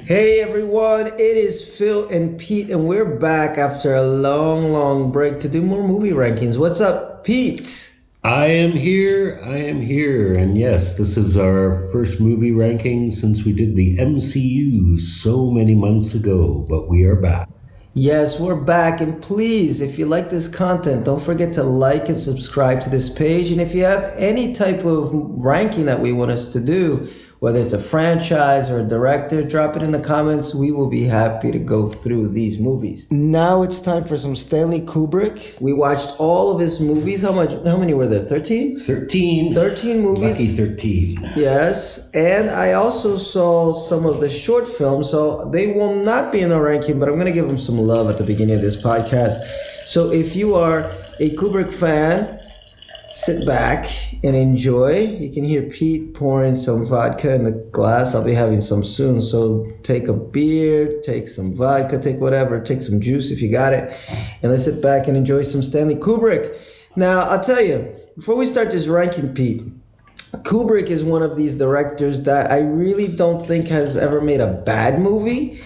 Hey everyone, it is Phil and Pete, and we're back after a long break to do more movie rankings. What's up, Pete? I am here, and yes, this is our first movie ranking since we did the MCU so many months ago, but we are back. Yes, we're back, and please, if you like this content, don't forget to like and subscribe to this page. And if you have any type of ranking that we want us to do, whether it's a franchise or a director, drop it in the comments. We will be happy to go through these movies. Now it's time for some Stanley Kubrick. We watched all of his movies. How many were there? 13? 13. 13 movies. Lucky 13. Yes, and I also saw some of the short films, so they will not be in our ranking, but I'm going to give them some love at the beginning of this podcast. So if you are a Kubrick fan, sit back and enjoy. You can hear Pete pouring some vodka in the glass. I'll be having some soon, so take a beer, take some vodka, take whatever, take some juice if you got it, and let's sit back and enjoy some Stanley Kubrick. Now, I'll tell you, before we start this ranking, Pete, Kubrick is one of these directors that I really don't think has ever made a bad movie.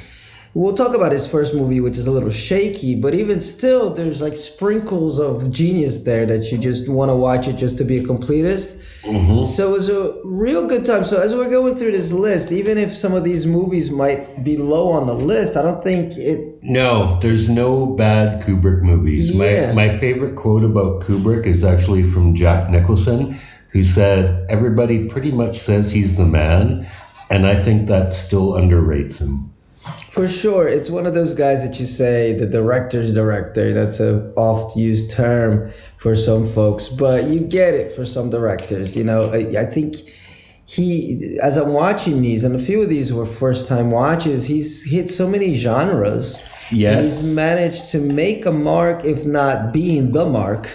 We'll talk about his first movie, which is a little shaky, but even still, there's like sprinkles of genius there that you just want to watch it just to be a completist. So it was a real good time. So as we're going through this list, even if some of these movies might be low on the list, I don't think it... No, there's no bad Kubrick movies. Yeah. My favorite quote about Kubrick is actually from Jack Nicholson, who said, "Everybody pretty much says he's the man, and I think that still underrates him." For sure, it's one of those guys that you say the director's director. That's a oft-used term for some folks, but you get it for some directors. You know, I think he, as I'm watching these, and a few of these were first-time watches, he's hit so many genres. Yes. And he's managed to make a mark, if not being the mark,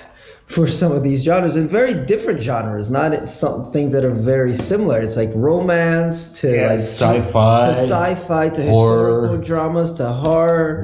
for some of these genres, and very different genres, not some things that are very similar. It's like romance to like sci-fi to horror, historical dramas to horror,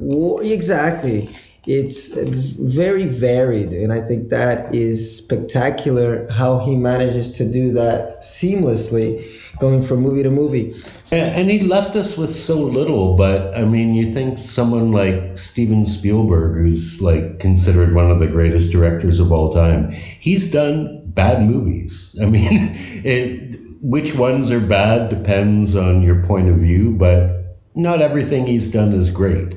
war. Exactly. It's very varied, and I think that is spectacular how he manages to do that seamlessly, going from movie to movie. And he left us with so little, but I mean, you think someone like Steven Spielberg, who's like considered one of the greatest directors of all time, he's done bad movies. I mean, which ones are bad depends on your point of view, but not everything he's done is great.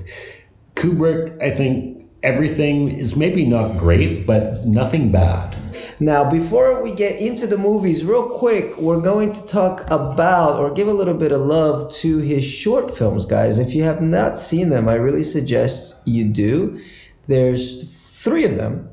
Kubrick, I think everything is maybe not great, but nothing bad. Now, before we get into the movies, real quick, we're going to talk about or give a little bit of love to his short films, guys. If you have not seen them, I really suggest you do. There's 3 of them,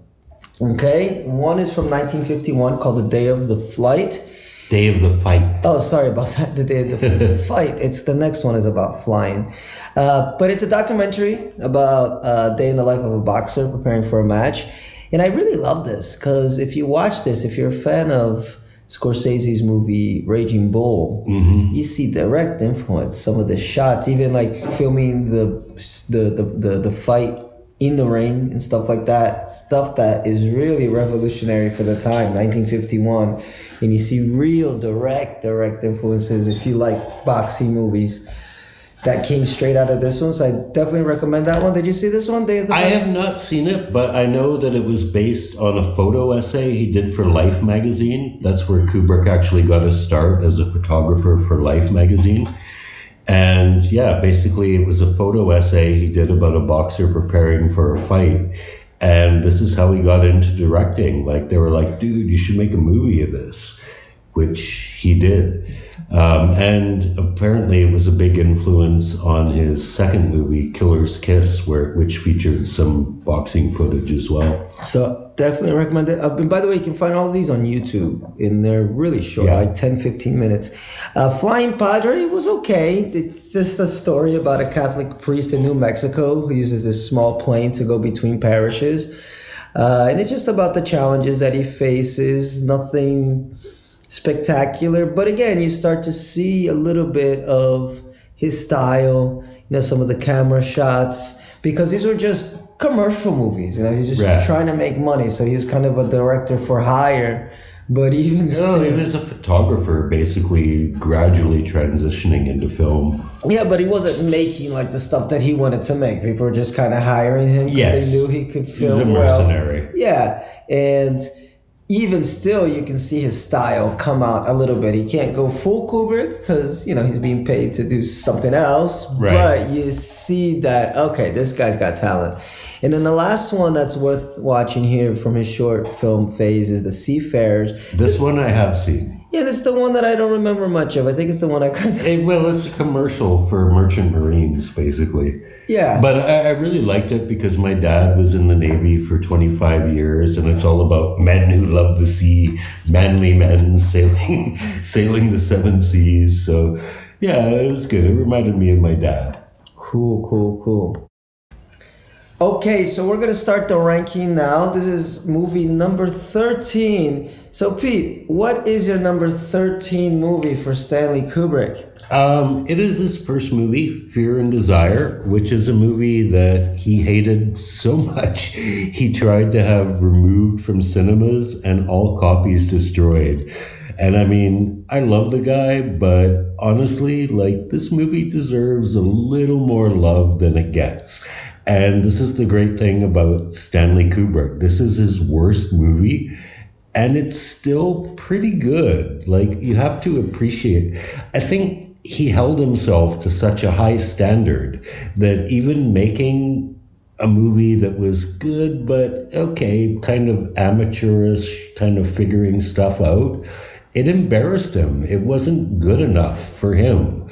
okay? One is from 1951 called The Day of the Flight. Day of the Fight. Oh, sorry about that. The Day of the Fight. It's the next one is about flying. But it's a documentary about a day in the life of a boxer preparing for a match. And I really love this because if you watch this, if you're a fan of Scorsese's movie Raging Bull, you see direct influence. Some of the shots, even like filming the fight in the ring and stuff like that, stuff that is really revolutionary for the time, 1951. And you see real direct influences if you like boxing movies. That came straight out of this one, so I definitely recommend that one. Did you see this one, Day of the Fight? I have not seen it, but I know that it was based on a photo essay he did for Life magazine. That's where Kubrick actually got his start as a photographer for Life magazine. And yeah, basically it was a photo essay he did about a boxer preparing for a fight. And this is how he got into directing. Like, they were like, dude, you should make a movie of this, which he did. And apparently it was a big influence on his second movie, Killer's Kiss, which featured some boxing footage as well. So definitely recommend it. And by the way, you can find all of these on YouTube, and they're really short, like 10, 15 minutes. Flying Padre was okay. It's just a story about a Catholic priest in New Mexico who uses this small plane to go between parishes. And it's just about the challenges that he faces. Nothing spectacular, but again, you start to see a little bit of his style, some of the camera shots, because these were just commercial movies, he's just trying to make money, so he was kind of a director for hire, But even No, still, he was a photographer, basically gradually transitioning into film. yeah, but he wasn't making like the stuff that he wanted to make. People were just kind of hiring him because Yes. they knew he could He was film a well. mercenary. Yeah, and even still, you can see his style come out a little bit. He can't go full Kubrick because he's being paid to do something else. Right. But you see that okay, this guy's got talent. And then the last one that's worth watching here from his short film phase is The Seafarers. This one I have seen. Yeah, that's the one that I don't remember much of. I think it's the one I kind of... Well, it's a commercial for merchant marines, basically. Yeah. But I really liked it because my dad was in the Navy for 25 years, and it's all about men who love the sea, manly men sailing the seven seas. So, yeah, it was good. It reminded me of my dad. Cool. Okay, so we're going to start the ranking now. This is movie number 13. So, Pete, what is your number 13 movie for Stanley Kubrick? It is his first movie, Fear and Desire, which is a movie that he hated so much he tried to have removed from cinemas and all copies destroyed. And I mean, I love the guy, but honestly, this movie deserves a little more love than it gets. And this is the great thing about Stanley Kubrick. This is his worst movie, and it's still pretty good. You have to appreciate. I think he held himself to such a high standard that even making a movie that was good, but okay, kind of amateurish, kind of figuring stuff out, it embarrassed him. It wasn't good enough for him.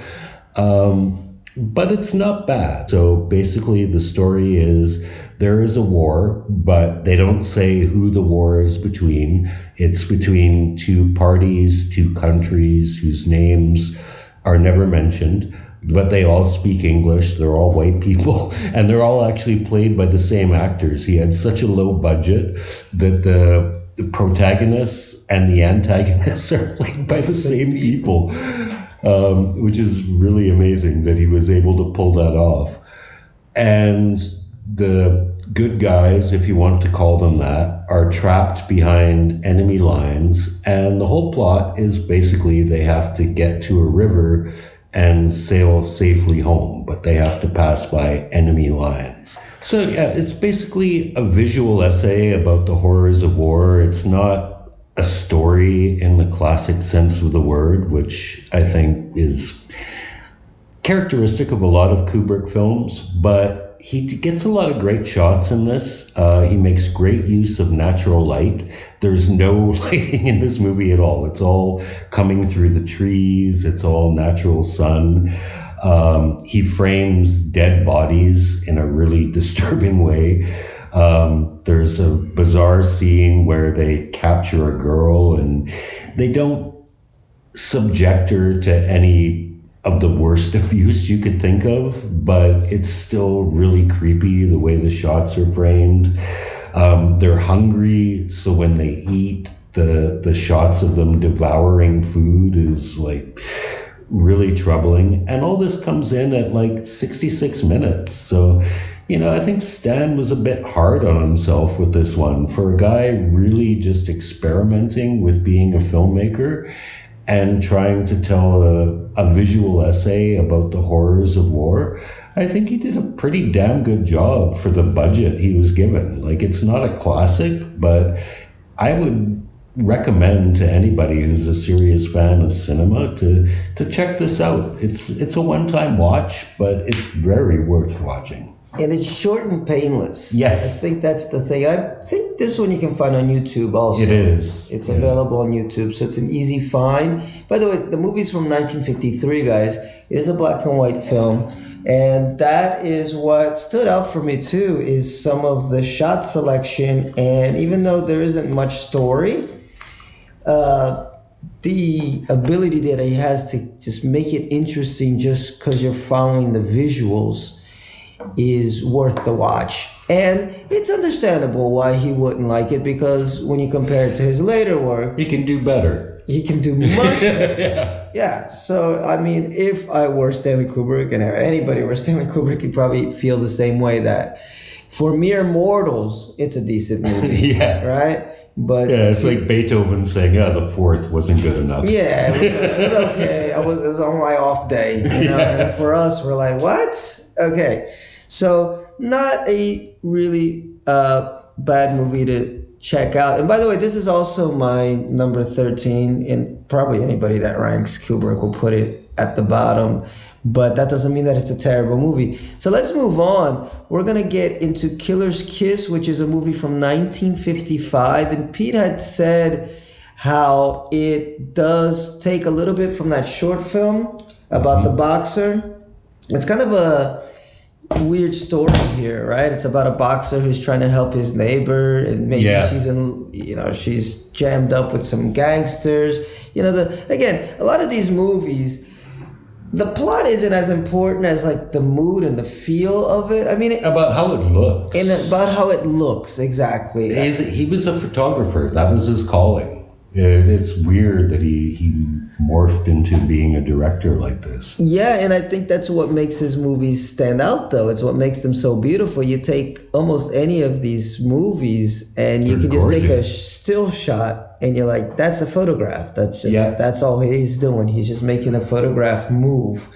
But it's not bad. So basically the story is there is a war, but they don't say who the war is between. It's between two parties, two countries whose names are never mentioned, but they all speak English. They're all white people, and they're all actually played by the same actors. He had such a low budget that the protagonists and the antagonists are played by the same people. Which is really amazing that he was able to pull that off. And the good guys, if you want to call them that, are trapped behind enemy lines. And the whole plot is basically they have to get to a river and sail safely home, but they have to pass by enemy lines. So yeah, it's basically a visual essay about the horrors of war. It's not a story in the classic sense of the word, which I think is characteristic of a lot of Kubrick films, but he gets a lot of great shots in this. He makes great use of natural light. There's no lighting in this movie at all. It's all coming through the trees. It's all natural sun. He frames dead bodies in a really disturbing way. There's a bizarre scene where they capture a girl and they don't subject her to any of the worst abuse you could think of, but it's still really creepy the way the shots are framed. They're hungry, so when they eat, the shots of them devouring food is really troubling. And all this comes in at 66 minutes. So, I think Stan was a bit hard on himself with this one. For a guy really just experimenting with being a filmmaker and trying to tell a visual essay about the horrors of war, I think he did a pretty damn good job for the budget he was given. It's not a classic, but I would recommend to anybody who's a serious fan of cinema to check this out. It's a one-time watch, but it's very worth watching. And it's short and painless. Yes. I think that's the thing. I think this one you can find on YouTube also. It is. It's available on YouTube, so it's an easy find. By the way, the movie's from 1953, guys. It is a black and white film. And that is what stood out for me too, is some of the shot selection. And even though there isn't much story, the ability that he has to just make it interesting just because you're following the visuals is worth the watch. And it's understandable why he wouldn't like it, because when you compare it to his later work, He can do better. he can do much better. Yeah. So, I mean, if I were Stanley Kubrick, and anybody were Stanley Kubrick, you'd probably feel the same way, that for mere mortals, it's a decent movie. Yeah. Right? But Yeah, it's like Beethoven saying, "Yeah, the fourth wasn't good enough." yeah, it was okay. It was on my off day, you know. Yeah. And for us, we're like, what? Okay, so not a really bad movie to check out. And by the way, this is also my number 13, and probably anybody that ranks Kubrick will put it at the bottom. But that doesn't mean that it's a terrible movie. So let's move on. We're going to get into Killer's Kiss, which is a movie from 1955. And Pete had said how it does take a little bit from that short film about the boxer. It's kind of a weird story here, right? It's about a boxer who's trying to help his neighbor, and maybe she's jammed up with some gangsters. You know, again, a lot of these movies, the plot isn't as important as like the mood and the feel of it. I mean, About how it looks. and about how it looks, exactly. He was a photographer. That was his calling. It's weird that he morphed into being a director like this. Yeah, and I think that's what makes his movies stand out, though. It's what makes them so beautiful. You take almost any of these movies, and you They're can just take a gorgeous. still shot, and you're like, that's a photograph. That's all he's doing. He's just making a photograph move.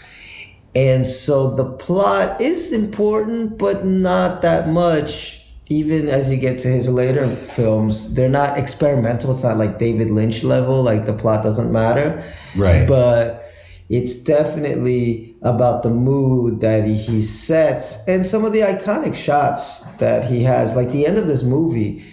And so the plot is important, but not that much. Even as you get to his later films, they're not experimental. It's not like David Lynch level, like the plot doesn't matter. Right. But it's definitely about the mood that he sets and some of the iconic shots that he has. Like the end of this movie,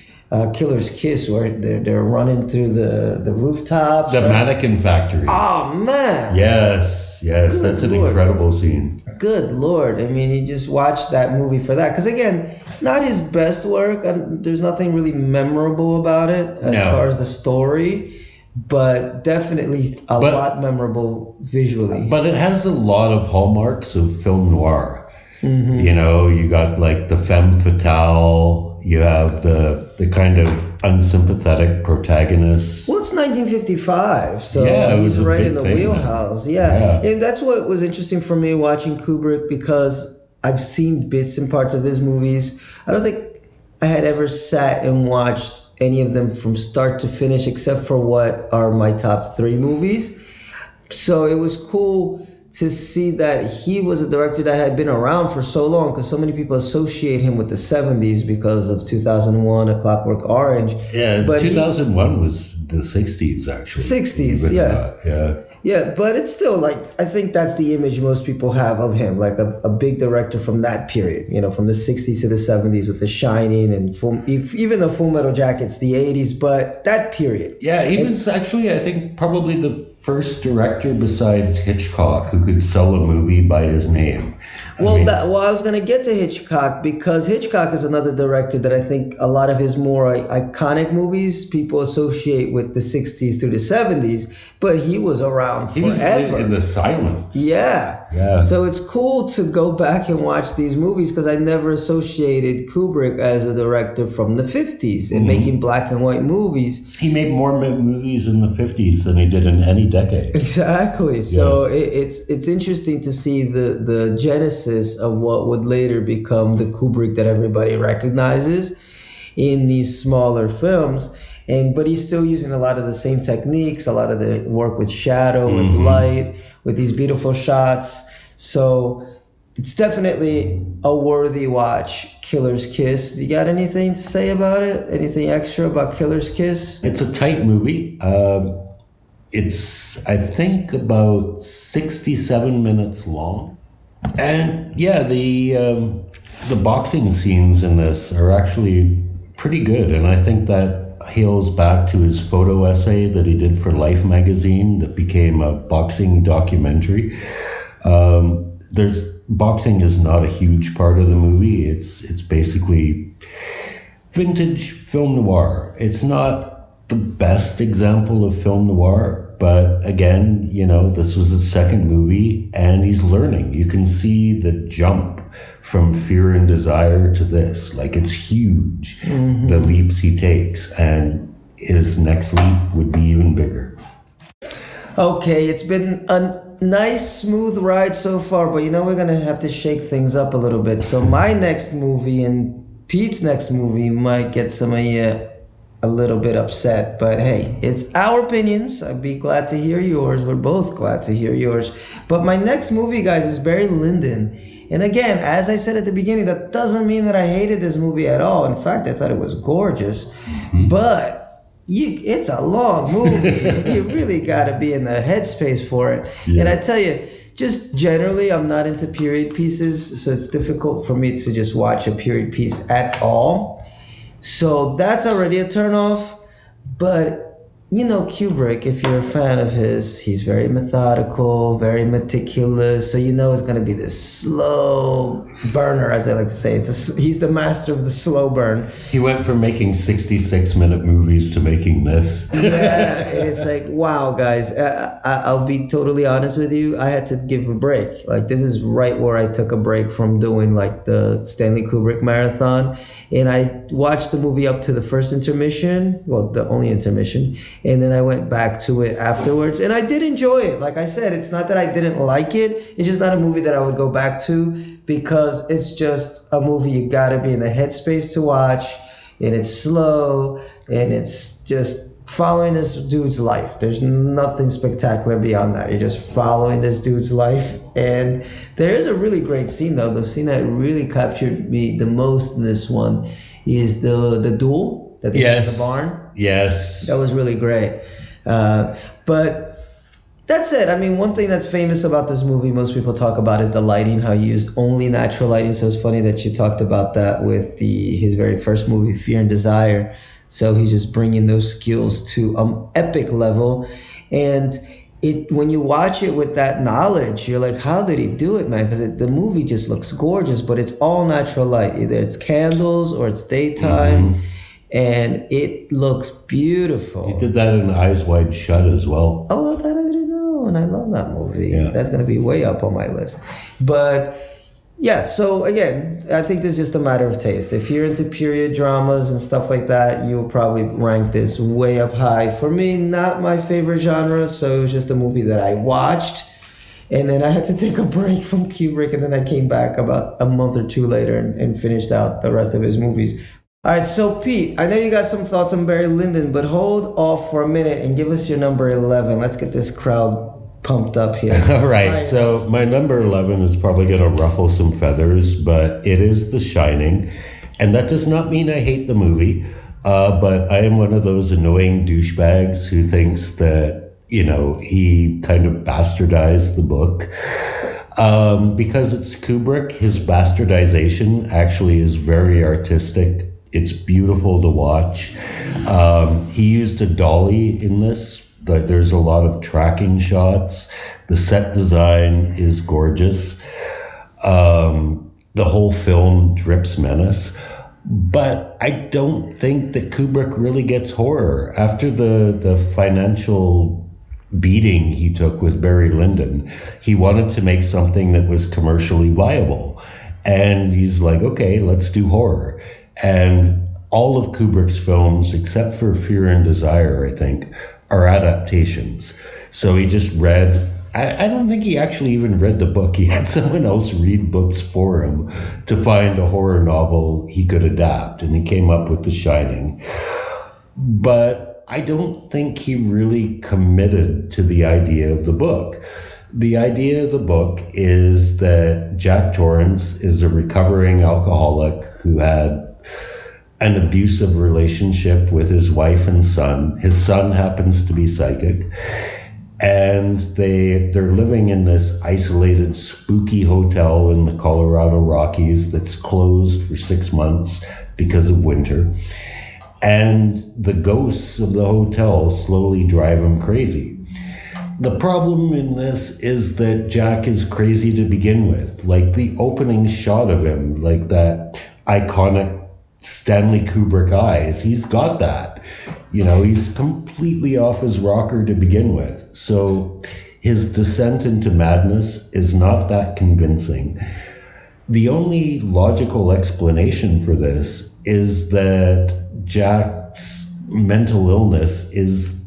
Killer's Kiss, where they're running through the rooftops. The Mannequin Factory. Oh, man. Yes, Good that's an Lord. incredible scene. Good Lord. I mean, you just watch that movie for that. Because, again, not his best work. There's nothing really memorable about it as far as the story. But definitely a lot memorable visually. But it has a lot of hallmarks of film noir. Mm-hmm. You know, you got like the femme fatale, you have the kind of unsympathetic protagonist. Well, it's 1955, so Yeah, it he's was a right big in the thing. wheelhouse. Yeah. And that's what was interesting for me watching Kubrick, because I've seen bits and parts of his movies. I don't think I had ever sat and watched any of them from start to finish, except for what are my top 3 movies. So it was cool to see that he was a director that had been around for so long, because so many people associate him with the 70s because of 2001, A Clockwork Orange. Yeah, but 2001 was the 60s, actually. 60s, Even yeah. Yeah. Yeah, but it's still like, I think that's the image most people have of him, like a big director from that period, you know, from the 60s to the 70s with The Shining and even the Full Metal Jacket's the 80s, but that period. Yeah, he was actually, I think, probably the first director besides Hitchcock who could sell a movie by his name. I I was going to get to Hitchcock, because Hitchcock is another director that I think a lot of his more iconic movies people associate with the 60s through the 70s, but he was around He was forever. in the silence. Yeah. So it's cool to go back and watch these movies, because I never associated Kubrick as a director from the 50s and making black and white movies. He made more movies in the 50s than he did in any decade. Exactly. So it's interesting to see the genesis of what would later become the Kubrick that everybody recognizes in these smaller films. But he's still using a lot of the same techniques, a lot of the work with shadow, with light, with these beautiful shots. So it's definitely a worthy watch, Killer's Kiss. You got anything to say about it? Anything extra about Killer's Kiss? It's a tight movie. It's, I think, about 67 minutes long. And yeah, the boxing scenes in this are actually pretty good. And I think that hails back to his photo essay that he did for Life magazine that became a boxing documentary. Boxing is not a huge part of the movie. It's basically vintage film noir. It's not the best example of film noir, but again, you know, this was his second movie and he's learning. You can see the jump from Fear and Desire to this. Like, it's huge, the leaps he takes, and his next leap would be even bigger. Okay, it's been a nice, smooth ride so far, but you know, we're going to have to shake things up a little bit. So my next movie and Pete's next movie might get some of you a little bit upset, but hey, it's our opinions. I'd be glad to hear yours. We're both glad to hear yours. But my next movie, guys, is Barry Lyndon. And again, as I said at the beginning, that doesn't mean that I hated this movie at all. In fact, I thought it was gorgeous. But it's a long movie. You really got to be in the headspace for it. Yeah. And I tell you, just generally, I'm not into period pieces, so it's difficult for me to just watch a period piece at all. So that's already a turnoff. But you know Kubrick, if you're a fan of his, he's very methodical, very meticulous. So you know it's going to be this slow burner, as I like to say. He's the master of the slow burn. He went from making 66-minute movies to making this. Yeah, and it's like, wow, guys. I'll be totally honest with you. I had to give a break. Like, this is right where I took a break from doing like the Stanley Kubrick marathon. And I watched the movie up to the first intermission, well, the only intermission, and then I went back to it afterwards. And I did enjoy it. Like I said, it's not that I didn't like it. It's just not a movie that I would go back to, because it's just a movie you gotta be in the headspace to watch, and it's slow, and it's just following this dude's life. There's nothing spectacular beyond that. You're just following this dude's life. And there is a really great scene, though. The scene that really captured me the most in this one is the duel that they had in the barn. Yes. That was really great. But that's it. I mean, one thing that's famous about this movie, most people talk about, is the lighting, how he used only natural lighting. So it's funny that you talked about that with his very first movie, Fear and Desire. So he's just bringing those skills to an epic level. And when you watch it with that knowledge, you're like, how did he do it, man? Because the movie just looks gorgeous, but it's all natural light. Either it's candles or it's daytime. Mm-hmm. And it looks beautiful. He did that in Eyes Wide Shut as well. Oh, that I didn't know. And I love that movie. Yeah. That's going to be way up on my list. But yeah, so again, I think this is just a matter of taste. If you're into period dramas and stuff like that, you'll probably rank this way up high. For me, not my favorite genre, so it was just a movie that I watched. And then I had to take a break from Kubrick, and then I came back about a month or two later and finished out the rest of his movies. All right, so Pete, I know you got some thoughts on Barry Lyndon, but hold off for a minute and give us your number 11. Let's get this crowd pumped up here. All right, so my number 11 is probably going to ruffle some feathers, but it is The Shining. And that does not mean I hate the movie, but I am one of those annoying douchebags who thinks that, he kind of bastardized the book. Because it's Kubrick, his bastardization actually is very artistic. It's beautiful to watch. He used a dolly in this. There's a lot of tracking shots. The set design is gorgeous. The whole film drips menace. But I don't think that Kubrick really gets horror. After the financial beating he took with Barry Lyndon, he wanted to make something that was commercially viable. And he's like, okay, let's do horror. And all of Kubrick's films, except for Fear and Desire, I think, are adaptations. So he just read, I don't think he actually even read the book. He had someone else read books for him to find a horror novel he could adapt. And he came up with The Shining. But I don't think he really committed to the idea of the book. The idea of the book is that Jack Torrance is a recovering alcoholic who had an abusive relationship with his wife and son. His son happens to be psychic. And they're living in this isolated, spooky hotel in the Colorado Rockies that's closed for 6 months because of winter. And the ghosts of the hotel slowly drive him crazy. The problem in this is that Jack is crazy to begin with. Like the opening shot of him, like that iconic Stanley Kubrick eyes, he's got that. He's completely off his rocker to begin with. So his descent into madness is not that convincing. The only logical explanation for this is that Jack's mental illness is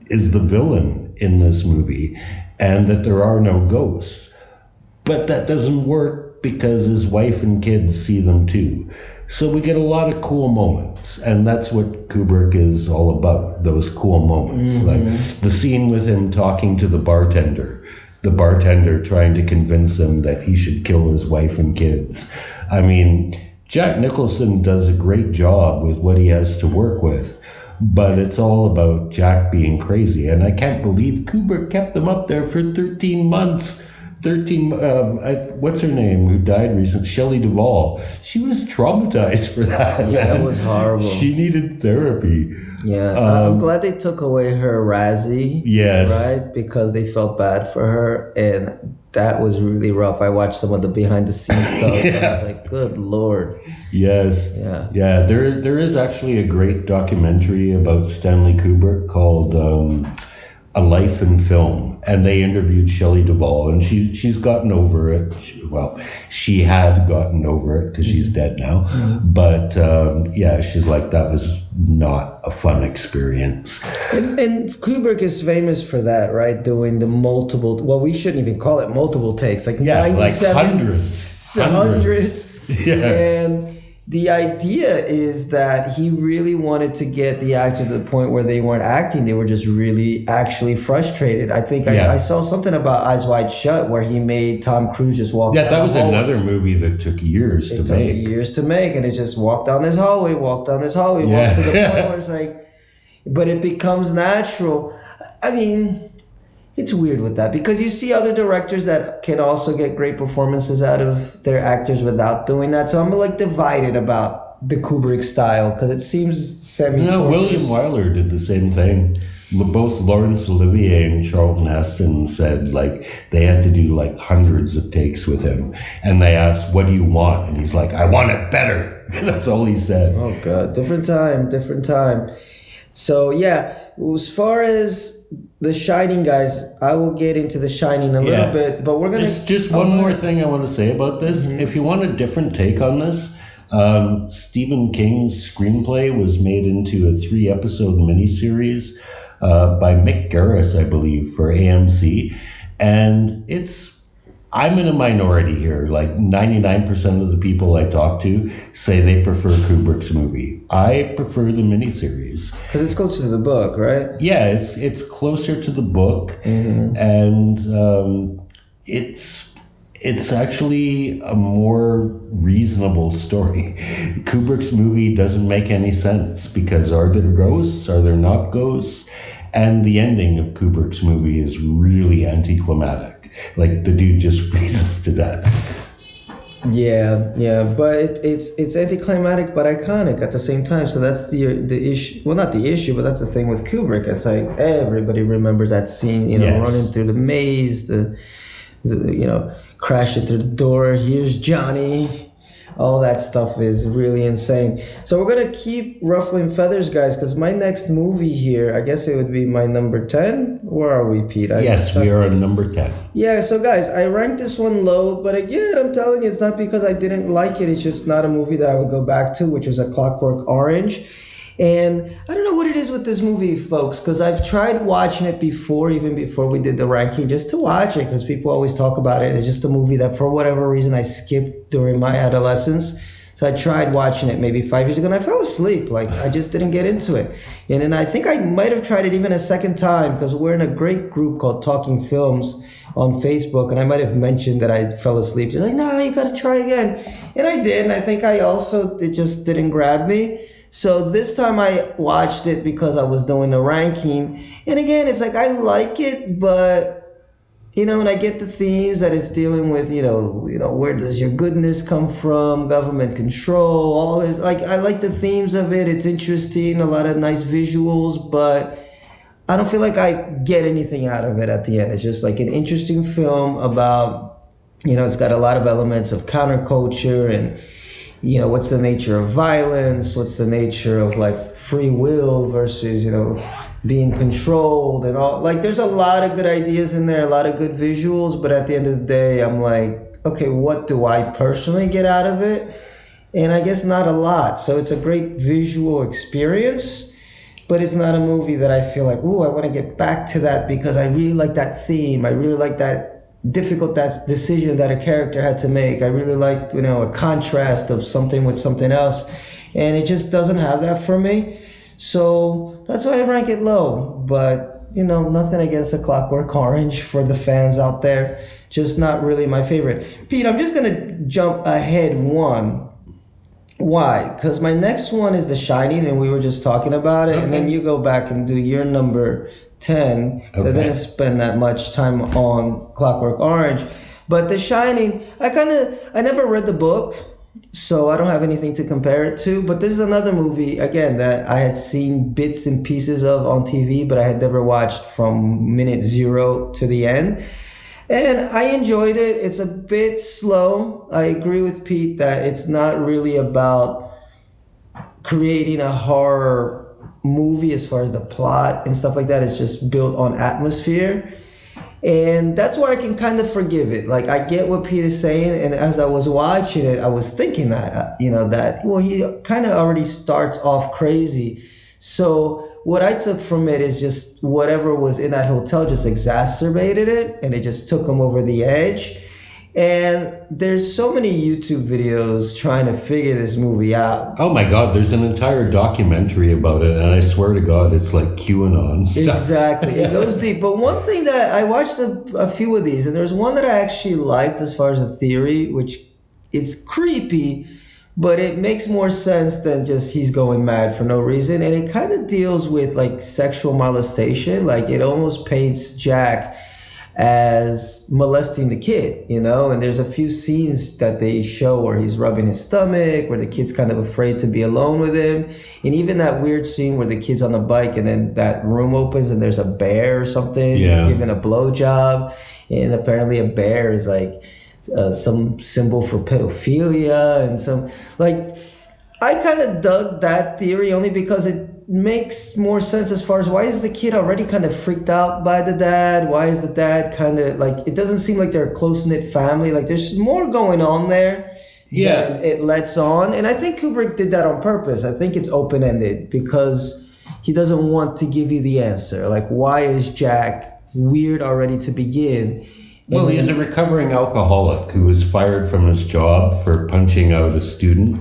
the villain in this movie, and that there are no ghosts. But that doesn't work work because his wife and kids see them too. So we get a lot of cool moments, and that's what Kubrick is all about, those cool moments. Like the scene with him talking to the bartender trying to convince him that he should kill his wife and kids. I mean, Jack Nicholson does a great job with what he has to work with, but it's all about Jack being crazy. And I can't believe Kubrick kept him up there for 13 months. What's her name, who died recently? Shelley Duvall. She was traumatized for that. Yeah, man. it was horrible. She needed therapy. Yeah, I'm glad they took away her Razzie. Yes. Right? Because they felt bad for her, and that was really rough. I watched some of the behind the scenes stuff, and I was like, good Lord. Yes. Yeah. Yeah, there is actually a great documentary about Stanley Kubrick called A Life in Film, and they interviewed Shelley Duvall, and she's gotten over it. She had gotten over it because she's dead now. But yeah, she's like, that was not a fun experience. And Kubrick is famous for that, right? Doing the multiple, well, we shouldn't even call it multiple takes, like 97, like hundreds. Yeah. And the idea is that he really wanted to get the actor to the point where they weren't acting. They were just really actually frustrated. I think I saw something about Eyes Wide Shut where he made Tom Cruise just walk down the hallway. Yeah, that was another movie that took years to make. Years to make. And it just walked down this hallway, walked to the point where it's like, but it becomes natural. I mean, it's weird with that because you see other directors that can also get great performances out of their actors without doing that. So I'm like divided about the Kubrick style because it seems semi-torturous. William Wyler did the same thing. Both Laurence Olivier and Charlton Heston said like they had to do like hundreds of takes with him, and they asked, "What do you want?" And he's like, "I want it better." That's all he said. Oh God, different time. So yeah, as far as The Shining, guys, I will get into The Shining a little bit, but we're gonna just one more thing I want to say about this. If you want a different take on this, Stephen King's screenplay was made into a 3-episode miniseries by Mick Garris, I believe, for AMC, and I'm in a minority here. Like 99% of the people I talk to say they prefer Kubrick's movie. I prefer the miniseries because it's closer to the book, right? Yeah, it's closer to the book, and it's actually a more reasonable story. Kubrick's movie doesn't make any sense because are there ghosts? Are there not ghosts? And the ending of Kubrick's movie is really anticlimactic. Like the dude just freezes to death. Yeah, but it's anticlimactic but iconic at the same time. So that's the issue. Well, not the issue, but that's the thing with Kubrick. It's like everybody remembers that scene, running through the maze, the crashing through the door. Here's Johnny. All that stuff is really insane. So we're going to keep ruffling feathers, guys, because my next movie here, I guess it would be my number 10. Where are we, Pete? Yes, we are on number 10. Yeah, so guys, I ranked this one low, but again, I'm telling you, it's not because I didn't like it. It's just not a movie that I would go back to, which was A Clockwork Orange. And I don't know what it is with this movie, folks, because I've tried watching it before, even before we did the ranking, just to watch it, because people always talk about it. It's just a movie that, for whatever reason, I skipped during my adolescence. So I tried watching it maybe 5 years ago, and I fell asleep. Like, I just didn't get into it. And then I think I might have tried it even a second time, because we're in a great group called Talking Films on Facebook, and I might have mentioned that I fell asleep. They're like, no, you got to try again. And I did, and I think it just didn't grab me. So this time I watched it because I was doing the ranking. And again, it's like, I like it, but, and I get the themes that it's dealing with, where does your goodness come from, government control, all this. Like, I like the themes of it. It's interesting, a lot of nice visuals, but I don't feel like I get anything out of it at the end. It's just like an interesting film about, it's got a lot of elements of counterculture and, what's the nature of violence? What's the nature of like free will versus, being controlled and all. Like, there's a lot of good ideas in there, a lot of good visuals, but at the end of the day, I'm like, okay, what do I personally get out of it? And I guess not a lot. So it's a great visual experience, but it's not a movie that I feel like, ooh, I want to get back to that because I really like that theme. I really like that difficult that decision that a character had to make. I really liked, a contrast of something with something else, and it just doesn't have that for me. So that's why I rank it low. But nothing against A Clockwork Orange for the fans out there. Just not really my favorite. Pete, I'm just gonna jump ahead one. Why? Because my next one is The Shining, and we were just talking about it, and then you go back and do your number 10. So I didn't spend that much time on Clockwork Orange. But The Shining, I never read the book, so I don't have anything to compare it to. But this is another movie, again, that I had seen bits and pieces of on TV, but I had never watched from minute 0 to the end. And I enjoyed it. It's a bit slow. I agree with Pete that it's not really about creating a horror movie as far as the plot and stuff like that. It's just built on atmosphere. And that's where I can kind of forgive it. Like, I get what Pete is saying. And as I was watching it, I was thinking that, he kind of already starts off crazy. So what I took from it is just whatever was in that hotel just exacerbated it, and it just took them over the edge. And there's so many YouTube videos trying to figure this movie out. Oh my God, there's an entire documentary about it, and I swear to God, it's like QAnon stuff. Exactly, it goes deep. But one thing that I watched a few of these, and there's one that I actually liked as far as a theory, which is creepy, but it makes more sense than just he's going mad for no reason. And it kind of deals with like sexual molestation. Like, it almost paints Jack as molesting the kid, and there's a few scenes that they show where he's rubbing his stomach, where the kid's kind of afraid to be alone with him. And even that weird scene where the kid's on the bike and then that room opens and there's a bear or something giving a blowjob. And apparently a bear is like some symbol for pedophilia, and I kind of dug that theory only because it makes more sense as far as why is the kid already kind of freaked out by the dad? Why is the dad kind of it doesn't seem like they're a close-knit family. Like, there's more going on there than it lets on. And I think Kubrick did that on purpose. I think it's open-ended because he doesn't want to give you the answer. Like, why is Jack weird already to begin? Well, he's a recovering alcoholic who was fired from his job for punching out a student,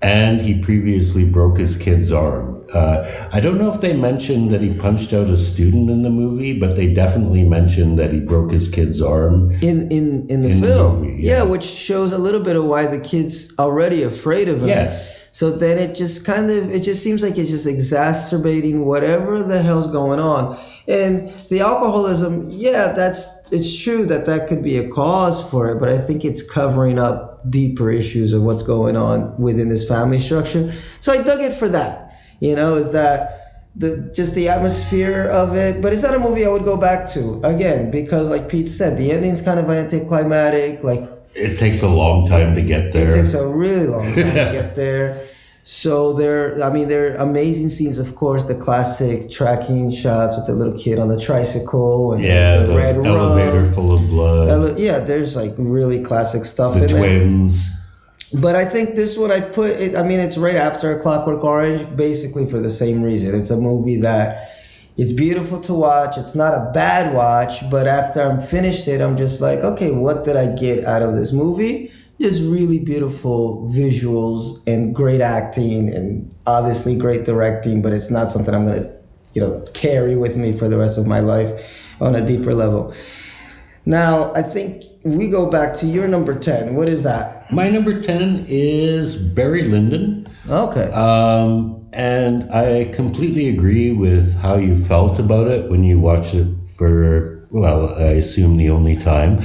and he previously broke his kid's arm. I don't know if they mentioned that he punched out a student in the movie, but they definitely mentioned that he broke his kid's arm in the film. Yeah, which shows a little bit of why the kid's already afraid of him. Yes. So then it just seems like it's just exacerbating whatever the hell's going on. And the alcoholism, it's true that could be a cause for it, but I think it's covering up deeper issues of what's going on within this family structure. So I dug it for that. Is that the atmosphere of it. But it's not a movie I would go back to again, because like Pete said, the ending's kind of anticlimactic. Like, it takes a long time to get there. It takes a really long time to get there. So there are amazing scenes, of course, the classic tracking shots with the little kid on the tricycle and the red elevator full of blood. There's like really classic stuff in there. The twins. But I think this one it's right after A Clockwork Orange, basically for the same reason. It's a movie that it's beautiful to watch. It's not a bad watch, but after I'm finished it, I'm just like, okay, what did I get out of this movie? Just really beautiful visuals and great acting and obviously great directing, but it's not something I'm going to, carry with me for the rest of my life on a deeper level. Now, I think we go back to your number 10. What is that? My number 10 is Barry Lyndon. Okay. And I completely agree with how you felt about it when you watched it for, I assume the only time.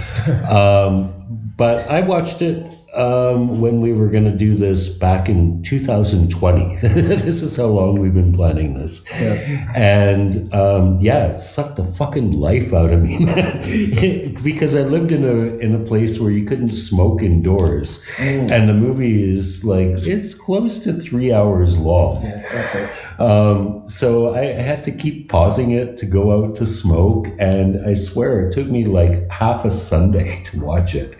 But I watched it when we were going to do this back in 2020. This is how long we've been planning this. Yeah. And it sucked the fucking life out of me, man. Because I lived in a place where you couldn't smoke indoors. And the movie is it's close to 3 hours long. Yeah, it's epic. So I had to keep pausing it to go out to smoke. And I swear it took me half a Sunday to watch it.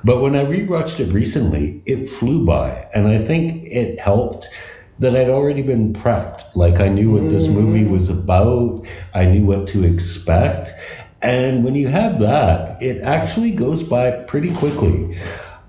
But when I rewatched it recently, it flew by. And I think it helped that I'd already been prepped. I knew what this movie was about. I knew what to expect. And when you have that, it actually goes by pretty quickly.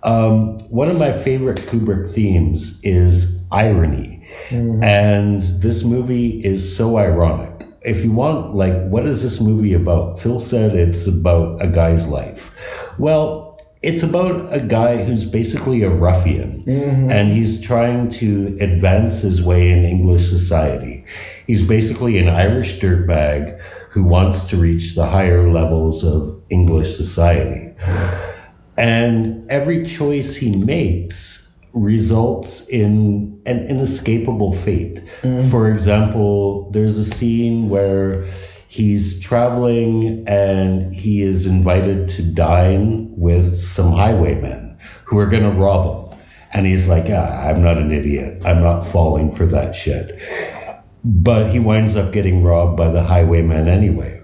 One of my favorite Kubrick themes is irony. And this movie is so ironic. If you want, like, what is this movie about? Phil said it's about a guy's life. Well, it's about a guy who's basically a ruffian, and he's trying to advance his way in English society. He's basically an Irish dirtbag who wants to reach the higher levels of English society. And every choice he makes results in an inescapable fate. For example, there's a scene where he's traveling and he is invited to dine with some highwaymen who are going to rob him. And he's like, I'm not an idiot. I'm not falling for that shit. But he winds up getting robbed by the highwaymen anyway.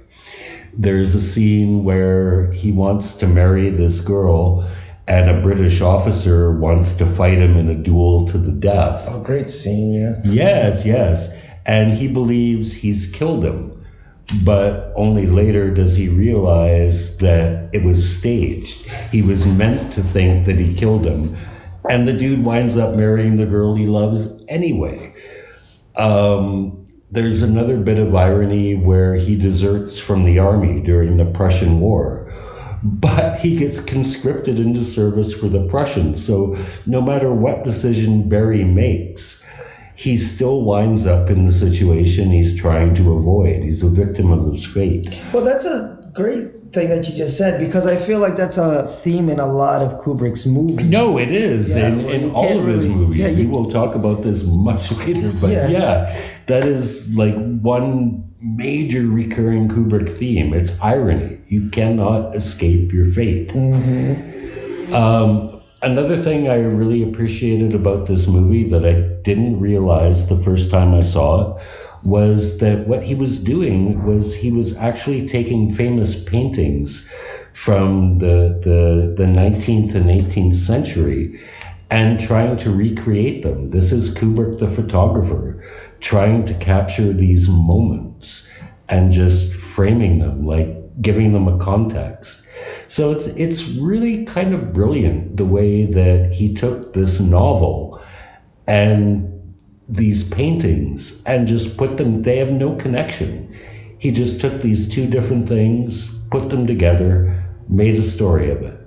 There's a scene where he wants to marry this girl and a British officer wants to fight him in a duel to the death. Oh, great scene, yeah. Yes. And he believes he's killed him. But only later does he realize that it was staged. He was meant to think that he killed him. And the dude winds up marrying the girl he loves anyway. There's another bit of irony where he deserts from the army during the Prussian War. But he gets conscripted into service for the Prussians. So no matter what decision Barry makes, he still winds up in the situation he's trying to avoid. He's a victim of his fate. Well, that's a great thing that you just said, because I feel like that's a theme in a lot of Kubrick's movies. No, it is. In all of his movies. Yeah, we will talk about this much later. But yeah, that is like one major recurring Kubrick theme. It's irony. You cannot escape your fate. Another thing I really appreciated about this movie that I didn't realize the first time I saw it was that what he was doing was he was actually taking famous paintings from the 19th and 18th century and trying to recreate them. This is Kubrick, the photographer, trying to capture these moments and just framing them, like giving them a context. So it's really kind of brilliant the way that he took this novel and these paintings and just put them, they have no connection. He just took these two different things, put them together, made a story of it.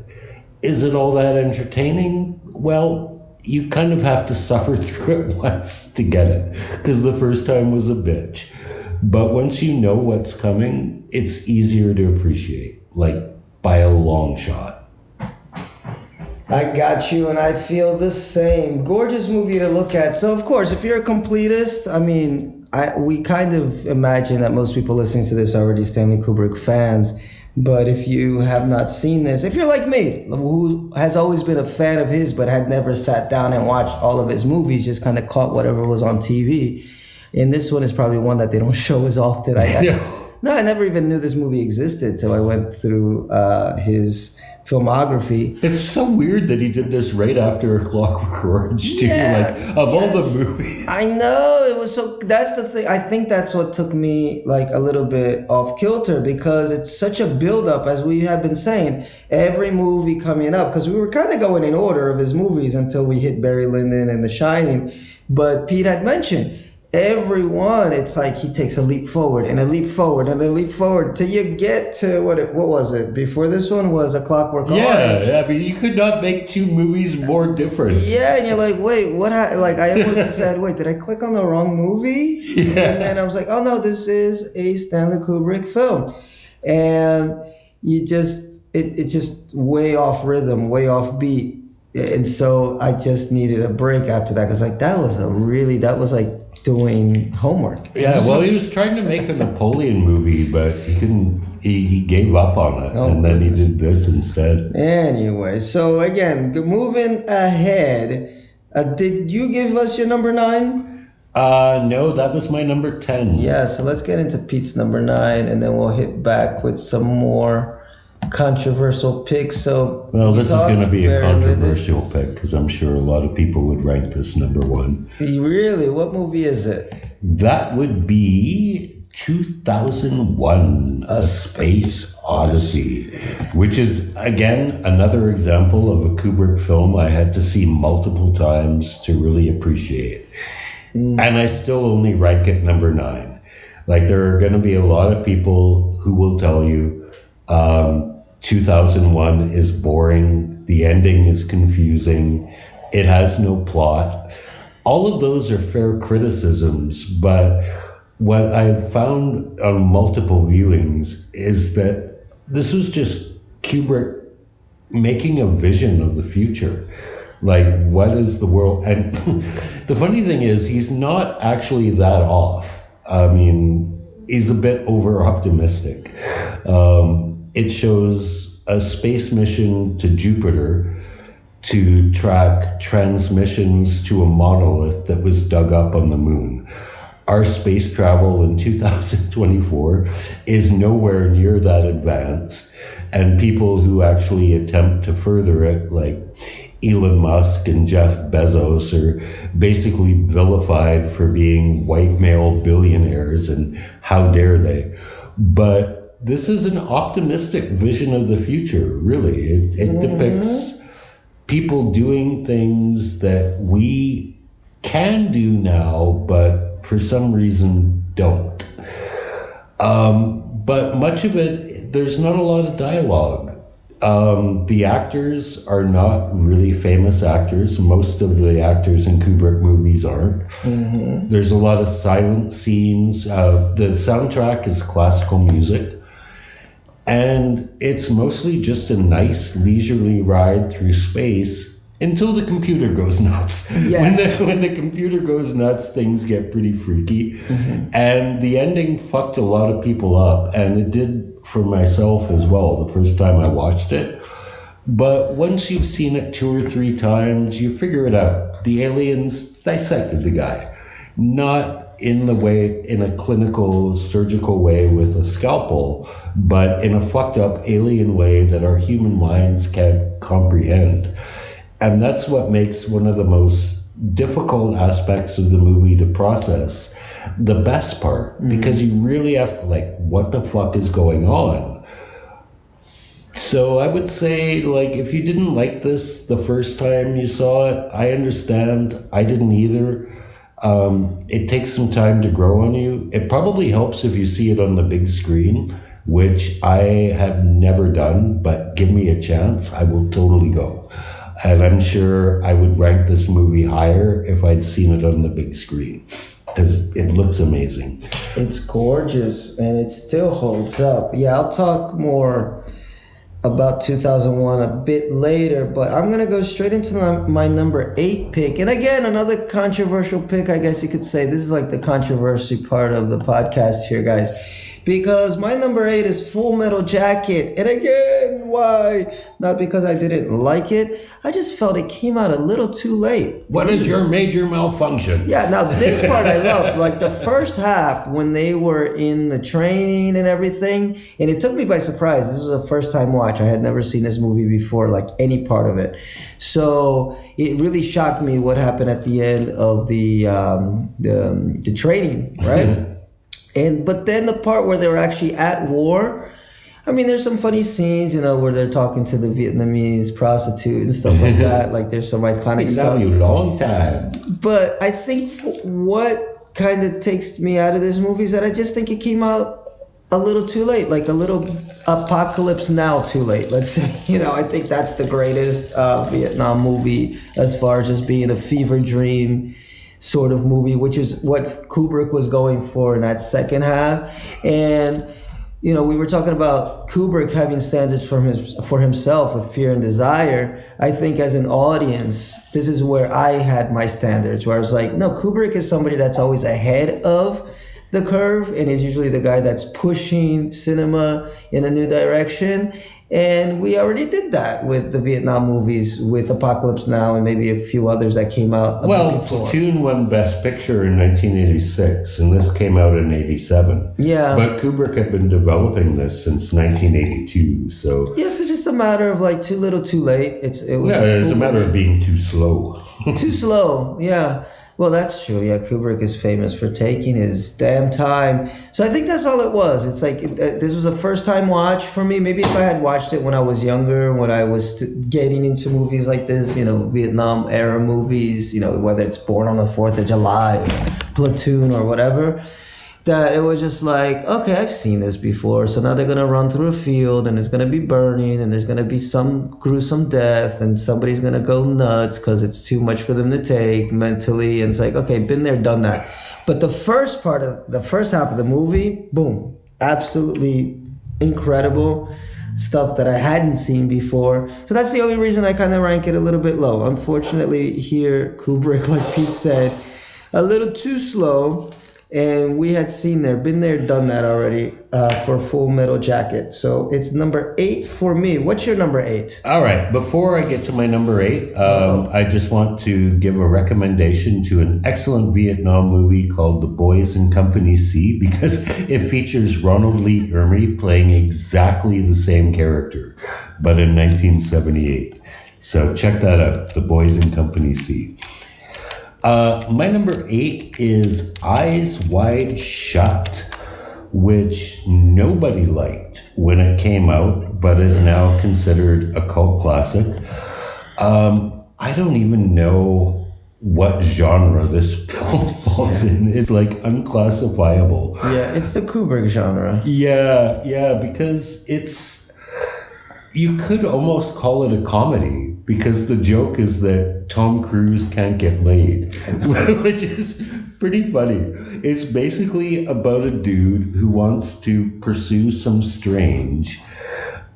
Is it all that entertaining? Well, you kind of have to suffer through it once to get it, because the first time was a bitch. But once you know what's coming, it's easier to appreciate, like by a long shot. I got you, and I feel the same. Gorgeous movie to look at. So, of course, if you're a completist, I mean, we kind of imagine that most people listening to this are already Stanley Kubrick fans. But if you have not seen this, if you're like me, who has always been a fan of his but had never sat down and watched all of his movies, just kind of caught whatever was on TV, and this one is probably one that they don't show as often. I never even knew this movie existed till I went through his filmography. It's so weird that he did this right after A Clockwork Orange too. All the movies. I know, it was so, that's the thing. I think that's what took me like a little bit off kilter, because it's such a build-up, as we have been saying, every movie coming up, because we were kind of going in order of his movies until we hit Barry Lyndon and The Shining. But Pete had mentioned, everyone, it's like he takes a leap forward and a leap forward and a leap forward till you get to what was it? Before this one was A Clockwork Orange. Yeah, I mean, you could not make two movies more different. Yeah, and you're like, wait, what? Like, I almost said, wait, did I click on the wrong movie? Yeah. And then I was like, oh no, this is a Stanley Kubrick film, and you just it just way off rhythm, way off beat, and so I just needed a break after that, because like that was like doing homework. Yeah, well, he was trying to make a Napoleon movie, but he couldn't. He gave up on it, and then he did this instead. Anyway, so again, moving ahead, did you give us your number 9? No, that was my number 10. Yeah, so let's get into Pete's number 9, and then we'll hit back with some more controversial picks. So, well, this is going to be a controversial pick, because I'm sure a lot of people would rank this number 1. Really? What movie is it? That would be 2001: A Space Odyssey, which is, again, another example of a Kubrick film I had to see multiple times to really appreciate. And I still only rank it number 9. Like, there are going to be a lot of people who will tell you 2001 is boring, the ending is confusing, it has no plot. All of those are fair criticisms, but what I've found on multiple viewings is that this was just Kubrick making a vision of the future. Like, what is the world? And the funny thing is, he's not actually that off. I mean, he's a bit over-optimistic. It shows a space mission to Jupiter to track transmissions to a monolith that was dug up on the moon. Our space travel in 2024 is nowhere near that advanced, and people who actually attempt to further it, like Elon Musk and Jeff Bezos, are basically vilified for being white male billionaires, and how dare they. But this is an optimistic vision of the future, really. It depicts people doing things that we can do now, but for some reason don't. But much of it, there's not a lot of dialogue. The actors are not really famous actors. Most of the actors in Kubrick movies aren't. There's a lot of silent scenes. The soundtrack is classical music. And it's mostly just a nice leisurely ride through space until the computer goes nuts. Yeah. When the computer goes nuts, things get pretty freaky. And the ending fucked a lot of people up, and it did for myself as well the first time I watched it. But once you've seen it 2 or 3 times, you figure it out. The aliens dissected the guy. Not in a clinical, surgical way with a scalpel, but in a fucked up alien way that our human minds can't comprehend. And that's what makes one of the most difficult aspects of the movie to process the best part, because you really have to, like, what the fuck is going on? So I would say, like, if you didn't like this the first time you saw it, I understand. I didn't either. It takes some time to grow on you. It probably helps if you see it on the big screen, which I have never done, but give me a chance, I will totally go. And I'm sure I would rank this movie higher if I'd seen it on the big screen, because it looks amazing. It's gorgeous, and it still holds up. Yeah, I'll talk more about 2001 a bit later, but I'm gonna go straight into my number 8 pick. And again, another controversial pick, I guess you could say. This is like the controversy part of the podcast here, guys, because my number 8 is Full Metal Jacket. And again, why? Not because I didn't like it, I just felt it came out a little too late. What is your major malfunction? Yeah, now this part I loved. Like the first half, when they were in the training and everything, and it took me by surprise. This was a first time watch. I had never seen this movie before, like any part of it. So it really shocked me what happened at the end of the training, right? But then the part where they were actually at war, I mean, there's some funny scenes, where they're talking to the Vietnamese prostitute and stuff like that. Like, there's some iconic stuff. It's been a long time. But I think what kind of takes me out of this movie is that I just think it came out a little too late, like a little Apocalypse Now too late, let's say. I think that's the greatest Vietnam movie as far as just being a fever dream sort of movie, which is what Kubrick was going for in that second half. And we were talking about Kubrick having standards for himself with Fear and Desire. I think as an audience, this is where I had my standards, where I was like, no, Kubrick is somebody that's always ahead of the curve and is usually the guy that's pushing cinema in a new direction. And we already did that with the Vietnam movies, with Apocalypse Now and maybe a few others that came out before. Platoon won Best Picture in 1986, and this came out in 87. Yeah. But Kubrick had been developing this since 1982, so... Yeah, so just a matter of like too little, too late. It's a matter of being too slow. Too slow, yeah. Well, that's true. Yeah, Kubrick is famous for taking his damn time. So I think that's all it was. It's like this was a first time watch for me. Maybe if I had watched it when I was younger, when I was getting into movies like this, Vietnam era movies, whether it's Born on the 4th of July, or Platoon, or whatever, that it was just like, okay, I've seen this before. So now they're going to run through a field and it's going to be burning and there's going to be some gruesome death and somebody's going to go nuts because it's too much for them to take mentally. And it's like, okay, been there, done that. But the first half of the movie, boom, absolutely incredible stuff that I hadn't seen before. So that's the only reason I kind of rank it a little bit low. Unfortunately, here, Kubrick, like Pete said, a little too slow. And we had been there, done that already for Full Metal Jacket. So it's number 8 for me. What's your number 8? All right. Before I get to my number 8, I just want to give a recommendation to an excellent Vietnam movie called The Boys in Company C, because it features Ronald Lee Ermey playing exactly the same character, but in 1978. So check that out, The Boys in Company C. My number 8 is Eyes Wide Shut, which nobody liked when it came out, but is now considered a cult classic. I don't even know what genre this film falls in. It's like unclassifiable. Yeah, it's the Kubrick genre. Yeah, because you could almost call it a comedy, because the joke is that Tom Cruise can't get laid, which is pretty funny. It's basically about a dude who wants to pursue some strange,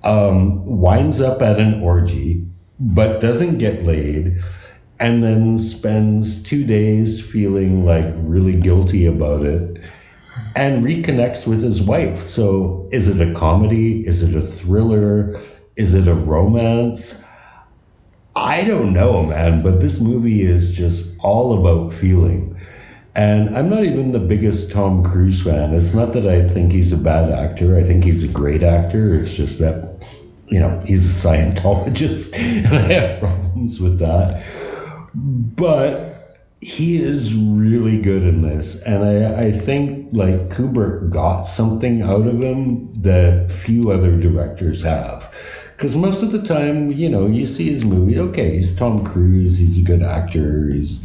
winds up at an orgy, but doesn't get laid, and then spends 2 days feeling like really guilty about it, and reconnects with his wife. So is it a comedy? Is it a thriller? Is it a romance? I don't know, man, but this movie is just all about feeling. And I'm not even the biggest Tom Cruise fan. It's not that I think he's a bad actor. I think he's a great actor. It's just that, he's a Scientologist, and I have problems with that. But he is really good in this. And I think, like, Kubrick got something out of him that few other directors have. Because most of the time, you see his movie, okay, he's Tom Cruise, he's a good actor, he's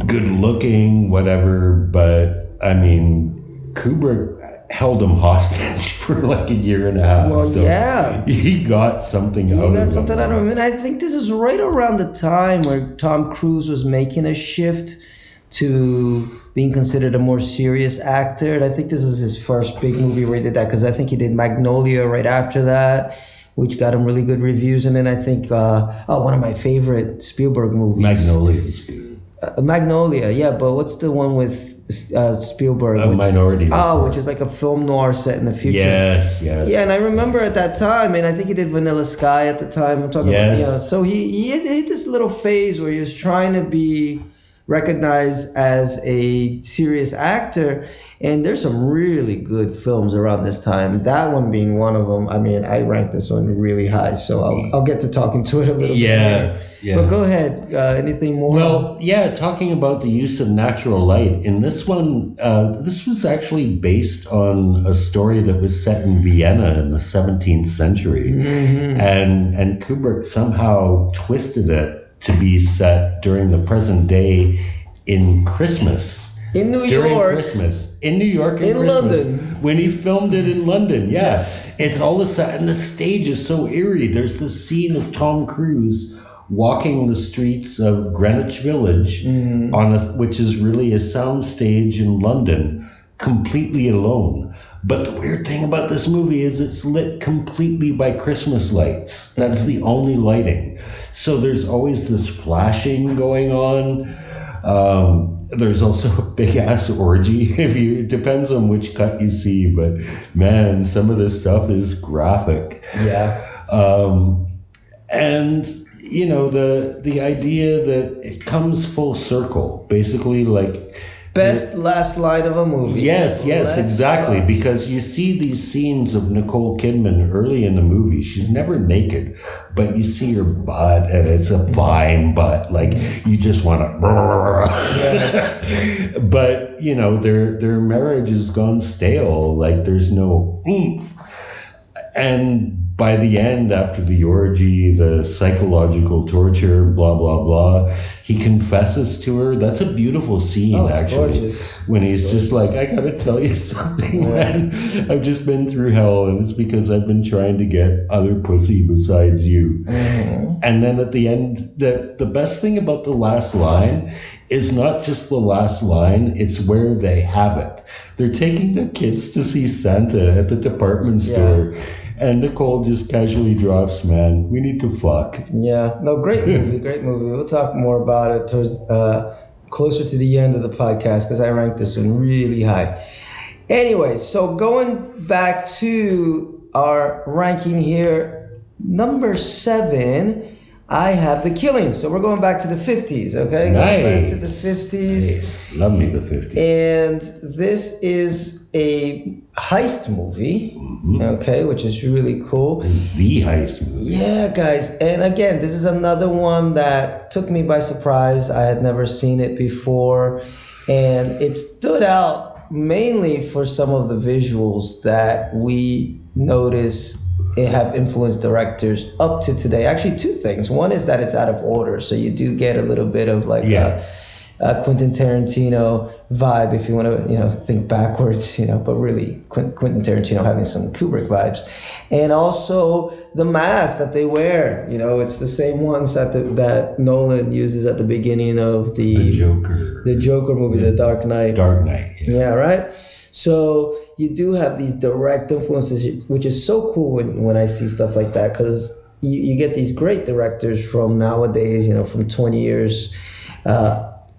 good looking, whatever, but, I mean, Kubrick held him hostage for like a year and a half. Well, so yeah. He got something out of it. He got something out of him. And I think this is right around the time where Tom Cruise was making a shift to being considered a more serious actor. And I think this was his first big movie where he did that, because I think he did Magnolia right after that, which got him really good reviews. And then I think, one of my favorite Spielberg movies. Magnolia is good. Magnolia, yeah, but what's the one with Spielberg? Minority Report. Oh, which is like a film noir set in the future. Yes. Yeah, and I remember at that time, and I think he did Vanilla Sky at the time. I'm talking about, so he hit this little phase where he was trying to be recognized as a serious actor, and there's some really good films around this time, that one being one of them. I mean, I rank this one really high, so I'll get to talking to it a little bit more. But go ahead, anything more? Well, talking about the use of natural light in this one, this was actually based on a story that was set in Vienna in the 17th century, and Kubrick somehow twisted it to be set during the present day in Christmas. In New York. During Christmas. In New York in Christmas. London. When he filmed it in London, Yes. It's all of a sudden, the stage is so eerie. There's this scene of Tom Cruise walking the streets of Greenwich Village, which is really a sound stage in London, completely alone. But the weird thing about this movie is it's lit completely by Christmas lights. That's the only lighting. So there's always this flashing going on. There's also a big ass orgy. It depends on which cut you see, but man, some of this stuff is graphic. Yeah. And the idea that it comes full circle, basically, like Best last line of a movie. Yes, exactly. Because you see these scenes of Nicole Kidman early in the movie. She's never naked, but you see her butt, and it's a fine butt. Like, you just want to. Yes. But, their marriage has gone stale. Like, there's no oomph. And by the end, after the orgy, the psychological torture, blah, blah, blah, he confesses to her. That's a beautiful scene, actually. Gorgeous. When he's just like, I gotta tell you something, man. I've just been through hell, and it's because I've been trying to get other pussy besides you. Mm-hmm. And then at the end, the best thing about the last line is not just the last line, it's where they have it. They're taking the kids to see Santa at the department store. And Nicole just casually drops, man, we need to fuck. Yeah. No, great movie, great movie. We'll talk more about it towards closer to the end of the podcast, because I ranked this one really high. Anyway, so going back to our ranking here, number 7, I have The Killing. So we're going back to the 50s, okay? Nice. Going back to the 50s. Nice. Love me the 50s. And this is a heist movie, okay, which is really cool. It's the heist movie. Yeah, guys. And again, this is another one that took me by surprise. I had never seen it before. And it stood out mainly for some of the visuals that we notice have influenced directors up to today. Actually, 2 things. One is that it's out of order, so you do get a little bit of like a Quentin Tarantino vibe, if you want to, think backwards, but really Quentin Tarantino having some Kubrick vibes. And also the mask that they wear, it's the same ones that Nolan uses at the beginning of the Joker movie, The Dark Knight. Dark Knight. Yeah, right? So you do have these direct influences, which is so cool when I see stuff like that, because you get these great directors from nowadays, from 20 years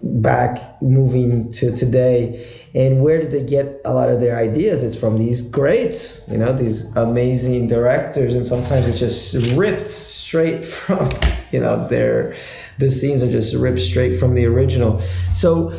back, moving to today. And where did they get a lot of their ideas? It's from these greats, these amazing directors. And sometimes it's just ripped straight from, the scenes are just ripped straight from the original. So,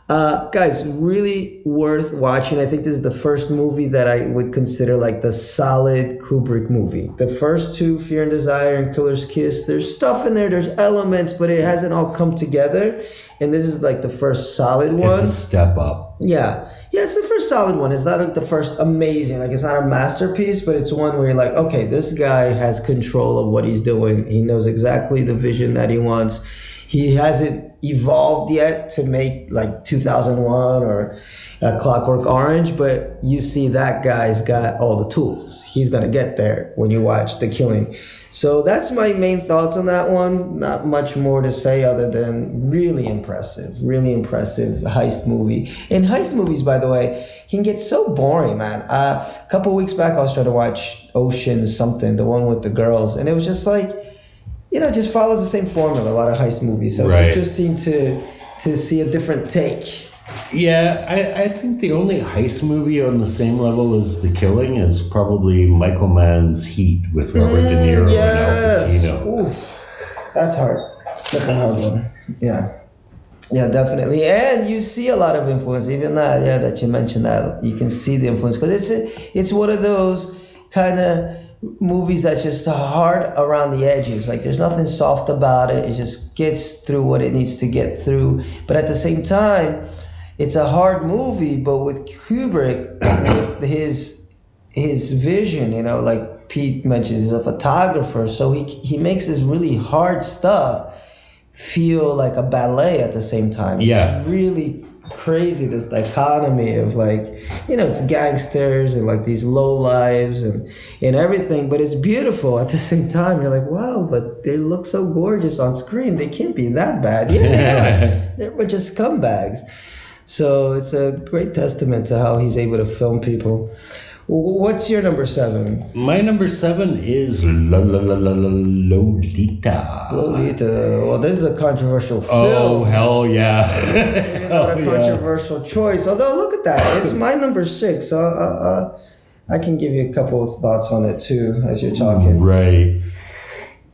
guys, really worth watching. I think this is the first movie that I would consider like the solid Kubrick movie. The first 2, Fear and Desire and Killer's Kiss, there's stuff in there, there's elements, but it hasn't all come together. And this is like the first solid one. It's a step up. Yeah, it's the first solid one. It's not like the first amazing, like it's not a masterpiece, but it's one where you're like, okay, this guy has control of what he's doing. He knows exactly the vision that he wants. He hasn't evolved yet to make like 2001 or Clockwork Orange, but you see that guy's got all the tools. He's going to get there when you watch The Killing. So that's my main thoughts on that one. Not much more to say other than really impressive heist movie. And heist movies, by the way, can get so boring, man. A couple weeks back, I was trying to watch Ocean's something, the one with the girls, and it was just like, just follows the same formula, a lot of heist movies. So It's interesting to see a different take. Yeah, I think the only heist movie on the same level as The Killing is probably Michael Mann's Heat with Robert De Niro and Al Pacino. Oof, that's hard. That's a hard one. Yeah, definitely. And you see a lot of influence, even that you mentioned, that you can see the influence, because it's one of those kind of movies that's just hard around the edges. Like there's nothing soft about it. It just gets through what it needs to get through. But at the same time, it's a hard movie, but with Kubrick, with his vision, like Pete mentions, he's a photographer, so he makes this really hard stuff feel like a ballet at the same time. Yeah. It's really crazy, this dichotomy of like, it's gangsters and like these low lives and everything, but it's beautiful at the same time. You're like, wow, but they look so gorgeous on screen. They can't be that bad. They're a bunch of scumbags. So it's a great testament to how he's able to film people. What's your number 7? My number 7 is Lolita. Lolita. Well, this is a controversial film. Oh, hell yeah. Not a controversial choice. Although, look at that. It's my number 6. So I can give you a couple of thoughts on it, too, as you're talking. Right.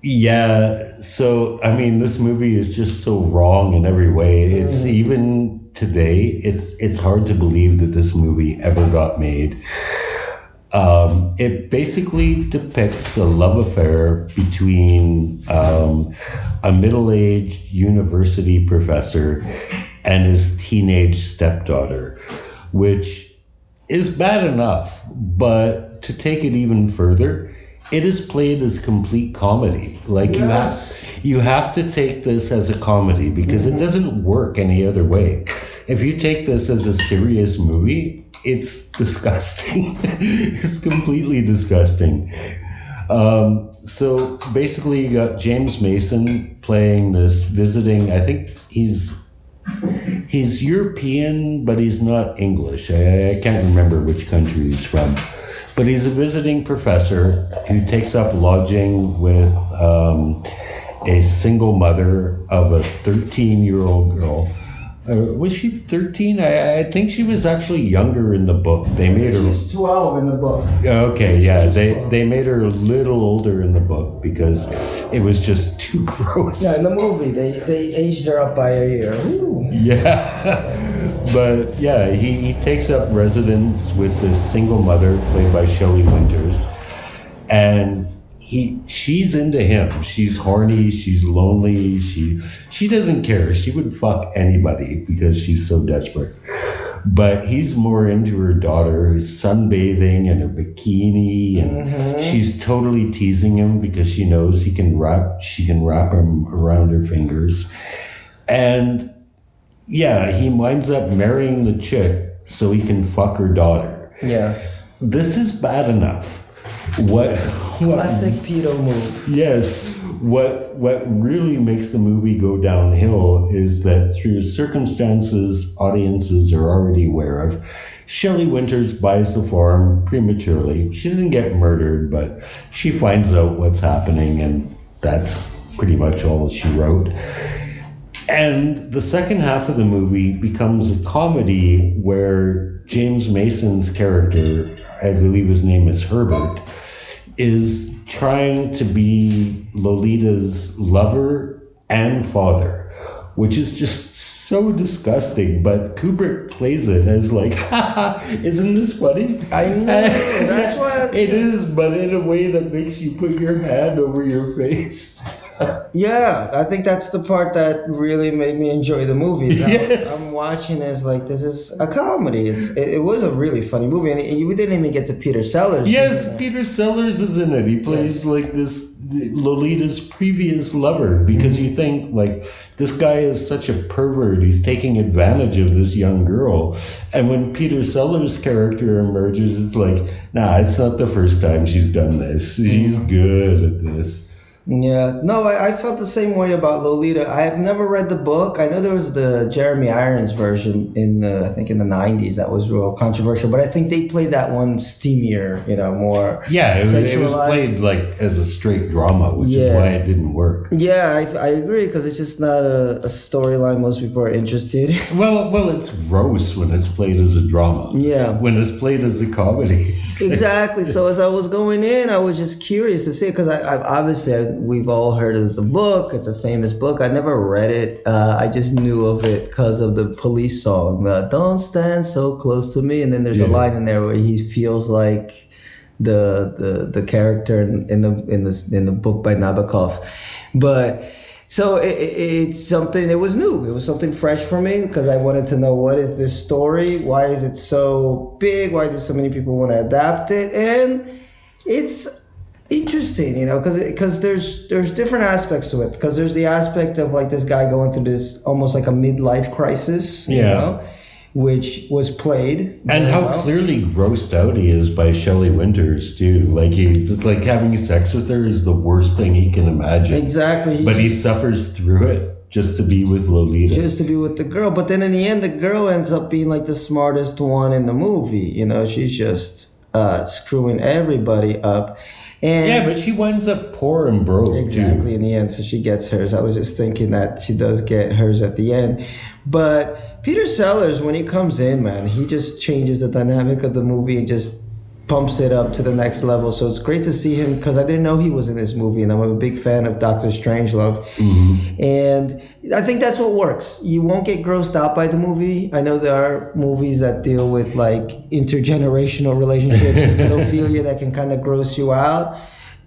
Yeah. So, I mean, this movie is just so wrong in every way. It's even today, it's hard to believe that this movie ever got made. It basically depicts a love affair between a middle-aged university professor and his teenage stepdaughter, which is bad enough, but to take it even further, it is played as complete comedy. Like you have to take this as a comedy because it doesn't work any other way. If you take this as a serious movie, it's disgusting. It's completely disgusting. So basically, you got James Mason playing this visiting. I think he's European, but he's not English. I can't remember which country he's from. But he's a visiting professor who takes up lodging with a single mother of a 13-year-old girl. Was she 13? I think she was actually younger in the book. They made her. She's 12 in the book. Okay, yeah, they made her a little older in the book because it was just too gross. Yeah, in the movie they aged her up by a year. Ooh. Yeah, but yeah, he takes up residence with this single mother played by Shelley Winters, and she's into him. She's horny, she's lonely, she doesn't care. She would fuck anybody because she's so desperate. But he's more into her daughter who's sunbathing in a bikini, and she's totally teasing him because she knows she can wrap him around her fingers. And yeah, he winds up marrying the chick so he can fuck her daughter. Yes. This is bad enough. Classic pedo move. Yes. What really makes the movie go downhill is that through circumstances audiences are already aware of, Shelley Winters buys the farm prematurely. She doesn't get murdered, but she finds out what's happening, and that's pretty much all she wrote. And the second half of the movie becomes a comedy where James Mason's character, I believe his name is Herbert, is trying to be Lolita's lover and father, which is just so disgusting. But Kubrick plays it as like, haha, isn't this funny? I know, that's why it is, but in a way that makes you put your hand over your face. Yeah, I think that's the part that really made me enjoy the movie. Yes. I'm watching this like this is a comedy. It was a really funny movie, and we didn't even get to Peter Sellers. Yes, Peter Sellers is in it. He plays like this Lolita's previous lover, because you think like this guy is such a pervert. He's taking advantage of this young girl, and when Peter Sellers' character emerges, it's like, nah, it's not the first time she's done this. She's good at this. Yeah, no, I felt the same way about Lolita. I have never read the book. I know there was the Jeremy Irons version I think in the 90s that was real controversial, but I think they played that one steamier, more Yeah, it was sexualized. played like as a straight drama, which is why it didn't work. Yeah, I agree, because it's just not a storyline most people are interested in. Well, it's gross when it's played as a drama. Yeah. When it's played as a comedy. Exactly. So as I was going in, I was just curious to see it, because we've all heard of the book. It's a famous book. I never read it. I just knew of it because of the Police song, "Don't Stand So Close to Me." And then there's a line in there where he feels like the character in the book by Nabokov. But so it's something. It was new. It was something fresh for me, because I wanted to know, what is this story? Why is it so big? Why do so many people want to adapt it? And it's interesting, because there's different aspects to it. Because there's the aspect of like this guy going through this almost like a midlife crisis, which was played. And how clearly grossed out he is by Shelley Winters too. Like it's like having sex with her is the worst thing he can imagine. Exactly. But he suffers through it just to be with Lolita. Just to be with the girl. But then in the end, the girl ends up being like the smartest one in the movie. She's just screwing everybody up. And yeah, but she winds up poor and broke. Exactly, too. in the end, so she gets hers. I was just thinking that she does get hers at the end. But Peter Sellers, when he comes in, man, he just changes the dynamic of the movie and just pumps it up to the next level. So it's great to see him, because I didn't know he was in this movie, and I'm a big fan of Doctor Strangelove. And I think that's what works. You won't get grossed out by the movie. I know there are movies that deal with like intergenerational relationships and pedophilia that can kind of gross you out.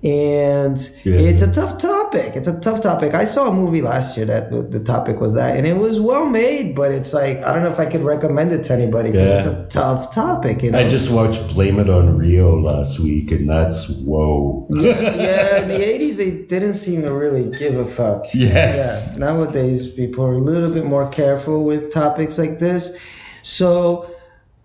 And it's a tough topic. I saw a movie last year that the topic was that, and it was well made, but it's like, I don't know if I could recommend it to anybody, because it's a tough topic. You know? I just watched Blame It on Rio last week, and that's whoa. Yeah, in the 80s, they didn't seem to really give a fuck. Yes. Yeah, nowadays, people are a little bit more careful with topics like this. So,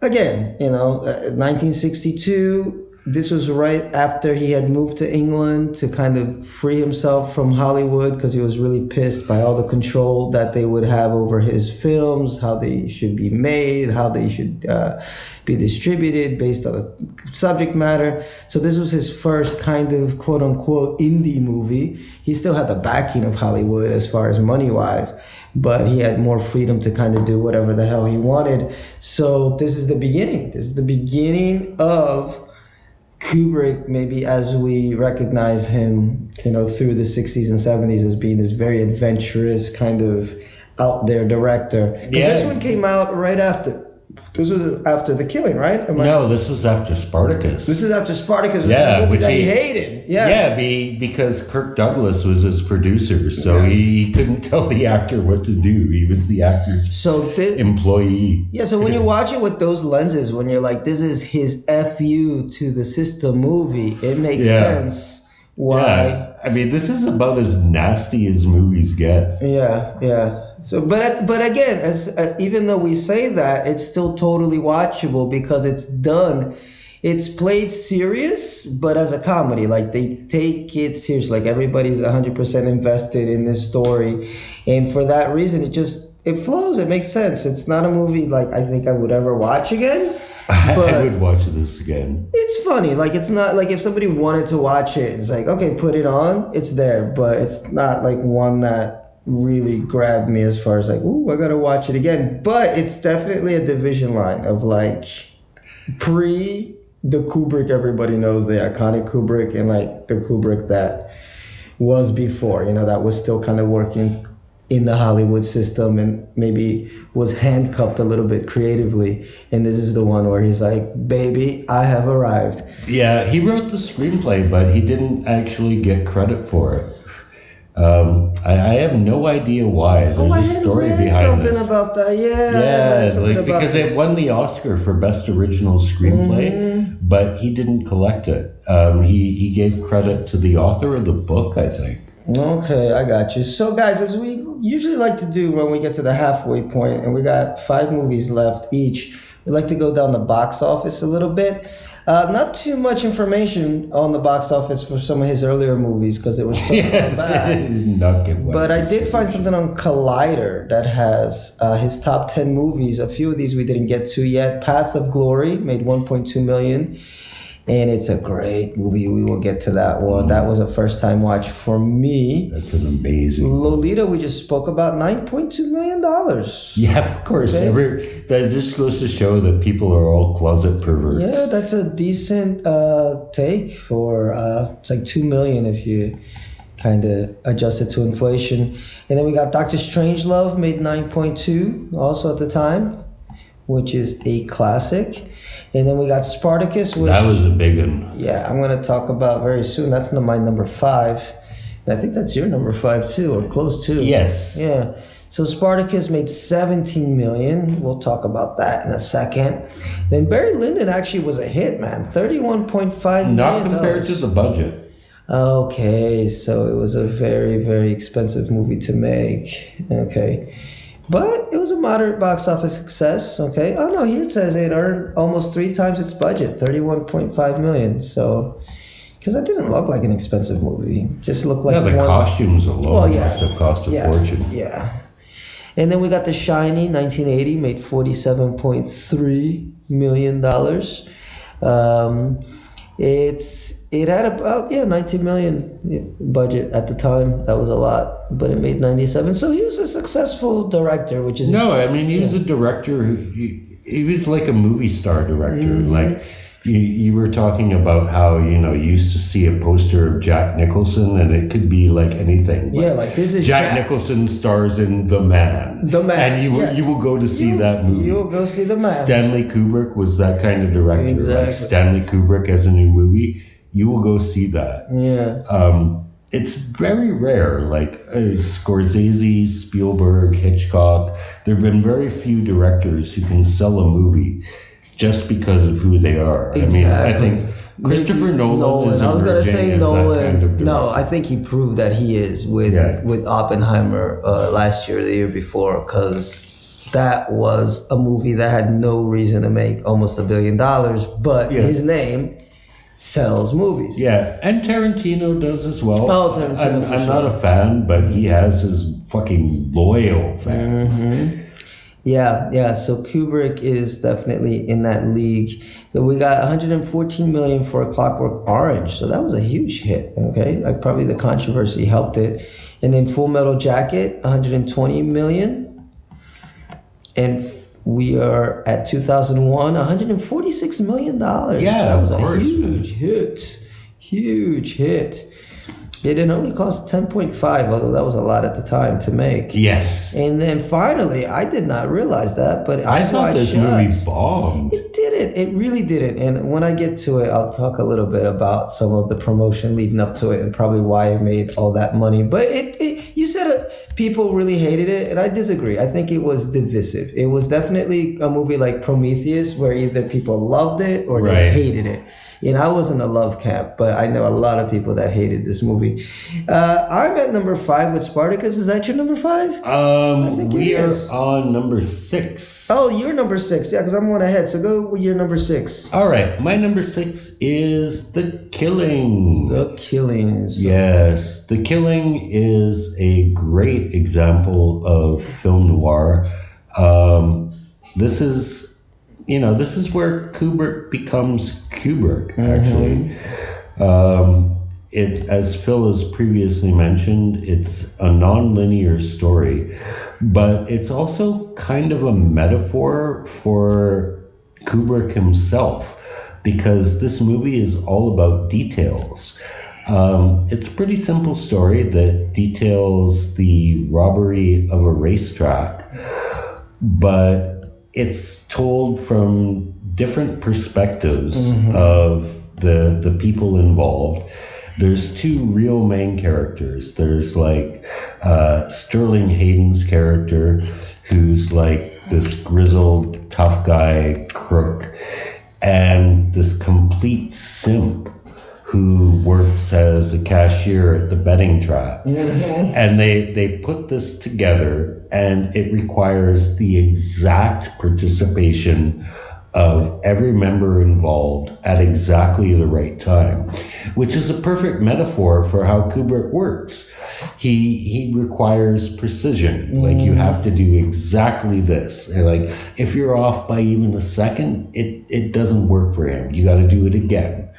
again, 1962... This was right after he had moved to England to kind of free himself from Hollywood, because he was really pissed by all the control that they would have over his films, how they should be made, how they should be distributed based on the subject matter. So this was his first kind of quote-unquote indie movie. He still had the backing of Hollywood as far as money-wise, but he had more freedom to kind of do whatever the hell he wanted. So this is the beginning. This is the beginning of Kubrick, maybe as we recognize him, through the 60s and 70s, as being this very adventurous kind of out there director. Because this one came out right after. This was after The Killing, right? No, this was after Spartacus. This is after Spartacus, which is a movie that he hated. Yeah, because Kirk Douglas was his producer, so he couldn't tell the actor what to do. He was the actor's employee. Yeah, so when you watch it with those lenses, when you're like, this is his FU to the system movie, it makes sense. Why? Yeah. I mean, this is about as nasty as movies get. Yeah. So, but again, even though we say that, it's still totally watchable, because it's done. It's played serious, but as a comedy. Like, they take it serious. Like, everybody's 100% invested in this story, and for that reason, it flows. It makes sense. It's not a movie like I think I would ever watch again. But I would watch this again. It's funny. Like, it's not like if somebody wanted to watch it, it's like, okay, put it on. It's there. But it's not like one that really grabbed me as far as like, ooh, I got to watch it again. But it's definitely a division line of like pre the Kubrick everybody knows, the iconic Kubrick, and like the Kubrick that was before, that was still kind of working in the Hollywood system and maybe was handcuffed a little bit creatively. And this is the one where he's like, baby, I have arrived. Yeah, he wrote the screenplay, but he didn't actually get credit for it. I have no idea why. There's a story behind something this. About that. Yeah, because it won the Oscar for Best Original Screenplay, but he didn't collect it. He gave credit to the author of the book, I think. Okay, I got you. So, guys, as we usually like to do when we get to the halfway point, and we got 5 movies left each, we like to go down the box office a little bit. Not too much information on the box office for some of his earlier movies, because it was so bad. But I did find something on Collider that has his top 10 movies. A few of these we didn't get to yet. Paths of Glory made $1.2 million. And it's a great movie. We will get to that one. That was a first-time watch for me. That's an amazing Lolita, we just spoke about $9.2 million. Yeah, of course. Okay. That just goes to show that people are all closet perverts. Yeah, that's a decent take for, it's like $2 million if you kind of adjust it to inflation. And then we got Doctor Strangelove, made $9.2 also at the time, which is a classic. And then we got Spartacus, which... That was a big one. Yeah, I'm going to talk about very soon. That's my number 5. And I think that's your number 5 too, or close to. Yes. Yeah. So Spartacus made $17 million. We'll talk about that in a second. Then Barry Lyndon actually was a hit, man. $31.5 million. Not compared to the budget. Okay, so it was a very, very expensive movie to make. Okay. But it was a moderate box office success, okay? Oh, no, here it says it earned almost 3 times its budget, $31.5 million. So, because that didn't look like an expensive movie. It just looked like the costumes alone must have cost a fortune. Yeah. And then we got The Shining, 1980, made $47.3 million. It had about 19 million budget at the time. That was a lot, but it made 97. So he was a successful director, he was a director. He was like a movie star director. Mm-hmm. Like You were talking about how, you used to see a poster of Jack Nicholson and it could be like anything. Yeah, like this is Jack Nicholson stars in The Man. The Man. And you will go to see that movie. You'll go see The Man. Stanley Kubrick was that kind of director. Exactly. Like Stanley Kubrick has a new movie. You will go see that. Yeah. It's very rare, like Scorsese, Spielberg, Hitchcock. There have been very few directors who can sell a movie just because of who they are. Exactly. I think Christopher Nolan is I was going to say Nolan. That kind of director. No, I think he proved that he is with Oppenheimer last year or the year before, because that was a movie that had no reason to make almost $1 billion, but his name sells movies. Yeah, and Tarantino does as well. Oh, Tarantino. I'm not a fan, but he has his fucking loyal fans. Mm-hmm. Yeah. So Kubrick is definitely in that league. So we got 114 million for A Clockwork Orange. So that was a huge hit. Okay, like probably the controversy helped it. And then Full Metal Jacket, 120 million. And we are at 2001, 146 million dollars. Yeah, that was a huge hit. It only cost 10.5, although that was a lot at the time to make. Yes. And then finally, I did not realize that, but I thought this movie bombed. It didn't. It really didn't. And when I get to it, I'll talk a little bit about some of the promotion leading up to it and probably why it made all that money. But you said people really hated it, and I disagree. I think it was divisive. It was definitely a movie like Prometheus, where either people loved it or they hated it. I was in the love camp, but I know a lot of people that hated this movie. I'm at number 5 with Spartacus. Is that your number 5? I think we are on number 6. Oh, you're number 6. Yeah, because I'm one ahead. So go with your number 6. All right. My number 6 is The Killing. The Killings. Yes. The Killing is a great example of film noir. This is where Kubrick becomes Kubrick, actually. It's, as Phil has previously mentioned, it's a non-linear story, but it's also kind of a metaphor for Kubrick himself, because this movie is all about details. It's a pretty simple story that details the robbery of a racetrack, but it's told from different perspectives of the people involved. There's 2 real main characters. There's like Sterling Hayden's character, who's like this grizzled, tough guy crook, and this complete simp who works as a cashier at the betting trap. And they put this together, and it requires the exact participation of every member involved at exactly the right time, which is a perfect metaphor for how Kubrick works. He requires precision. Like, you have to do exactly this. And like, if you're off by even a second, it doesn't work for him. You got to do it again.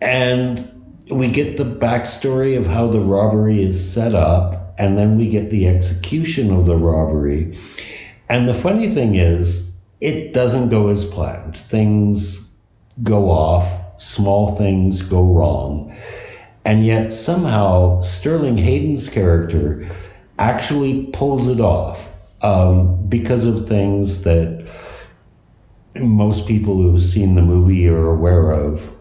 And we get the backstory of how the robbery is set up, and then we get the execution of the robbery. And the funny thing is, it doesn't go as planned. Things go off, small things go wrong. And yet somehow Sterling Hayden's character actually pulls it off because of things that most people who have seen the movie are aware of.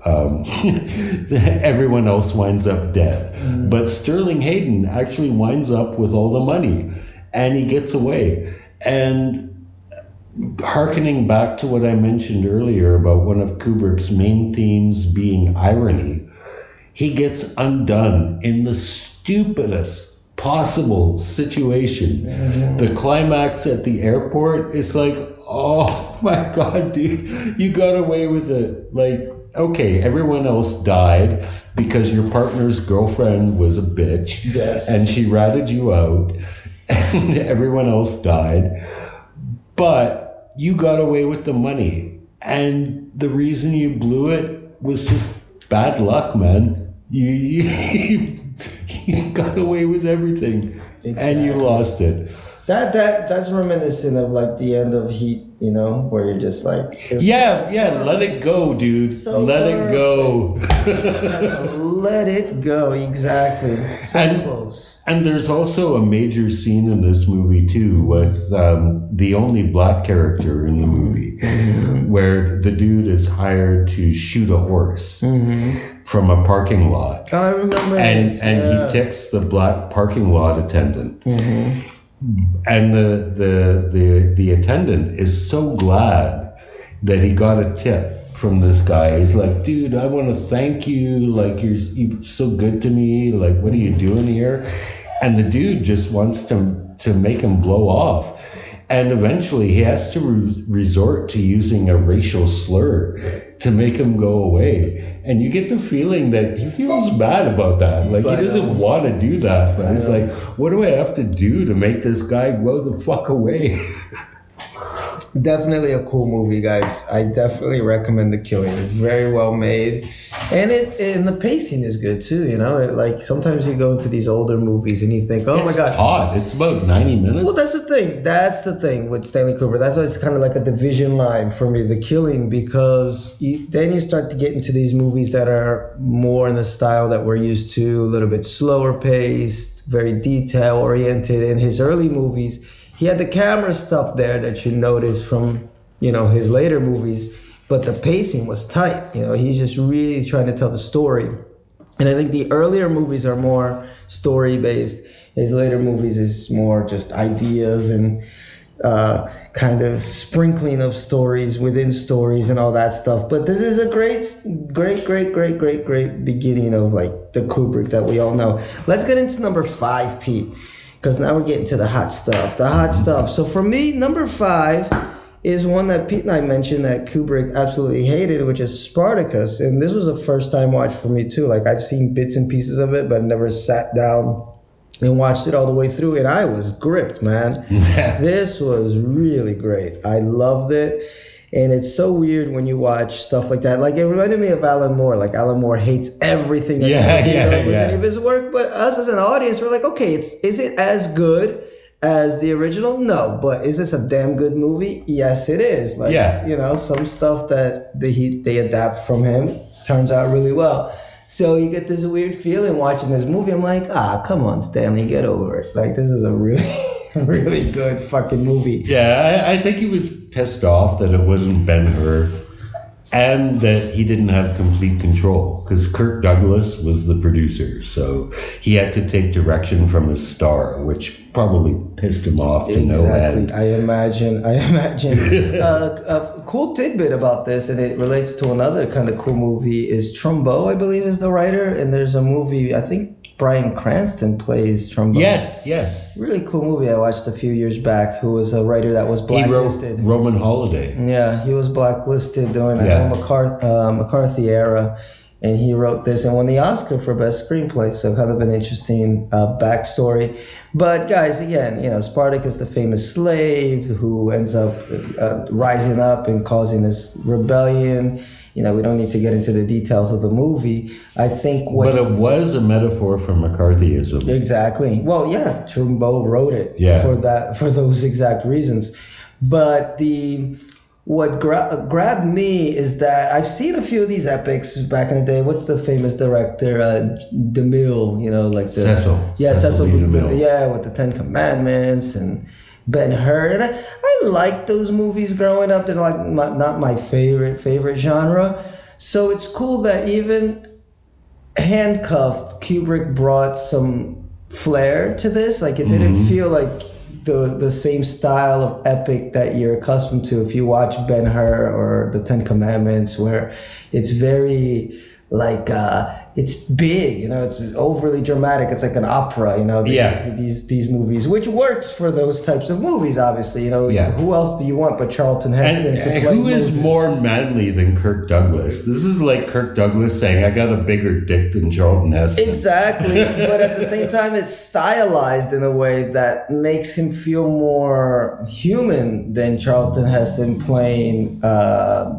Everyone else winds up dead. But Sterling Hayden actually winds up with all the money, and he gets away. And hearkening back to what I mentioned earlier about one of Kubrick's main themes being irony, he gets undone in the stupidest possible situation. The climax at the airport is like, oh my God, dude, you got away with it. Like, okay, everyone else died because your partner's girlfriend was a bitch. Yes. And she ratted you out, and everyone else died. But you got away with the money. And the reason you blew it was just bad luck, man. You you got away with everything, and you lost it. That's reminiscent of like the end of Heat, you know, where you're just like, Let it go, dude. So let it go. Let it go, exactly. So close. And there's also a major scene in this movie too with the only black character in the movie, where the dude is hired to shoot a horse from a parking lot. I remember this. And he tips the black parking lot attendant. And the attendant is so glad that he got a tip from this guy. He's like, dude, I want to thank you. Like, you're so good to me. Like, what are you doing here? And the dude just wants to make him blow off. And eventually he has to resort to using a racial slur to make him go away. And you get the feeling that he feels bad about that. Like, he doesn't want to do that. But he's like, what do I have to do to make this guy go the fuck away? Definitely a cool movie, guys. I definitely recommend The Killing. Very well made. And the pacing is good too, you know? Like, sometimes you go into these older movies and you think, oh my God. It's hot. It's about 90 minutes. Well, that's the thing. That's the thing with Stanley Kubrick. That's why it's kind of like a division line for me, The Killing, because then you start to get into these movies that are more in the style that we're used to, a little bit slower paced, very detail oriented. In his early movies, he had the camera stuff there that you notice from, you know, his later movies, but the pacing was tight. You know, he's just really trying to tell the story. And I think the earlier movies are more story-based. His later movies is more just ideas and kind of sprinkling of stories within stories and all that stuff. But this is a great beginning of like the Kubrick that we all know. Let's get into number 5, Pete, because now we're getting to the hot stuff. The hot stuff. So for me, number 5 is one that Pete and I mentioned that Kubrick absolutely hated, which is Spartacus. And this was a first time watch for me too. Like, I've seen bits and pieces of it, but never sat down and watched it all the way through. And I was gripped, man. This was really great. I loved it. And it's so weird when you watch stuff like that. Like, it reminded me of Alan Moore. Like, Alan Moore hates everything with any of his work. But us as an audience, we're like, okay, is it as good as the original? No. But is this a damn good movie? Yes, it is. Like, you know, some stuff that they adapt from him turns out really well. So you get this weird feeling watching this movie. I'm like, come on, Stanley, get over it. Like, this is a really, really good fucking movie. Yeah, I think he was pissed off that it wasn't Ben-Hur and that he didn't have complete control, because Kirk Douglas was the producer. So he had to take direction from his star, which probably pissed him off to no end. I imagine. A cool tidbit about this, and it relates to another kind of cool movie, is Trumbo, I believe, is the writer. And there's a movie, I think Bryan Cranston plays Trumbo. Yes. Really cool movie I watched a few years back, who was a writer that was blacklisted. He wrote Roman Holiday. Yeah, he was blacklisted during the McCarthy era. And he wrote this and won the Oscar for Best Screenplay. So kind of an interesting backstory. But guys, again, you know, Spartacus, the famous slave who ends up rising up and causing this rebellion. You know, we don't need to get into the details of the movie. I think But it was a metaphor for McCarthyism. Exactly. Well, yeah, Trumbo wrote it for those exact reasons. But what grabbed me is that I've seen a few of these epics back in the day. What's the famous director? DeMille, you know, like Cecil. Yeah, Cecil DeMille. Yeah, with the Ten Commandments and Ben-Hur. And I liked those movies growing up. They're like not my favorite genre. So it's cool that even handcuffed, Kubrick brought some flair to this. Like, it didn't feel like the same style of epic that you're accustomed to if you watch Ben-Hur or the Ten Commandments, where it's very like it's big, you know, it's overly dramatic. It's like an opera, you know. These movies, which works for those types of movies, obviously. You know, who else do you want but Charlton Heston to play who Moses? is more manly than Kirk Douglas? This is like Kirk Douglas saying, "I got a bigger dick than Charlton Heston." Exactly, but at the same time, it's stylized in a way that makes him feel more human than Charlton Heston playing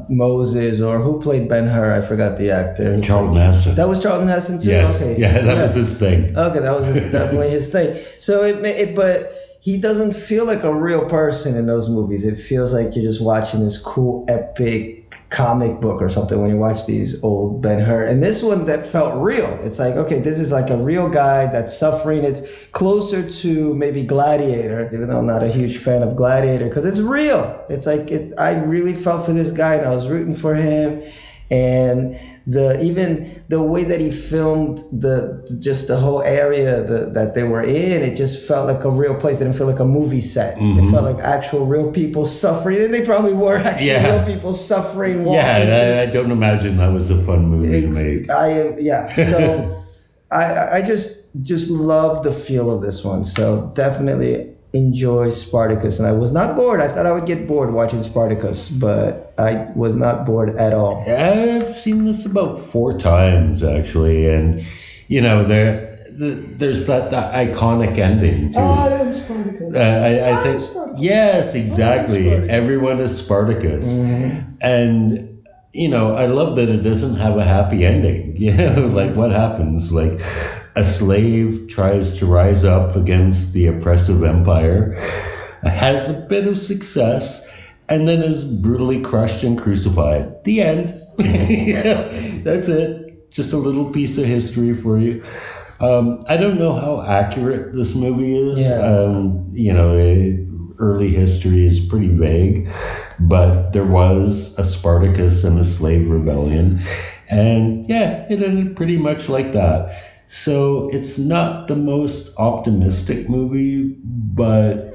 Moses, or who played Ben-Hur? I forgot the actor. Charlton Heston. That was Charlton Heston too. Yes, Okay, yeah, that was his thing. Okay, that was definitely his thing. So but he doesn't feel like a real person in those movies. It feels like you're just watching this cool, epic comic book or something when you watch these old Ben-Hur. And this one that felt real. It's like, okay, this is like a real guy that's suffering. It's closer to maybe Gladiator, even though I'm not a huge fan of Gladiator, because it's real. It's like, I really felt for this guy and I was rooting for him. And even the way that he filmed the whole area that they were in, it just felt like a real place. It didn't feel like a movie set. It felt like actual real people suffering, and they probably were actually real people suffering. Yeah, I don't imagine that was a fun movie to make. So I just love the feel of this one. So definitely enjoy Spartacus, and I was not bored. I thought I would get bored watching Spartacus, but I was not bored at all. I've seen this about 4 times actually, and there's that iconic ending too. I am Spartacus. I think Spartacus. Yes, exactly. Everyone is Spartacus, and I love that it doesn't have a happy ending. Like what happens? Like a slave tries to rise up against the oppressive empire, has a bit of success, and then is brutally crushed and crucified. The end. That's it. Just a little piece of history for you. I don't know how accurate this movie is. Early history is pretty vague, but there was a Spartacus and a slave rebellion, and it ended pretty much like that. So it's not the most optimistic movie, but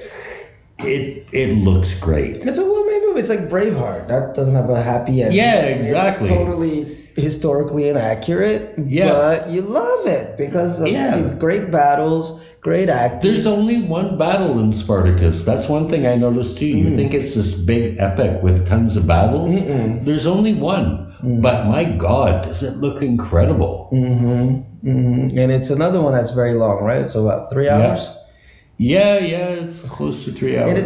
it looks great. It's a well-made movie. It's like Braveheart. That doesn't have a happy ending. Yeah, exactly. It's totally historically inaccurate, but you love it because of these great battles, great acting. There's only one battle in Spartacus. That's one thing I noticed too. You think it's this big epic with tons of battles. There's only one. But my God, does it look incredible. And it's another one that's very long, right? It's about 3 hours. Yeah, it's close to 3 hours. And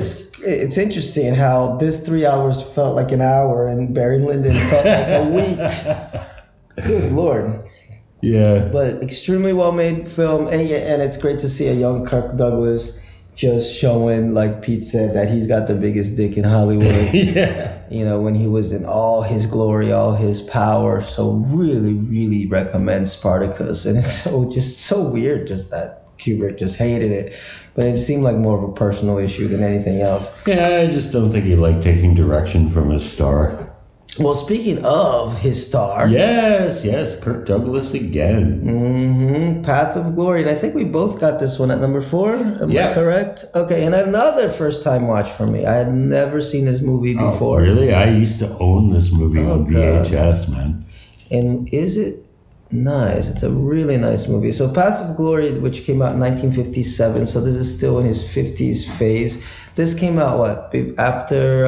it's interesting how this 3 hours felt like an hour and Barry Lyndon felt like a week. Good Lord. Yeah. But extremely well-made film. And it's great to see a young Kirk Douglas just showing, like Pete said, that he's got the biggest dick in Hollywood. When he was in all his glory, all his power. So really, really recommend Spartacus. And it's so weird just that Kubrick just hated it. But it seemed like more of a personal issue than anything else. Yeah, I just don't think he liked taking direction from his star. Well, speaking of his star. Yes, Kirk Douglas again. Path of Glory. And I think we both got this one at number 4. Am I correct? Okay, and another first-time watch for me. I had never seen this movie before. Oh, really? I used to own this movie on VHS, man. And is it nice? It's a really nice movie. So Path of Glory, which came out in 1957, so this is still in his 50s phase. This came out, after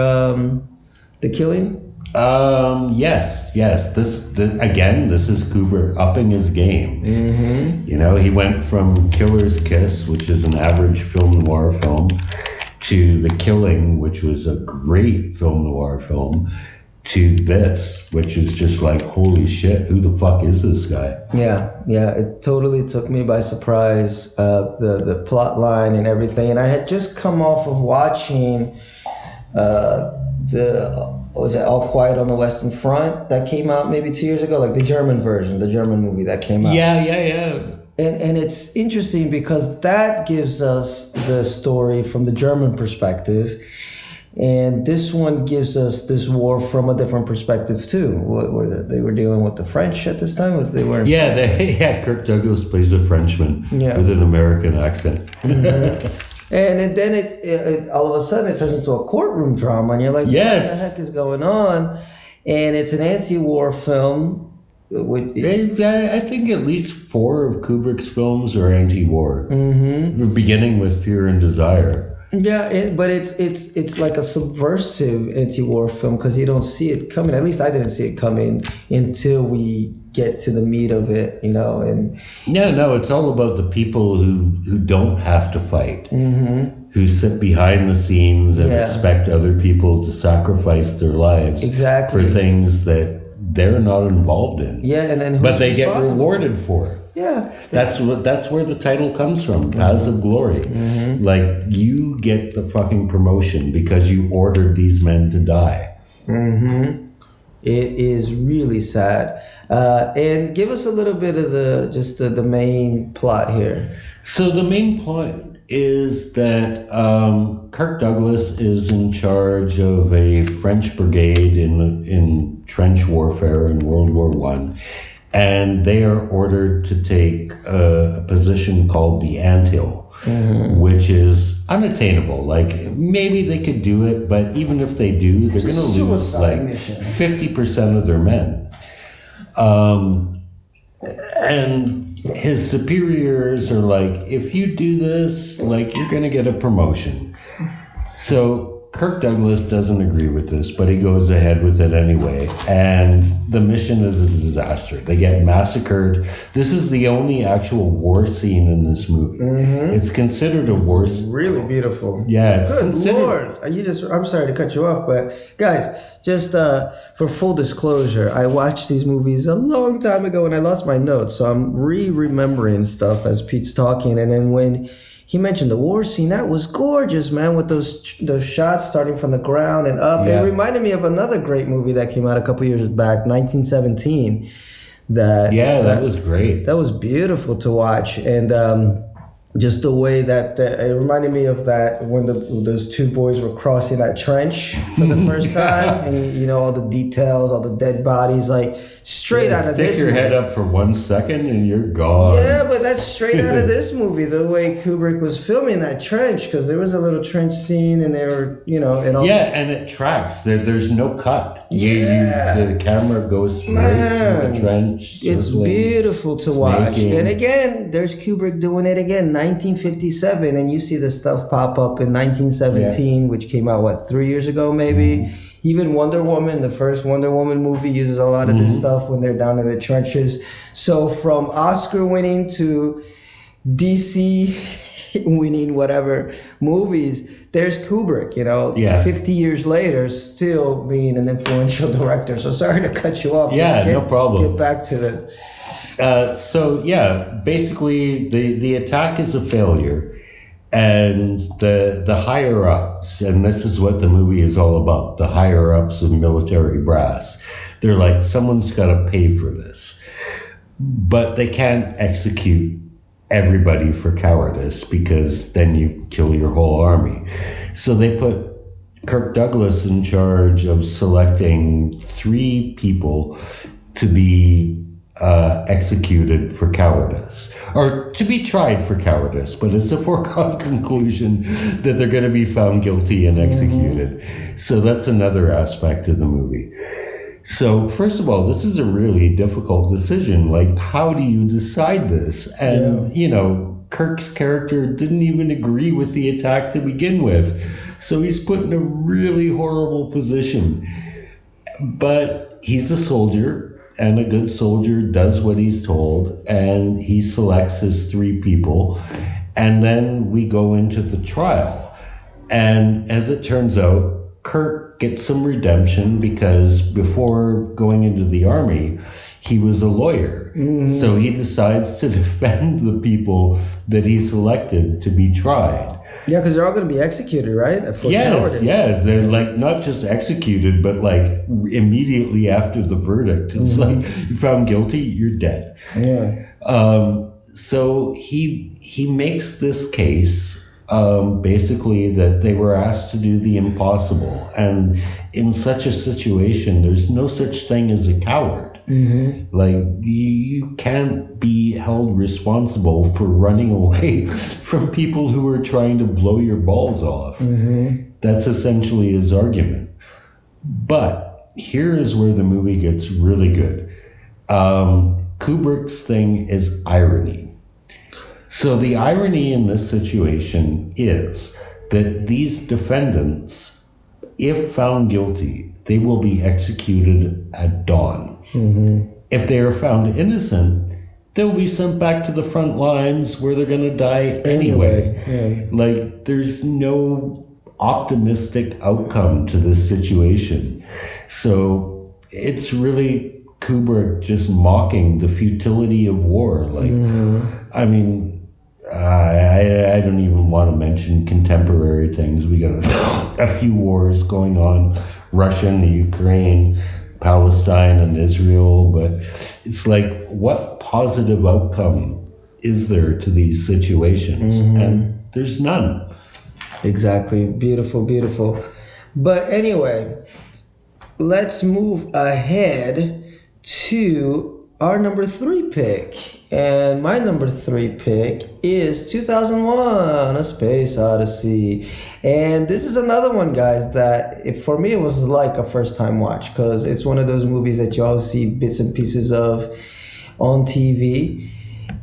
The Killing? Yes. This is Kubrick upping his game. He went from Killer's Kiss, which is an average film noir film, to The Killing, which was a great film noir film, to this, which is just like, holy shit, who the fuck is this guy? Yeah, it totally took me by surprise, the plot line and everything. And I had just come off of watching was it All Quiet on the Western Front that came out maybe 2 years ago, like the German version, the German movie that came out. Yeah. And it's interesting because that gives us the story from the German perspective. And this one gives us this war from a different perspective too. They were dealing with the French at this time? They were Kirk Douglas plays a Frenchman with an American accent. And then it all of a sudden it turns into a courtroom drama, and you're like, what the heck is going on? And it's an anti-war film. I think at least 4 of Kubrick's films are anti-war, beginning with Fear and Desire. Yeah, but it's like a subversive anti-war film because you don't see it coming. At least I didn't see it coming until we get to the meat of it, And it's all about the people who don't have to fight, who sit behind the scenes and expect other people to sacrifice their lives for things that they're not involved in. Yeah, and then but they get rewarded for it. Yeah, that's where the title comes from, Paths of Glory. Like, you get the fucking promotion because you ordered these men to die. It is really sad. And give us a little bit of the main plot here. So the main plot is that Kirk Douglas is in charge of a French brigade in trench warfare in World War I, and they are ordered to take a position called the Anthill, which is unattainable. Like, maybe they could do it, but even if they do, they're going to lose like 50% of their men. And his superiors are like, if you do this, like, you're going to get a promotion. So Kirk Douglas doesn't agree with this, but he goes ahead with it anyway. And the mission is a disaster. They get massacred. This is the only actual war scene in this movie. It's considered a war scene. Really beautiful. Yeah, it's Good Lord. I'm sorry to cut you off, but guys, just for full disclosure, I watched these movies a long time ago and I lost my notes. So I'm remembering stuff as Pete's talking. And then when he mentioned the war scene, that was gorgeous, man, with those shots starting from the ground and up. Yeah. It reminded me of another great movie that came out a couple years back, 1917. That was great. That was beautiful to watch. And just the way that it reminded me of that when those two boys were crossing that trench for the first time, and all the details, all the dead bodies, like straight out of this movie. Stick your head up for 1 second and you're gone. Yeah, but that's straight out of this movie, the way Kubrick was filming that trench, because there was a little trench scene and they were, and all. Yeah, and it tracks. There's no cut. The camera goes right through the trench. It's beautiful to watch. And again, there's Kubrick doing it again, 1957, and you see the stuff pop up in 1917, which came out, 3 years ago maybe? Even Wonder Woman, the first Wonder Woman movie, uses a lot of this stuff when they're down in the trenches. So from Oscar winning to DC winning whatever movies, there's Kubrick, 50 years later, still being an influential director. So sorry to cut you off. No problem. Get back to it. Basically the attack is a failure, and the higher ups, and this is what the movie is all about, the higher ups of military brass, they're like, someone's got to pay for this, but they can't execute everybody for cowardice because then you kill your whole army. So they put Kirk Douglas in charge of selecting 3 people to be executed for cowardice, or to be tried for cowardice, but it's a foregone conclusion that they're going to be found guilty and executed. So that's another aspect of the movie. So first of all, this is a really difficult decision. Like, how do you decide this? And, Kirk's character didn't even agree with the attack to begin with. So he's put in a really horrible position. But he's a soldier, and a good soldier does what he's told, and he selects his 3 people. And then we go into the trial. And as it turns out, Kirk gets some redemption because before going into the army, he was a lawyer. So he decides to defend the people that he selected to be tried. Yeah, because they're all going to be executed, right? Yes. They're like not just executed, but like immediately after the verdict. It's like, you're found guilty, you're dead. Yeah. So he makes this case, basically that they were asked to do the impossible. And in such a situation, there's no such thing as a coward. Like, you can't be held responsible for running away from people who are trying to blow your balls off. That's essentially his argument. But here is where the movie gets really good. Kubrick's thing is irony. So the irony in this situation is that these defendants, if found guilty, they will be executed at dawn. If they are found innocent, they'll be sent back to the front lines where they're going to die anyway. Like, there's no optimistic outcome to this situation. So it's really Kubrick just mocking the futility of war. Like, I mean, I don't even want to mention contemporary things. We got a few wars going on, Russia and the Ukraine, Palestine and Israel, but it's like, what positive outcome is there to these situations? And there's none. Exactly. Beautiful, beautiful. But anyway, let's move ahead to our number 3 pick. And my number 3 pick is 2001, A Space Odyssey. And this is another one, guys, that for me it was like a first time watch, because it's one of those movies that you always see bits and pieces of on TV.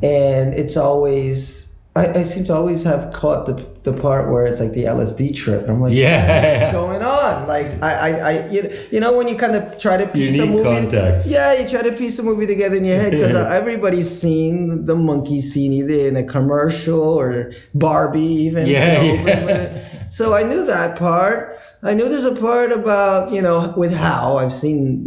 And it's always... I seem to always have caught the part where it's like the LSD trip. And I'm like, what's going on? Like, you know, when you kind of try to piece a movie. Context. Yeah, you try to piece a movie together in your head, because everybody's seen the monkey scene either in a commercial or Barbie even. So I knew that part. I knew there's a part about, you know, with Hal. I've seen,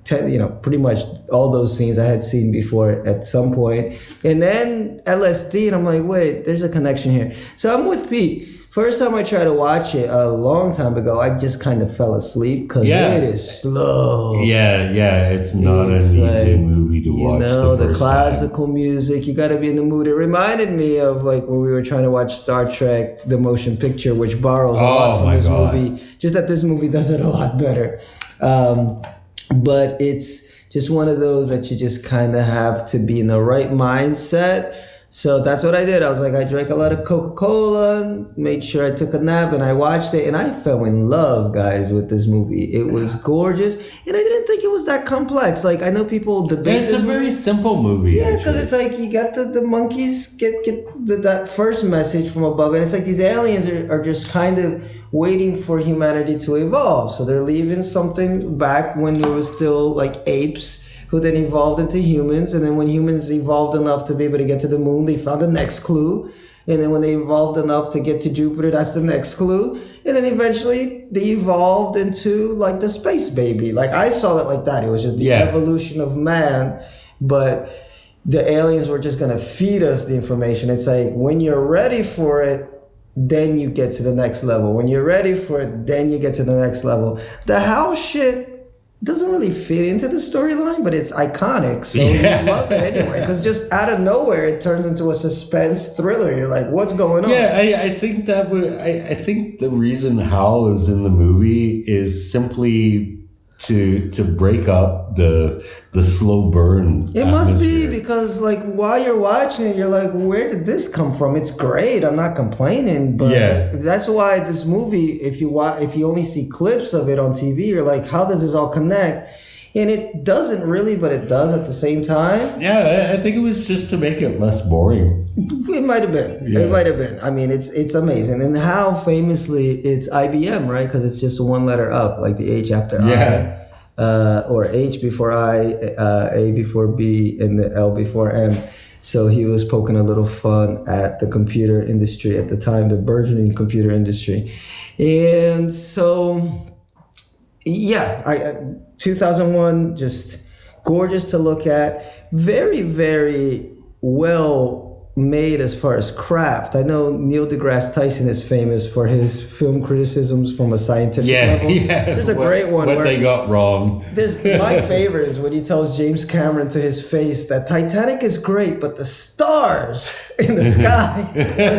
pretty much all those scenes I had seen before at some point. And then LSD, and I'm like, wait, there's a connection here. So I'm with Pete. First time I tried to watch it a long time ago, I just kind of fell asleep because it is slow. Yeah, it's not an easy movie to watch. You know, the classical music, you got to be in the mood. It reminded me of like when we were trying to watch Star Trek, the motion picture, which borrows a lot from this movie. Just that this movie does it a lot better. But it's just one of those that you just kind of have to be in the right mindset. So that's what I did. I was like, I drank a lot of Coca-Cola, made sure I took a nap, and I watched it, and I fell in love, guys, with this movie. It was gorgeous, and I didn't think it was that complex. Like, I know people debate this movie. It's a very simple movie. Yeah, because it's like you got the monkeys get that first message from above, and it's like these aliens are just kind of waiting for humanity to evolve. So they're leaving something back when there was still like apes, who then evolved into humans. And then when humans evolved enough to be able to get to the moon, they found the next clue. And then when they evolved enough to get to Jupiter, that's the next clue. And then eventually they evolved into like the space baby. Like I saw it like that. It was just the evolution of man. But the aliens were just going to feed us the information. It's like when you're ready for it, then you get to the next level. When you're ready for it, then you get to the next level. The house shit doesn't really fit into the storyline, but it's iconic, so you love it anyway. Because just out of nowhere, it turns into a suspense thriller. You're like, "What's going on?" Yeah, I think that I think the reason Hal is in the movie is simply to break up the slow burn. It must be, because like while you're watching it, you're like, where did this come from? It's great. I'm not complaining, but that's why this movie, if you only see clips of it on TV, you're like, how does this all connect? And it doesn't really, but it does at the same time. Yeah, I think it was just to make it less boring. It might have been. Yeah. It might have been. I mean, it's amazing. And how famously it's IBM, right? Because it's just one letter up, like the H after I. Or H before I, A before B, and the L before M. So he was poking a little fun at the computer industry at the time, the burgeoning computer industry. And so, 2001, just gorgeous to look at. Very, very well made as far as craft. I know Neil deGrasse Tyson is famous for his film criticisms from a scientific level. There's a great one. What they got wrong. My favorite is when he tells James Cameron to his face that Titanic is great, but the stars in the sky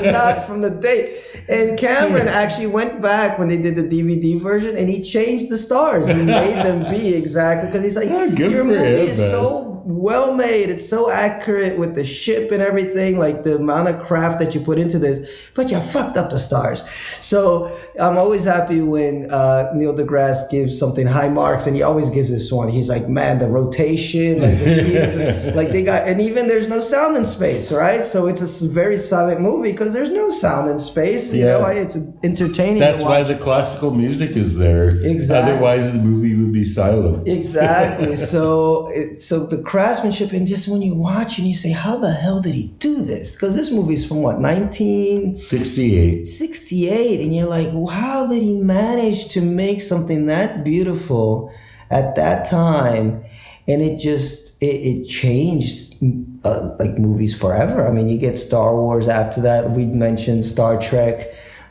are not from the date. And Cameron actually went back when they did the DVD version, and he changed the stars. He made them be exactly, because he's like, your movie is so well made. It's so accurate with the ship and everything, like the amount of craft that you put into this, but you fucked up the stars. So I'm always happy when Neil deGrasse gives something high marks, and he always gives this one. He's like, man, the rotation, like the speed of the, like they got, and even there's no sound in space, right? So it's a very silent movie because there's no sound in space. You know, it's entertaining. That's why the classical music is there. Exactly. Otherwise, the movie would be silent. Exactly. So the craftsmanship, and just when you watch and you say, how the hell did he do this? Because this movie's from what, 1968? 68. And you're like, how did he manage to make something that beautiful at that time? and it changed like movies forever. I mean, you get Star Wars after that. We mentioned Star Trek,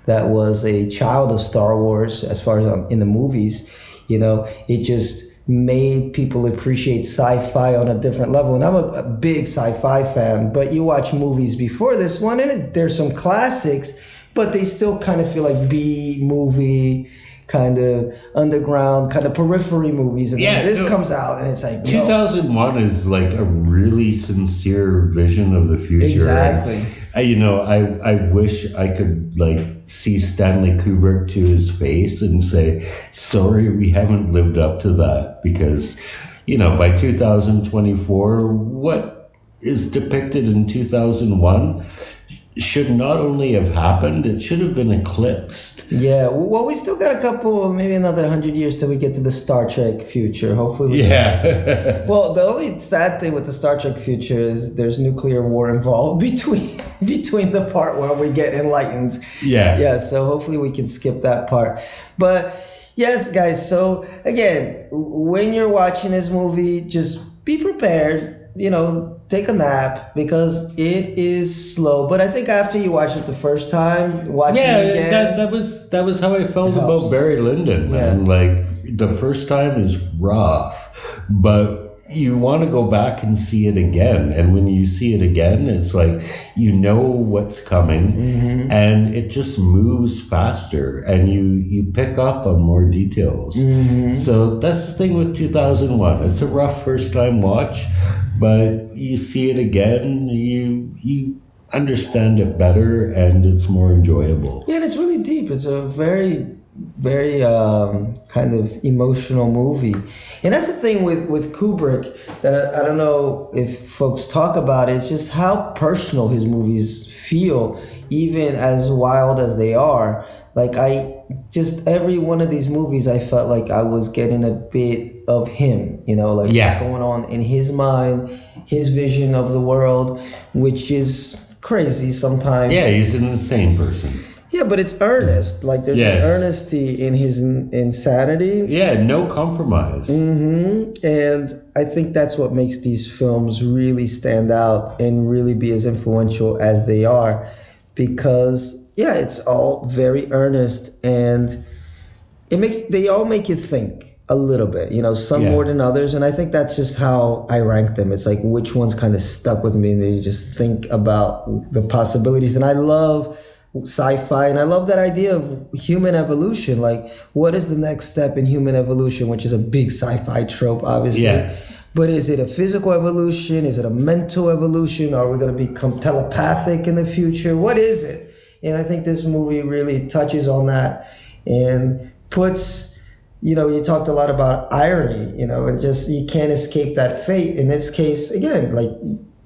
that was a child of Star Wars as far as in the movies. It just made people appreciate sci-fi on a different level. And I'm a big sci-fi fan, but you watch movies before this one, and there's some classics, but they still kind of feel like B movie, kind of underground, kind of periphery movies. And then this comes out, and it's like 2001 is like a really sincere vision of the future. Exactly. I wish I could like see Stanley Kubrick to his face and say, sorry, we haven't lived up to that, because, by 2024, what is depicted in 2001 should not only have happened, it should have been eclipsed. Yeah, well, we still got a couple, maybe another 100 years till we get to the Star Trek future. Hopefully Well, the only sad thing with the Star Trek future is there's nuclear war involved between the part where we get enlightened. Yeah, so hopefully we can skip that part. But yes, guys, so again, when you're watching this movie, just be prepared. Take a nap, because it is slow. But I think after you watch it the first time, watching it again, that was how I felt about Barry Lyndon, man. Like, the first time is rough, but you want to go back and see it again. And when you see it again, it's like, what's coming, and it just moves faster, and you pick up on more details. So that's the thing with 2001. It's a rough first time watch, but you see it again, you understand it better, and it's more enjoyable. Yeah, and it's really deep. It's a very, very kind of emotional movie. And that's the thing with Kubrick, that I don't know if folks talk about it. It's just how personal his movies feel, even as wild as they are. Like, every one of these movies, I felt like I was getting a bit of him, what's going on in his mind, his vision of the world, which is crazy sometimes. Yeah, he's an insane person. Yeah, but it's earnest. Like, there's an earnesty in his insanity. Yeah, no compromise. And I think that's what makes these films really stand out and really be as influential as they are, because it's all very earnest, and they all make you think a little bit, some more than others. And I think that's just how I rank them. It's like, which ones kind of stuck with me, and you just think about the possibilities. And I love sci-fi, and I love that idea of human evolution. Like, what is the next step in human evolution, which is a big sci-fi trope, obviously. Yeah. But is it a physical evolution? Is it a mental evolution? Are we going to become telepathic in the future? What is it? And I think this movie really touches on that and puts, you talked a lot about irony, and just, you can't escape that fate. In this case, again, like,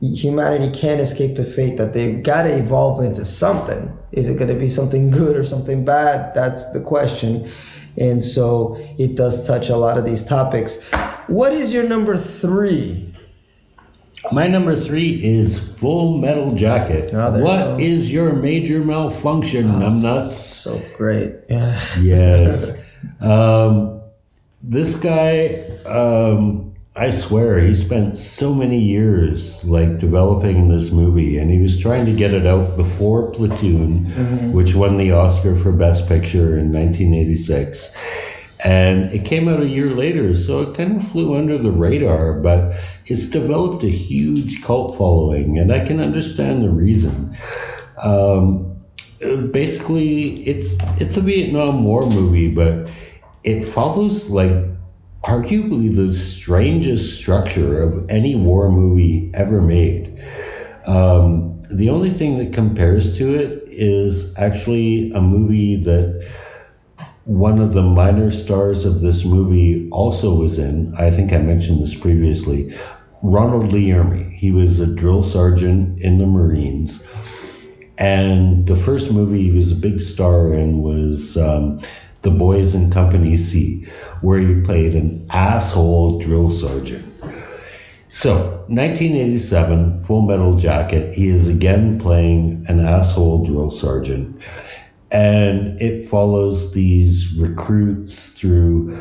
humanity can't escape the fate that they've got to evolve into something. Is it going to be something good or something bad? That's the question. And so it does touch a lot of these topics. What is your number 3? My number 3 is Full Metal Jacket. What is your major malfunction, numbnuts? So great. Yes. Yes. This guy, I swear, he spent so many years developing this movie, and he was trying to get it out before Platoon, which won the Oscar for Best Picture in 1986. And it came out a year later, so it kind of flew under the radar, but it's developed a huge cult following, and I can understand the reason. Basically, it's a Vietnam War movie, but it follows arguably the strangest structure of any war movie ever made. The only thing that compares to it is actually a movie that one of the minor stars of this movie also was in. I think I mentioned this previously. Ronald Lee Ermey. He was a drill sergeant in the Marines. And the first movie he was a big star in was The Boys in Company C, where he played an asshole drill sergeant. So, 1987, Full Metal Jacket, he is again playing an asshole drill sergeant. And it follows these recruits through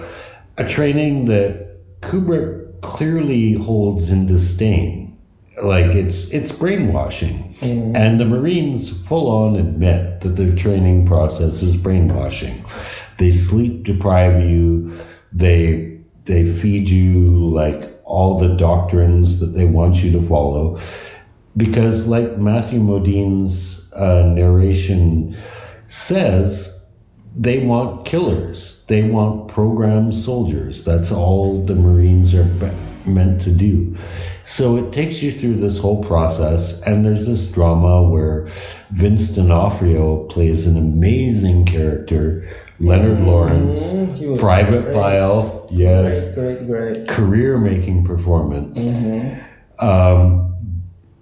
a training that Kubrick clearly holds in disdain. Like it's brainwashing. And the Marines full on admit that their training process is brainwashing. They sleep deprive you, they feed you like all the doctrines that they want you to follow. Because like Matthew Modine's narration says, they want killers. They want programmed soldiers. That's all the Marines are meant to do. So it takes you through this whole process, and there's this drama where Vince D'Onofrio plays an amazing character, Leonard Lawrence, Private great. File, yes, Great. career-making performance.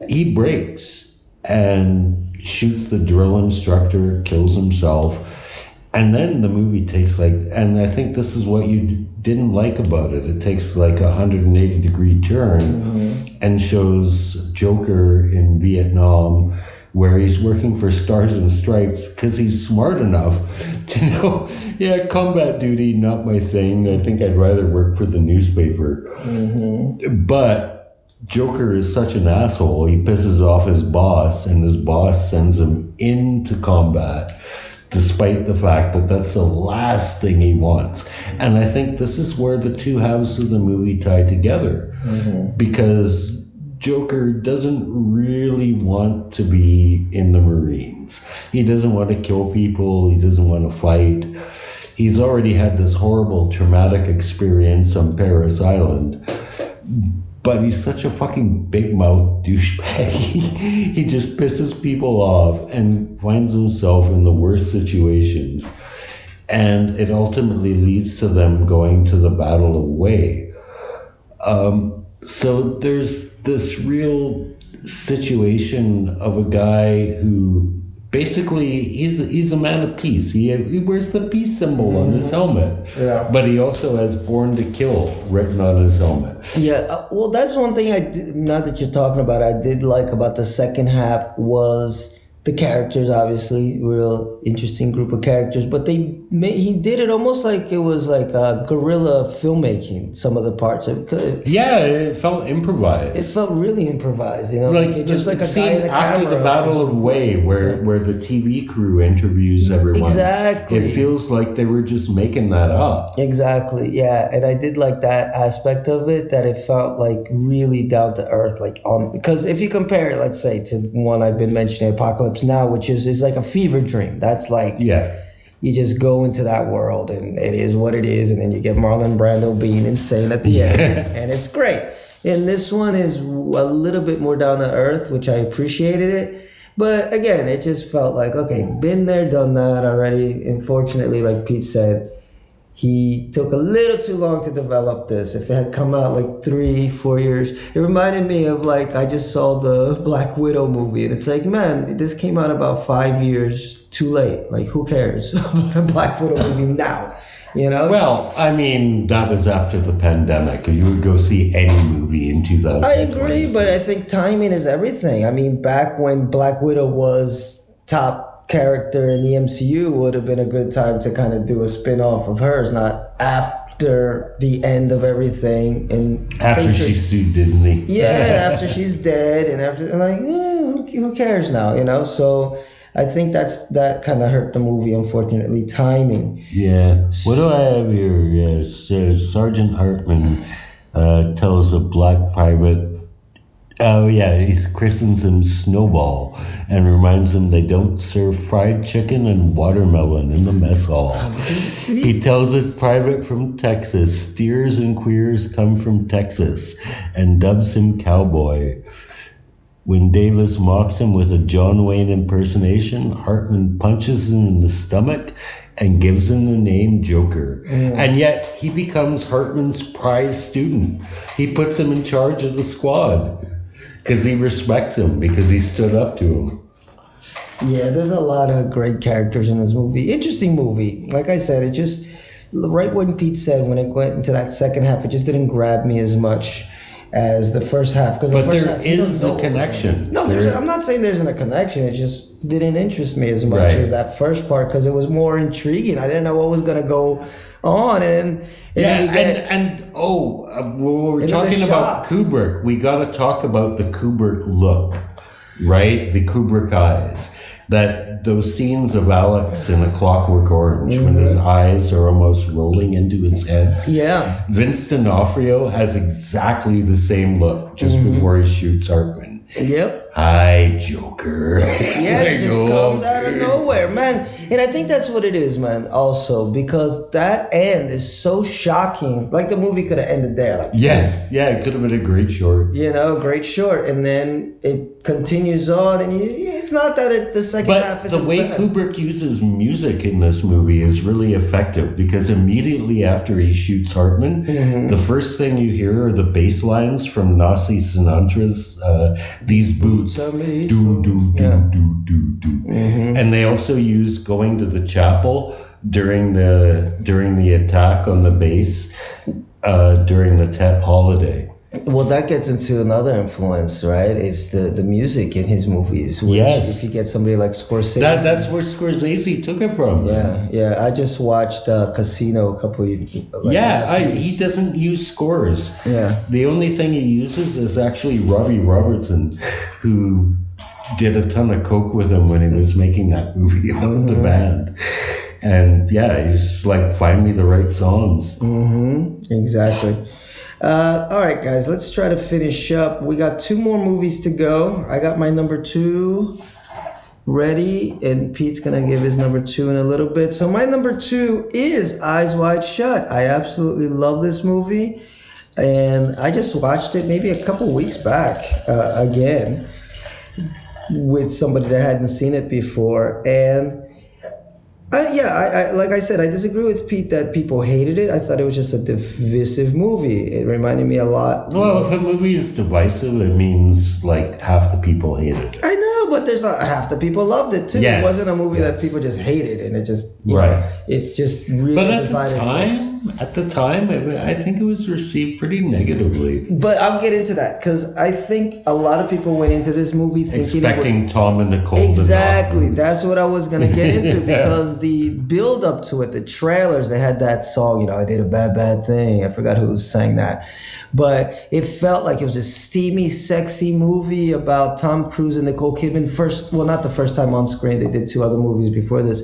He breaks and shoots the drill instructor, kills himself. And then the movie takes and I think this is what you didn't like about it. It takes like a 180-degree turn and shows Joker in Vietnam, where he's working for Stars and Stripes because he's smart enough to know, combat duty, not my thing. I think I'd rather work for the newspaper. But Joker is such an asshole. He pisses off his boss, and his boss sends him into combat, despite the fact that that's the last thing he wants. And I think this is where the two halves of the movie tie together. Because Joker doesn't really want to be in the Marines. He doesn't want to kill people. He doesn't want to fight. He's already had this horrible traumatic experience on Paris Island. But he's such a fucking big mouth douchebag. He just pisses people off and finds himself in the worst situations. And it ultimately leads to them going to the Battle of Wei. So there's this real situation of a guy who basically he's a man of peace. He wears the peace symbol on his helmet, but he also has "Born to Kill" written on his helmet. Well, that's one thing I did, now that you're talking about it, I did like about the second half was the characters. Obviously, real interesting group of characters, but he did it almost like it was like guerrilla filmmaking. Some of the parts it felt improvised. It felt really improvised, like just like a scene guy in the after camera. the Battle of Wei, where the TV crew interviews everyone. Exactly. It feels like they were just making that up. Exactly. Yeah, and I did like that aspect of it. That it felt like really down to earth, because if you compare it, let's say, to one I've been mentioning, Apocalypse Now, which is like a fever dream. That's like you just go into that world and it is what it is, and then you get Marlon Brando being insane at the end, and it's great. And this one is a little bit more down to earth, which I appreciated it. But again, it just felt like, okay, been there, done that already. Unfortunately, like Pete said, he took a little too long to develop this. If it had come out like 3-4 years, it reminded me of I just saw the Black Widow movie, and it's like, man, this came out about 5 years too late. Like, who cares about a Black Widow movie now? Well, I mean, that was after the pandemic. You would go see any movie in 2000. I agree, but I think timing is everything. I mean, back when Black Widow was top character in the MCU, would have been a good time to kind of do a spin-off of hers, not after the end of everything. And after she sued Disney. Yeah, after she's dead, and who cares now, So I think that kind of hurt the movie, unfortunately, timing. Yeah. What do I have here? Yes, Sergeant Hartman tells a black private, he christens him Snowball and reminds him they don't serve fried chicken and watermelon in the mess hall. He tells a private from Texas, steers and queers come from Texas, and dubs him cowboy. When Davis mocks him with a John Wayne impersonation, Hartman punches him in the stomach and gives him the name Joker. And yet he becomes Hartman's prize student. He puts him in charge of the squad because he respects him, because he stood up to him. Yeah, there's a lot of great characters in this movie. Interesting movie. Like I said, it just, right when Pete said, when it went into that second half, it just didn't grab me as much. as the first half. Because But the first there half, you don't is know a what was going on. connection. No, I'm not saying there isn't a connection. It just didn't interest me as much Right. as that first part because it was more intriguing. I didn't know what was going to go on, and then we get, when we're And then the talking about shot. Kubrick, we got to talk about the Kubrick look, right? The Kubrick eyes. That those scenes of Alex in A Clockwork Orange, when his eyes are almost rolling into his head. yeah. Vince D'Onofrio has exactly the same look just before he shoots Hartman. Yep. Hi, Joker. Yeah, it just Like, comes out of nowhere, man. And I think that's what it is, man, also, because that end is so shocking. Like, the movie could have ended there. Like, Yes, yeah, it could have been a great short. you know, great short. And then it continues on, and it's not that the second half But is the way Kubrick uses music in this movie is really effective because immediately after he shoots Hartman, the first thing you hear are the bass lines from Nazi Sinatra's These Boots. Do, do, do, do, do, do. And they also use Going to the Chapel during the attack on the base during the Tet holiday. Well, that gets into another influence, right? It's the music in his movies. Which, Yes. if you get somebody like Scorsese. That's where Scorsese took it from. Yeah. I just watched Casino a couple of He doesn't use scores. Yeah. The only thing he uses is actually Robbie Robertson, who did a ton of coke with him when he was making that movie about the band. And yeah, he's like, find me the right songs. Exactly. All right, guys, let's try to finish up. We got 2 more movies to go. I got my number 2 ready, and Pete's going to give his number 2 in a little bit. So my number 2 is Eyes Wide Shut. I absolutely love this movie, and I just watched it maybe a couple weeks back again with somebody that hadn't seen it before, and I like I said, I disagree with Pete that people hated it. I thought it was just a divisive movie. It reminded me a lot. Well, if a movie is divisive, it means like half the people hated it. I know, but there's half the people loved it too. Yes, It wasn't a movie yes. that people just hated, and it just Right. It just really But divided folks. at the time, I think it was received pretty negatively. But I'll get into that because I think a lot of people went into this movie thinking Expecting Tom and Nicole exactly. to knock That's what I was gonna get into because the build up to it, the trailers, they had that song. I did a bad thing. I forgot who sang that, but it felt like it was a steamy, sexy movie about Tom Cruise and Nicole Kidman. Not the first time on screen. They did 2 other movies before this,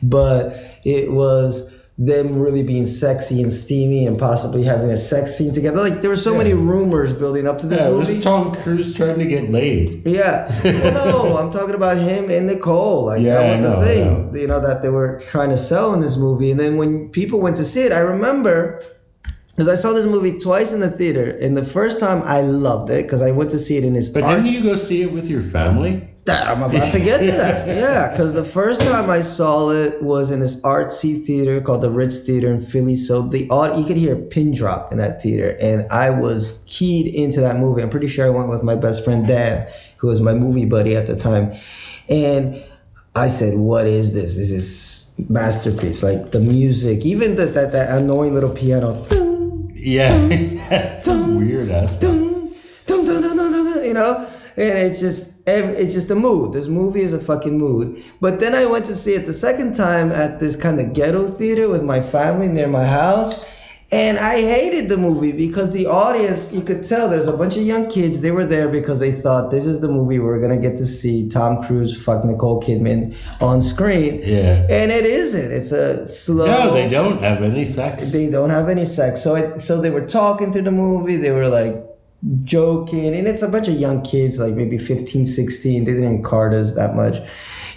but it was them really being sexy and steamy and possibly having a sex scene together. Like there were so many rumors building up to this it movie. was Tom Cruise trying to get laid. Yeah. Well, no, I'm talking about him and Nicole. Like that was the thing, that they were trying to sell in this movie. And then when people went to see it, I remember because I saw this movie twice in the theater. And the first time I loved it because I went to see it in this But didn't you go see it with your family? I'm about to get to that. Yeah, because the first time I saw it was in this artsy theater called the Ritz Theater in Philly. So you could hear a pin drop in that theater. And I was keyed into that movie. I'm pretty sure I went with my best friend, Dan, who was my movie buddy at the time. And I said, what is this? This is masterpiece. Like the music, even that annoying little piano. Yeah. It's a weird ass. And it's just a mood. This movie is a fucking mood. But then I went to see it the second time at this kind of ghetto theater with my family near my house. And I hated the movie because the audience, you could tell there's a bunch of young kids. They were there because they thought this is the movie we're going to get to see Tom Cruise fuck Nicole Kidman on screen. Yeah. And it isn't. It's a slow... No, they don't have any sex. They don't have any sex. So they were talking through the movie. They were like joking. And it's a bunch of young kids, like maybe 15, 16. They didn't card us that much.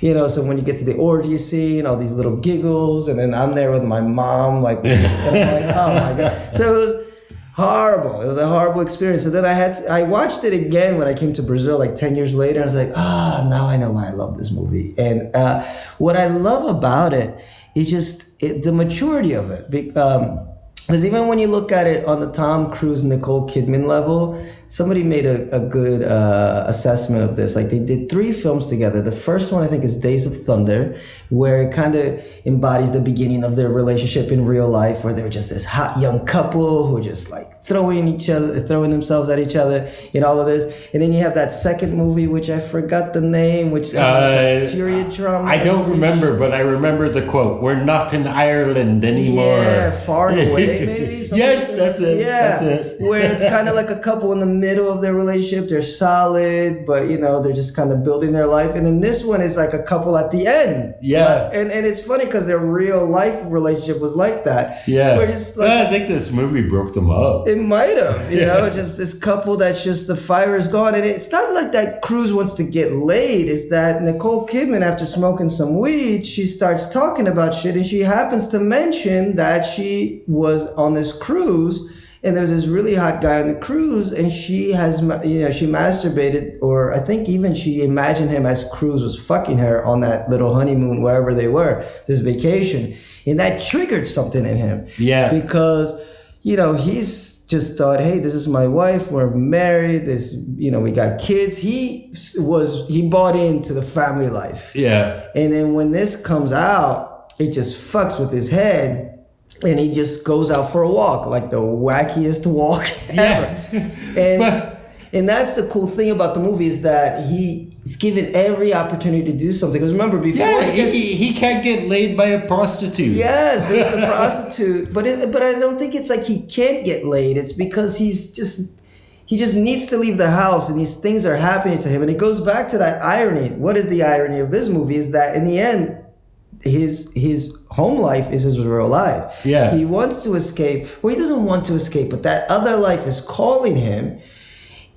So when you get to the orgy scene, all these little giggles, and then I'm there with my mom, like, and I'm like, oh my God. So it was horrible. It was a horrible experience. So then I watched it again when I came to Brazil, like 10 years later. I was like, now I know why I love this movie. And what I love about it is just the maturity of it. Because even when you look at it on the Tom Cruise, Nicole Kidman level, somebody made a good assessment of this. Like they did 3 films together. The first one I think is Days of Thunder, where it kind of embodies the beginning of their relationship in real life, where they're just this hot young couple who just like throwing themselves at each other in all of this. And then you have that second movie, which I forgot the name, which is like a period drama. I don't remember, but I remember the quote, "We're not in Ireland anymore." Yeah, Far and Away, maybe? Yes, that's it. Yeah, that's it. Where it's kind of like a couple in the middle of their relationship. They're solid, but, they're just kind of building their life. And then this one is like a couple at the end. Yeah. And it's funny because their real life relationship was like that. Yeah. Where just like, I think this movie broke them up. It might have, it's just this couple that's just, the fire is gone. And it's not like that Cruz wants to get laid. It's that Nicole Kidman, after smoking some weed, she starts talking about shit, and she happens to mention that she was on this cruise, and there's this really hot guy on the cruise, and she has, she masturbated, or I think even she imagined him as Cruz was fucking her on that little honeymoon, wherever they were, this vacation. And that triggered something in him. Yeah. Because, he's just thought, hey, this is my wife, we're married, we got kids. He bought into the family life. Yeah. And then when this comes out, it just fucks with his head. And he just goes out for a walk, like the wackiest walk ever. And that's the cool thing about the movie, is that he's given every opportunity to do something. Because remember, before... Yeah, he can't get laid by a prostitute. Yes, there's the prostitute. But I don't think it's like he can't get laid. It's because he just needs to leave the house, and these things are happening to him. And it goes back to that irony. What is the irony of this movie is that in the end, his home life is his real life. Yeah. He wants to escape. Well, he doesn't want to escape, but that other life is calling him,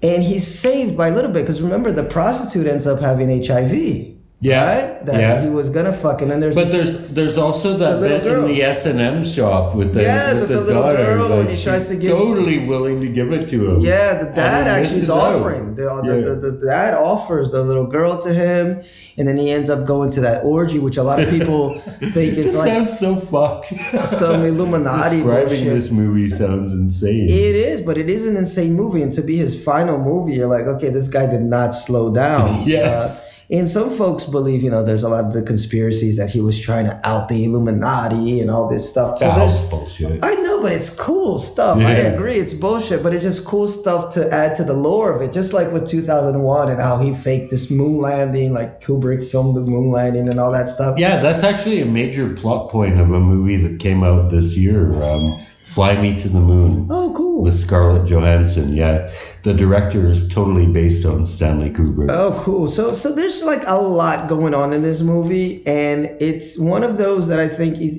and he's saved by a little bit. Because remember, the prostitute ends up having HIV. Yeah. Right? That he was gonna fuck, and then there's also that bit in the S&M shop with the little daughter. girl, Like, when he tries to give, totally willing to give it to him. Yeah, the dad actually is offering. Out. The dad offers the little girl to him, and then he ends up going to that orgy, which a lot of people think is like sounds so fucked. Some Illuminati Describing bullshit. this movie sounds insane. It is, but it is an insane movie, and to be his final movie, you're like, okay, this guy did not slow down. Yes. And some folks believe, there's a lot of the conspiracies that he was trying to out the Illuminati and all this stuff. So that's bullshit. I know, but it's cool stuff. Yeah. I agree, it's bullshit, but it's just cool stuff to add to the lore of it. Just like with 2001 and how he faked this moon landing, like Kubrick filmed the moon landing and all that stuff. Yeah, that's actually a major plot point of a movie that came out this year. Fly Me to the Moon. Oh, cool. With Scarlett Johansson. Yeah, the director is totally based on Stanley Kubrick. Oh, cool. So there's like a lot going on in this movie, and it's one of those that I think is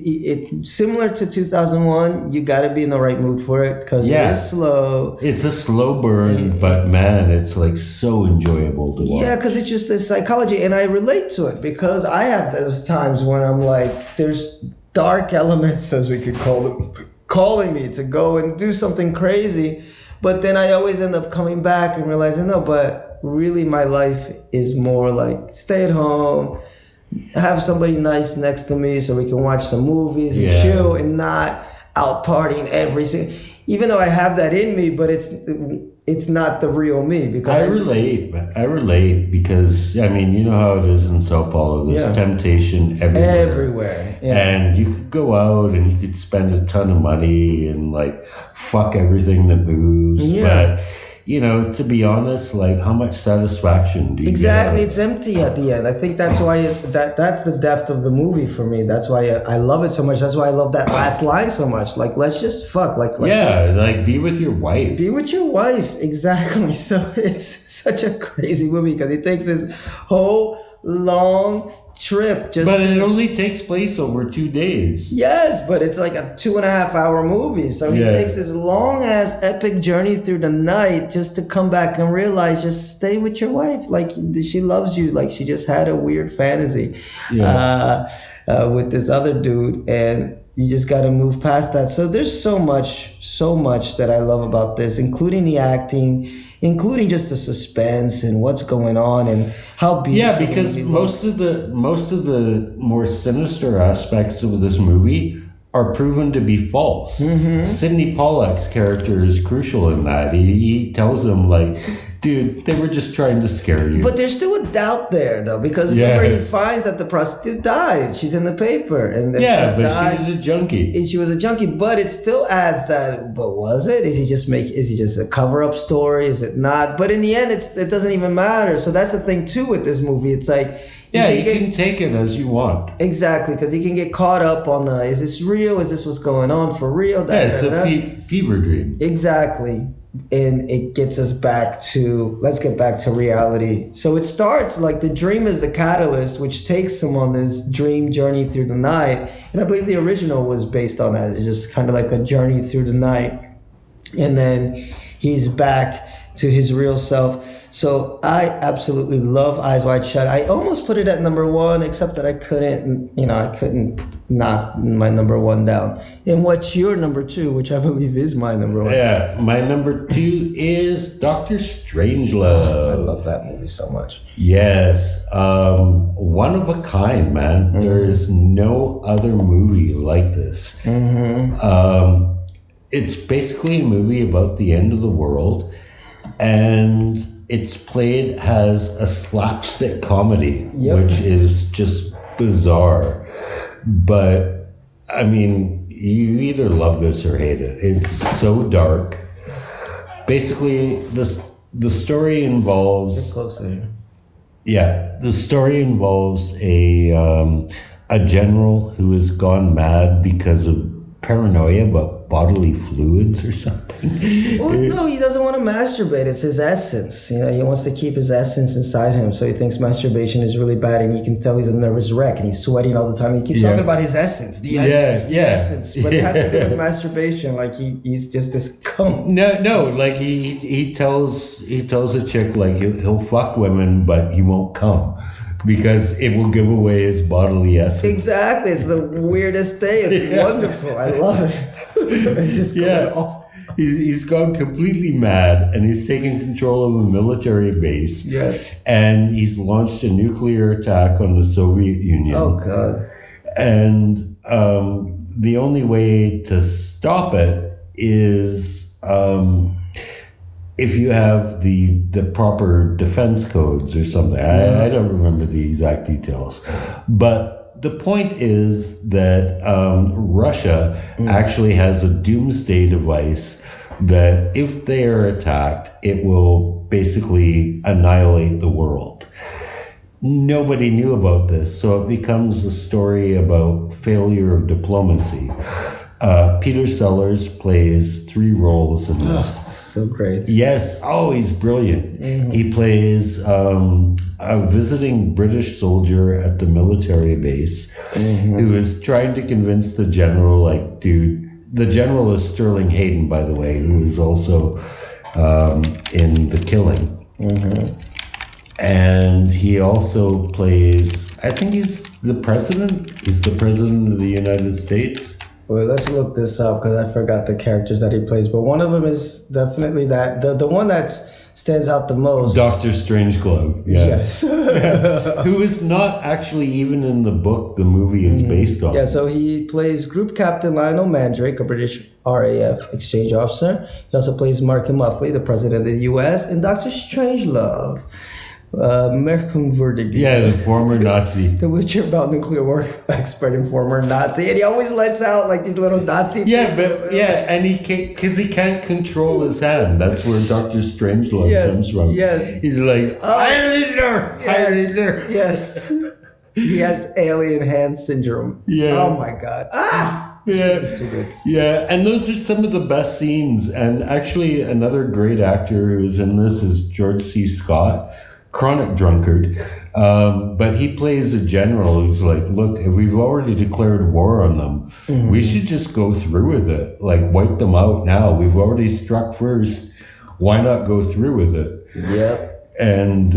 similar to 2001. You got to be in the right mood for it, because it is slow. It's a slow burn, but man, it's like so enjoyable to watch. Yeah, because it's just this psychology, and I relate to it because I have those times when I'm like, there's dark elements, as we could call them, calling me to go and do something crazy, but then I always end up coming back and realizing, no, but really my life is more like stay at home, have somebody nice next to me so we can watch some movies and chill, and not out partying every single, even though I have that in me, but it's not the real me. Because I relate because, I mean, you know how it is in Sao Paulo. There's temptation everywhere. Yeah. And you could go out and you could spend a ton of money and like fuck everything that moves. Yeah. But, to be honest, like how much satisfaction do you get? It's empty at the end. I think that's why that's the depth of the movie for me. That's why I love it so much. That's why I love that last line so much. Like, let's just fuck. Like, like be with your wife. Be with your wife. Exactly. So it's such a crazy movie because it takes this whole long trip but it only takes place over 2 days. Yes, but it's like a 2.5 hour movie, so he takes this long ass epic journey through the night just to come back and realize, just stay with your wife, like she loves you, like she just had a weird fantasy with this other dude, and you just got to move past that. So there's so much that I love about this, including the acting, including just the suspense and what's going on and how beautiful. Yeah, because most of the more sinister aspects of this movie are proven to be false. Sidney Pollack's character is crucial in that. He tells them, like, dude, they were just trying to scare you. But there's still a doubt there, though, because remember, he finds that the prostitute died. She's in the paper. And but she was a junkie. She was a junkie, but it still adds that, but was it? Is he just a cover-up story? Is it not? But in the end, it doesn't even matter. So that's the thing, too, with this movie. It's like, you can take it as you want. Exactly, because you can get caught up on is this real? Is this what's going on for real? It's a fever dream. Exactly. And it gets us let's get back to reality. So it starts like the dream is the catalyst, which takes him on this dream journey through the night. And I believe the original was based on that. It's just kind of like a journey through the night. And then he's back to his real self. So I absolutely love Eyes Wide Shut. I almost put it at number one, except that I couldn't knock my number one down. And what's your number two, which I believe is my number one? Yeah, my number two is Dr. Strangelove. I love that movie so much. Yes, one of a kind, man. There is no other movie like this. It's basically a movie about the end of the world, and it's played as a slapstick comedy, which is just bizarre. But, I mean, you either love this or hate it. It's so dark. Basically, the story involves... the story involves a general who has gone mad because of paranoia about bodily fluids or something. Well, no, he doesn't want to masturbate. It's his essence. He wants to keep his essence inside him. So he thinks masturbation is really bad, and you can tell he's a nervous wreck, and he's sweating all the time. He keeps talking about his essence, the essence. But it has to do with masturbation. Like he's just this cum. No. Like he tells a chick like he'll fuck women, but he won't come, because it will give away his bodily essence. Exactly. It's the weirdest thing. It's wonderful. I love it. It's just going off. He's gone completely mad, and he's taken control of a military base. Yes. And he's launched a nuclear attack on the Soviet Union. Oh, God. And the only way to stop it is... if you have the proper defense codes or something. I don't remember the exact details. But the point is that Russia actually has a doomsday device that if they are attacked, it will basically annihilate the world. Nobody knew about this, so it becomes a story about failure of diplomacy. Peter Sellers plays 3 roles in this. So great. Yes. Oh, he's brilliant. He plays a visiting British soldier at the military base who is trying to convince the general, like, dude, the general is Sterling Hayden, by the way, who is also in The Killing. And he also plays, I think he's the president. He's the president of the United States. Wait, let's look this up because I forgot the characters that he plays. But one of them is definitely that the one that stands out the most. Dr. Strangelove. Yeah. Yes. Who is not actually even in the book the movie is based on. Yeah, so he plays Group Captain Lionel Mandrake, a British RAF exchange officer. He also plays Mark Muffley, the president of the U.S., and Dr. Strangelove. Malcolm Verdig. Yeah, the former Nazi. The wheelchair bound nuclear war expert and former Nazi. And he always lets out like these little Nazi things. And he can't control his hand. That's where Dr. Strangelove comes from. Yes. He's like, Highlander! Yes. He has alien hand syndrome. Yeah. Oh my God. Ah! Yeah. It's too good. Yeah, and those are some of the best scenes. And actually, another great actor who is in this is George C. Scott. Chronic drunkard, but he plays a general who's like, look, if we've already declared war on them, we should just go through with it, like wipe them out now. We've already struck first. Why not go through with it? Yep. And,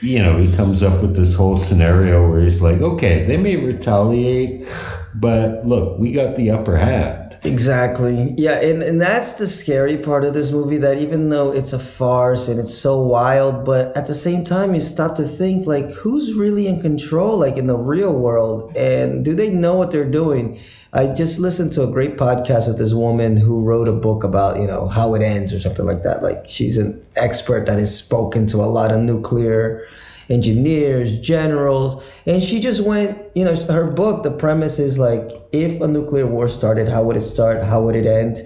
he comes up with this whole scenario where he's like, okay, they may retaliate, but look, we got the upper hand. Exactly. Yeah, and that's the scary part of this movie, that even though it's a farce and it's so wild, but at the same time you stop to think, like, who's really in control, like in the real world, and do they know what they're doing? I just listened to a great podcast with this woman who wrote a book about, how it ends or something like that. Like, she's an expert that has spoken to a lot of nuclear engineers, generals, and she just went, her book, the premise is like, if a nuclear war started, how would it start? How would it end?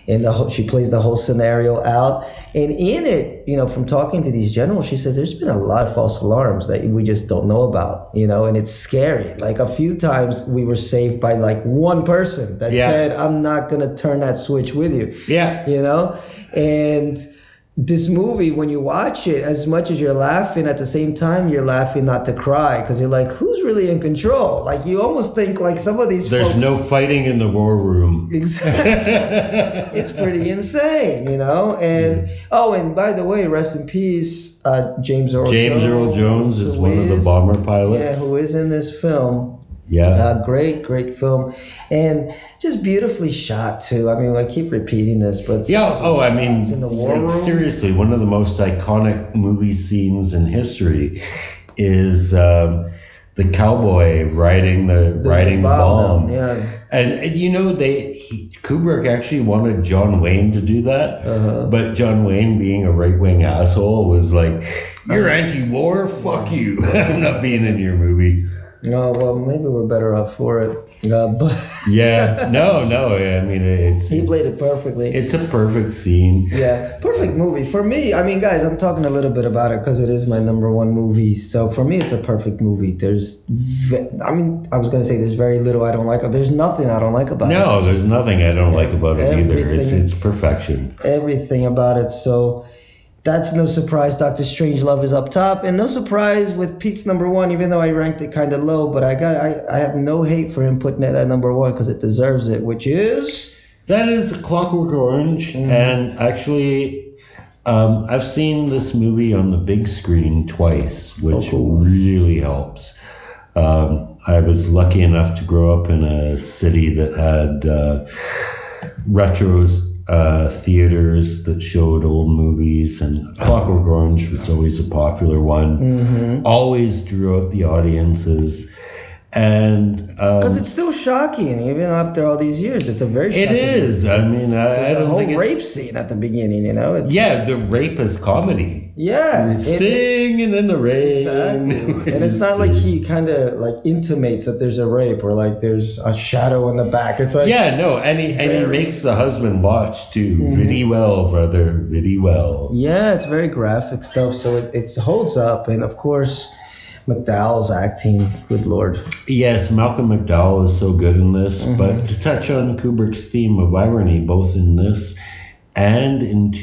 And she plays the whole scenario out. And in it, from talking to these generals, she says there's been a lot of false alarms that we just don't know about, and it's scary. Like, a few times we were saved by like one person that said, I'm not going to turn that switch with you. Yeah. And this movie, when you watch it, as much as you're laughing, at the same time, you're laughing not to cry, because you're like, who's really in control? Like, you almost think like some of these There's folks... no fighting in the war room. Exactly. It's pretty insane, And, and by the way, rest in peace, James Earl Jones is one of the bomber pilots. Yeah, who is in this film. Yeah. Great film. And just beautifully shot, too. I mean, I keep repeating this, but... Yeah, in the war room. Seriously, one of the most iconic movie scenes in history is the cowboy riding the bomb. Yeah. And Kubrick actually wanted John Wayne to do that, but John Wayne, being a right-wing asshole, was like, you're anti-war? Fuck you. I'm not being in your movie. No, well, maybe we're better off for it. But yeah, no. I mean, he played it perfectly. It's a perfect scene. Yeah, perfect movie for me. I mean, guys, I'm talking a little bit about it because it is my number one movie. So for me, it's a perfect movie. I was gonna say there's very little I don't like. There's nothing I don't like about it. No, there's nothing I don't like about it either. It's perfection. Everything about it. So. That's no surprise. Doctor Strangelove is up top, and no surprise with Pete's number one. Even though I ranked it kind of low, but I have no hate for him putting it at number one because it deserves it. Which is A Clockwork Orange, and actually, I've seen this movie on the big screen twice, which really helps. I was lucky enough to grow up in a city that had retros. Theaters that showed old movies, and Clockwork Orange was always a popular one. Always drew out the audiences, and because it's still shocking even after all these years. It's a very shocking is. I mean, I don't whole think rape scene at the beginning. The rape is comedy. Yeah, singing in the rain. Exactly. And it's not like he kind of like intimates that there's a rape or like there's a shadow in the back. It's like and he makes the husband watch too. Very well, brother, very well. Yeah, it's very graphic stuff, so it holds up. And of course, McDowell's acting, good lord. Yes, Malcolm McDowell is so good in this. But to touch on Kubrick's theme of irony, both in this and in not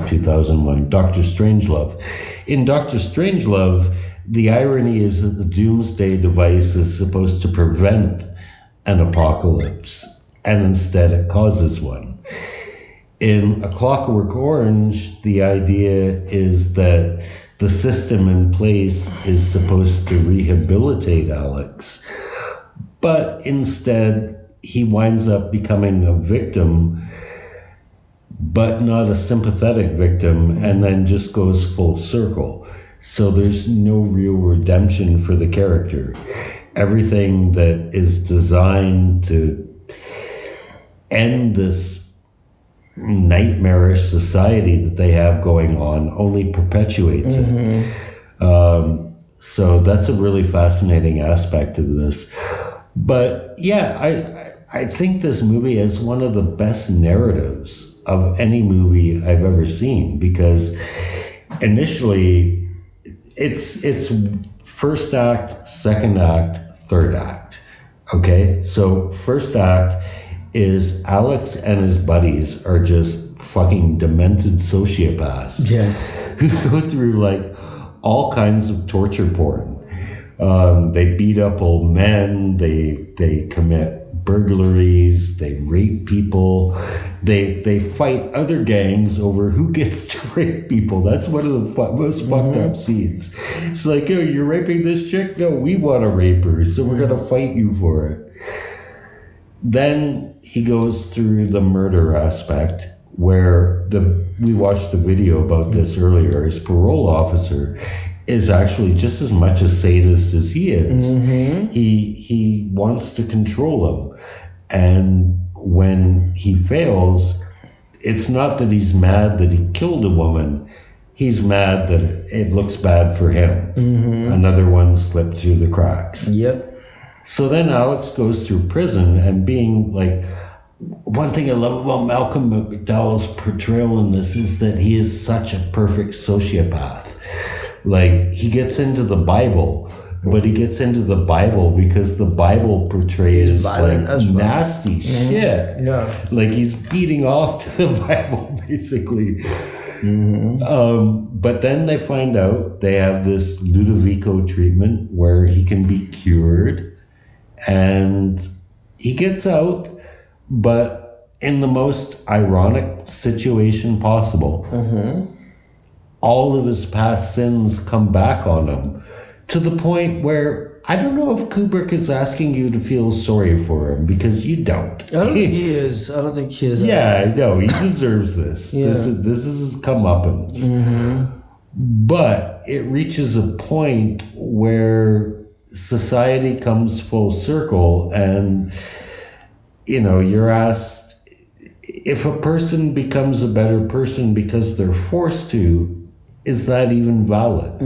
2001, Doctor Strangelove. In Doctor Strangelove, the irony is that the doomsday device is supposed to prevent an apocalypse, and instead it causes one. In A Clockwork Orange, the idea is that the system in place is supposed to rehabilitate Alex, but instead he winds up becoming a victim, but not a sympathetic victim, and then just goes full circle. So there's no real redemption for the character. Everything that is designed to end this nightmarish society that they have going on only perpetuates it. So that's a really fascinating aspect of this. But yeah, I think this movie is one of the best narratives of any movie I've ever seen, because initially it's first act, second act, third act. Okay, so first act is Alex and his buddies are just fucking demented sociopaths. Yes. Who go through like all kinds of torture porn. They beat up old men, they commit burglaries, they rape people, they fight other gangs over who gets to rape people. That's one of the most fucked up scenes. It's like, oh, you're raping this chick? No, we want to rape her, so we're gonna fight you for it. Then he goes through the murder aspect, where we watched the video about this earlier. His parole officer is actually just as much a sadist as he is. Mm-hmm. He wants to control him. And when he fails, it's not that he's mad that he killed a woman. He's mad that it looks bad for him. Mm-hmm. Another one slipped through the cracks. Yep. So then Alex goes through prison, and being like, one thing I love about Malcolm McDowell's portrayal in this is that he is such a perfect sociopath. Like, he gets into the Bible, but he gets into the Bible because the Bible portrays like nasty shit. Yeah. Like, he's beating off to the Bible, basically. But then they find out they have this Ludovico treatment where he can be cured, and he gets out, but in the most ironic situation possible. All of his past sins come back on him, to the point where I don't know if Kubrick is asking you to feel sorry for him, because you don't. I don't think he is. I don't think he is. Yeah, no, he deserves this. Yeah. This is his comeuppance. But it reaches a point where society comes full circle, and you're asked, if a person becomes a better person because they're forced to, is that even valid?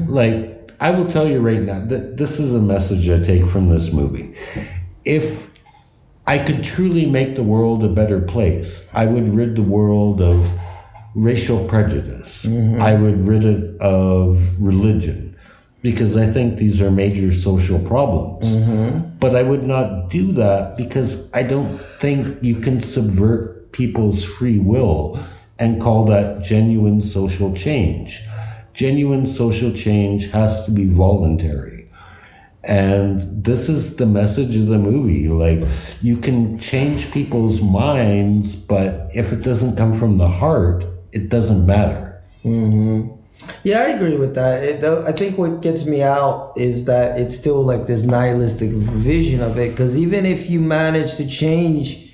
Like, I will tell you right now that this is a message I take from this movie. If I could truly make the world a better place, I would rid the world of racial prejudice. I would rid it of religion, because I think these are major social problems. But I would not do that because I don't think you can subvert people's free will and call that genuine social change. Genuine social change has to be voluntary. And this is the message of the movie. Like, you can change people's minds, but if it doesn't come from the heart, it doesn't matter. Yeah, I agree with that. I think what gets me out is that it's still like this nihilistic vision of it, because even if you manage to change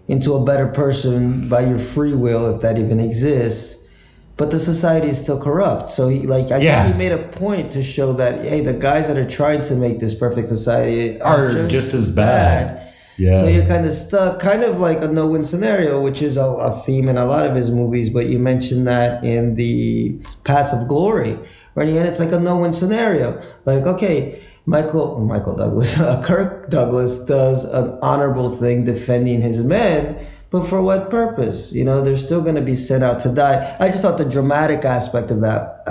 into a better person by your free will, if that even exists, but the society is still corrupt. So I think he made a point to show that, hey, the guys that are trying to make this perfect society are just as bad. Yeah. So you're kind of stuck, kind of like a no-win scenario, which is a theme in a lot of his movies. But you mentioned that in the Paths of Glory, where in the end it's like a no-win scenario. Like, okay, Michael Douglas, Kirk Douglas does an honorable thing defending his men, but for what purpose? They're still going to be sent out to die. I just thought the dramatic aspect of that,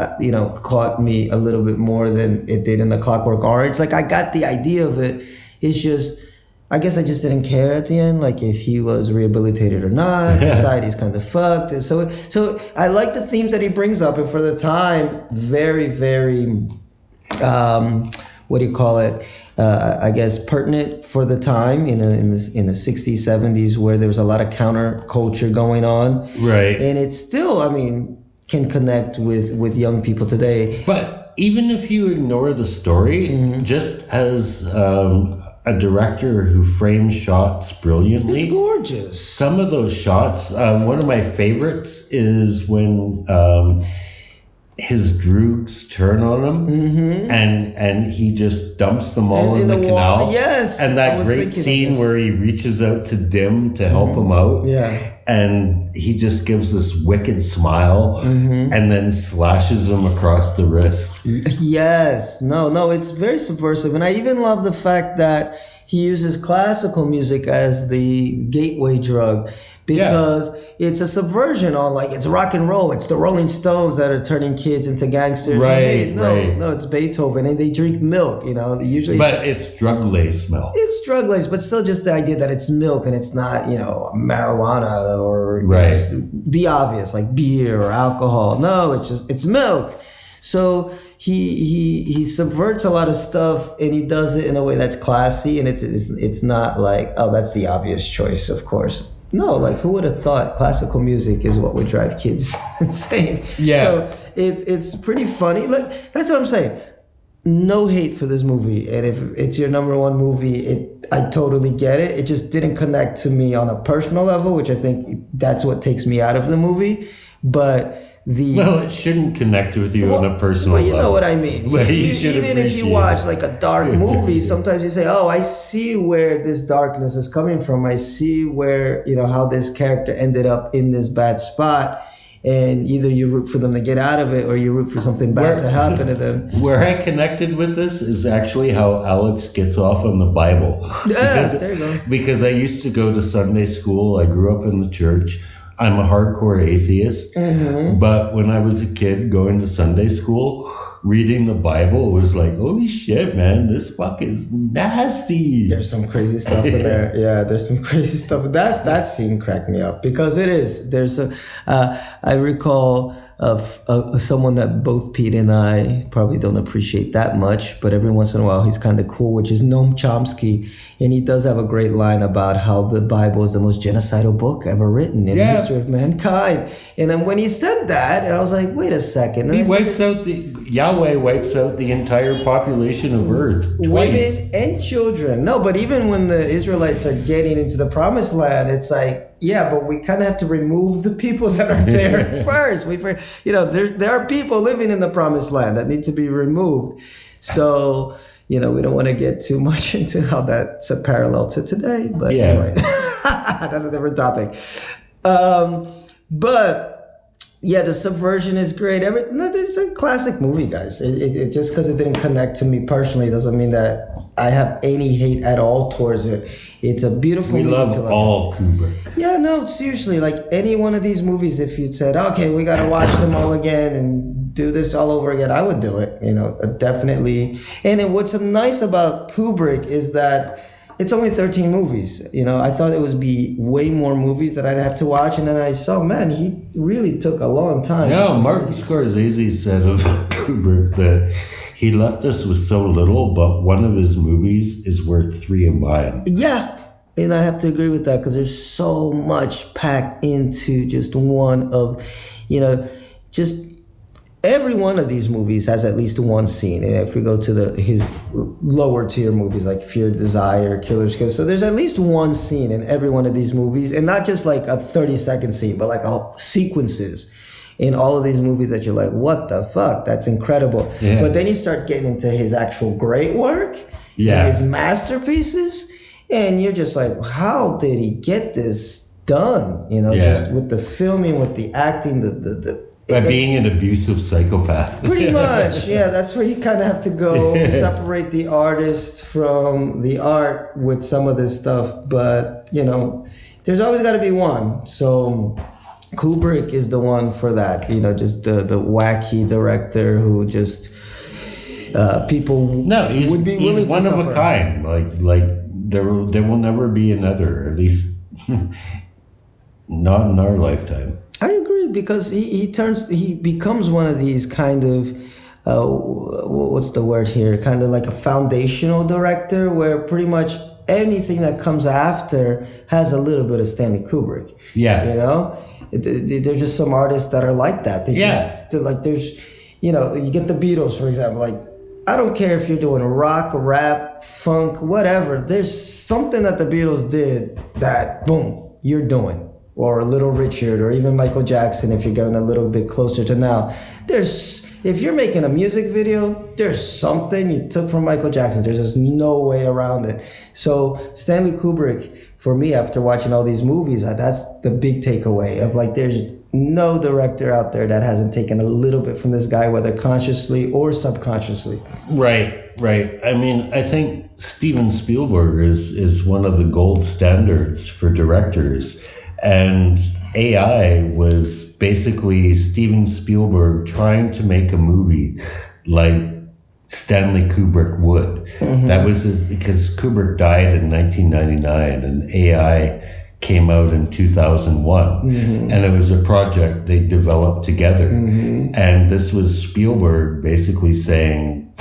caught me a little bit more than it did in The Clockwork Orange. Like, I got the idea of it. It's just, I guess I just didn't care at the end, like if he was rehabilitated or not. Society's kind of fucked. And so I like the themes that he brings up, and for the time, very, very, I guess pertinent for the time in the 60s, 70s, where there was a lot of counterculture going on. Right. And it still, can connect with young people today. But even if you ignore the story, just as a director who frames shots brilliantly. It's gorgeous. Some of those shots, one of my favorites is when his droogs turn on him, and he just dumps them all in the canal. Yes. And that great scene where he reaches out to Dim to help him out. Yeah. And he just gives this wicked smile and then slashes him across the wrist. Yes. No, it's very subversive. And I even love the fact that he uses classical music as the gateway drug, because it's a subversion on, like, it's rock and roll. It's the Rolling Stones that are turning kids into gangsters. No, it's Beethoven, and they drink milk, usually. But it's drug-laced milk. It's drug-laced, but still just the idea that it's milk and it's not, marijuana or the obvious, like beer or alcohol. No, it's milk. So he subverts a lot of stuff, and he does it in a way that's classy, and it's not like, oh, that's the obvious choice, of course. No, like, who would have thought classical music is what would drive kids insane? Yeah. So it's pretty funny. Like, that's what I'm saying. No hate for this movie, and if it's your number one movie, I totally get it. It just didn't connect to me on a personal level, which I think that's what takes me out of the movie. But Well, it shouldn't connect with you on a personal level. Well, you know level. what I mean. Well, Even if you watch like a dark movie, sometimes you say, "Oh, I see where this darkness is coming from. I see where how this character ended up in this bad spot." And either you root for them to get out of it, or you root for something bad to happen to them. Where I connected with this is actually how Alex gets off on the Bible. There you go. Because I used to go to Sunday school. I grew up in the church. I'm a hardcore atheist. Mm-hmm. But when I was a kid going to Sunday school, reading the Bible was like, holy shit, man, this fuck is nasty. There's some crazy stuff in there. Yeah, there's some crazy stuff. That scene cracked me up because it is. There's I recall of someone that both Pete and I probably don't appreciate that much, but every once in a while he's kind of cool, which is Noam Chomsky. And he does have a great line about how the Bible is the most genocidal book ever written in the history of mankind. And then when he said that, and I was like, wait a second. And Yahweh wipes out the entire population of Earth twice. Women and children. No, but even when the Israelites are getting into the promised land, it's like, yeah, but we kind of have to remove the people that are there first. There are people living in the promised land that need to be removed. So, we don't want to get too much into how that's a parallel to today. But anyway, that's a different topic. But yeah, the subversion is great. It's a classic movie, guys. It just because it didn't connect to me personally doesn't mean that I have any hate at all towards it. It's a beautiful movie. We love all Kubrick. Yeah, no, seriously. Like any one of these movies, if you said, okay, we got to watch them all again and do this all over again, I would do it. Definitely. And what's nice about Kubrick is that it's only 13 movies. I thought it would be way more movies that I'd have to watch. And then I saw, man, he really took a long time. Yeah, Martin Scorsese said of Kubrick that he left us with so little, but one of his movies is worth 3 of mine. Yeah. And I have to agree with that because there's so much packed into just one of, just every one of these movies has at least one scene. And if we go to his lower tier movies like Fear, Desire, Killer's Kiss, so there's at least one scene in every one of these movies, and not just like a 30-second scene, but like sequences in all of these movies that you're like, what the fuck? That's incredible. Yeah. But then you start getting into his actual great work, and his masterpieces, and you're just like, how did he get this done? Just with the filming, with the acting, by being an abusive psychopath. Pretty much, yeah. That's where you kind of have to go separate the artist from the art with some of this stuff. But, there's always got to be one. So Kubrick is the one for that. Just the wacky director who just people would be willing to one suffer. Of a kind. Like there will never be another, at least not in our lifetime. I agree because he becomes one of these kind of what's the word here? Kind of like a foundational director where pretty much anything that comes after has a little bit of Stanley Kubrick. Yeah, there's just some artists that are like that. They're like there's you get the Beatles for example. Like I don't care if you're doing rock, rap, funk, whatever. There's something that the Beatles did that boom you're doing. Or Little Richard, or even Michael Jackson, if you're going a little bit closer to now. If you're making a music video, there's something you took from Michael Jackson. There's just no way around it. So Stanley Kubrick, for me, after watching all these movies, that's the big takeaway of like, there's no director out there that hasn't taken a little bit from this guy, whether consciously or subconsciously. Right. I mean, I think Steven Spielberg is one of the gold standards for directors. And AI was basically Steven Spielberg trying to make a movie like Stanley Kubrick would. Mm-hmm. That was because Kubrick died in 1999 and AI came out in 2001. Mm-hmm. And it was a project they developed together. Mm-hmm. And this was Spielberg basically saying,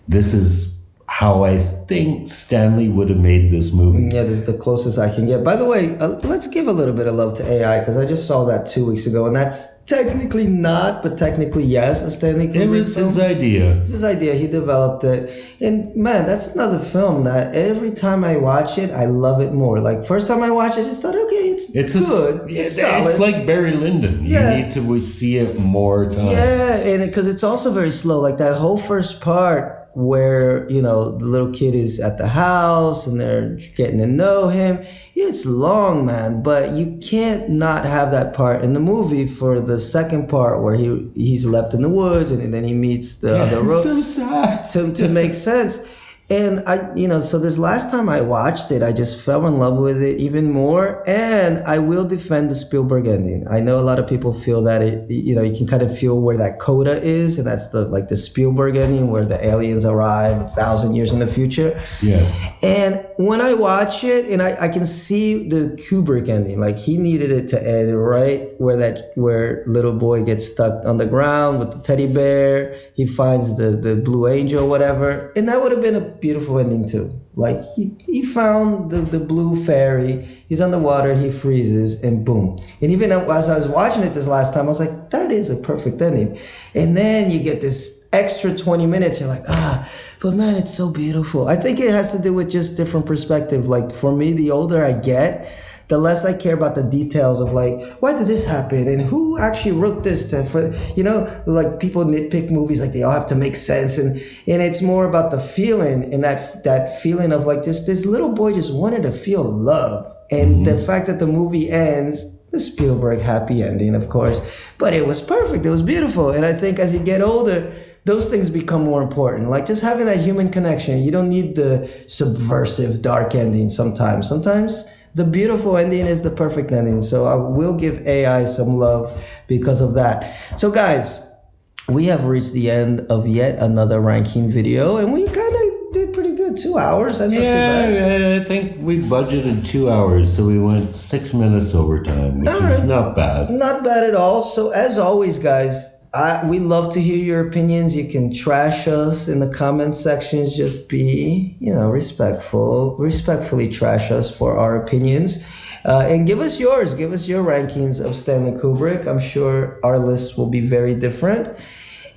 this is how I think Stanley would have made this movie. Yeah, this is the closest I can get. By the way, let's give a little bit of love to AI because I just saw that 2 weeks ago, and that's technically not, but technically yes, a Stanley Kubrick It was film. his idea. It's his idea. He developed it, and man, that's another film that every time I watch it, I love it more. Like first time I watched it, I just thought, okay, it's good. It's like Barry Lyndon. Yeah. You need to see it more times. Yeah, and because it's also very slow. Like that whole first part where the little kid is at the house and they're getting to know him. It's long, man, but you can't not have that part in the movie for the second part where he's left in the woods and then he meets the other road. So sad. To make sense. And so this last time I watched it, I just fell in love with it even more. And I will defend the Spielberg ending. I know a lot of people feel that you can kind of feel where that coda is, and that's the Spielberg ending where the aliens arrive 1,000 years in the future. Yeah. And when I watch it, and I can see the Kubrick ending, like he needed it to end right where little boy gets stuck on the ground with the teddy bear. He finds the blue angel, whatever, and that would have been a beautiful ending too. Like he found the blue fairy. He's on the water. He freezes, and boom. And even as I was watching it this last time, I was like, that is a perfect ending. And then you get this extra 20 minutes. You're like, but man, it's so beautiful. I think it has to do with just different perspective. Like for me, the older I get, the less I care about the details of like, why did this happen and who actually wrote this like people nitpick movies, like they all have to make sense, and it's more about the feeling, and that feeling of like this little boy just wanted to feel love, and the fact that the movie ends, the Spielberg happy ending, of course, but it was perfect, it was beautiful. And I think as you get older, those things become more important, like just having that human connection. You don't need the subversive dark ending sometimes the beautiful ending is the perfect ending. So I will give AI some love because of that. So guys, we have reached the end of yet another ranking video, and we kind of did pretty good. 2 hours. That's not too bad. Yeah, I think we budgeted 2 hours, so we went 6 minutes overtime, which is not bad. Not bad at all. So as always, guys, we love to hear your opinions. You can trash us in the comment sections. Just be, respectfully trash us for our opinions. And give us yours. Give us your rankings of Stanley Kubrick. I'm sure our lists will be very different.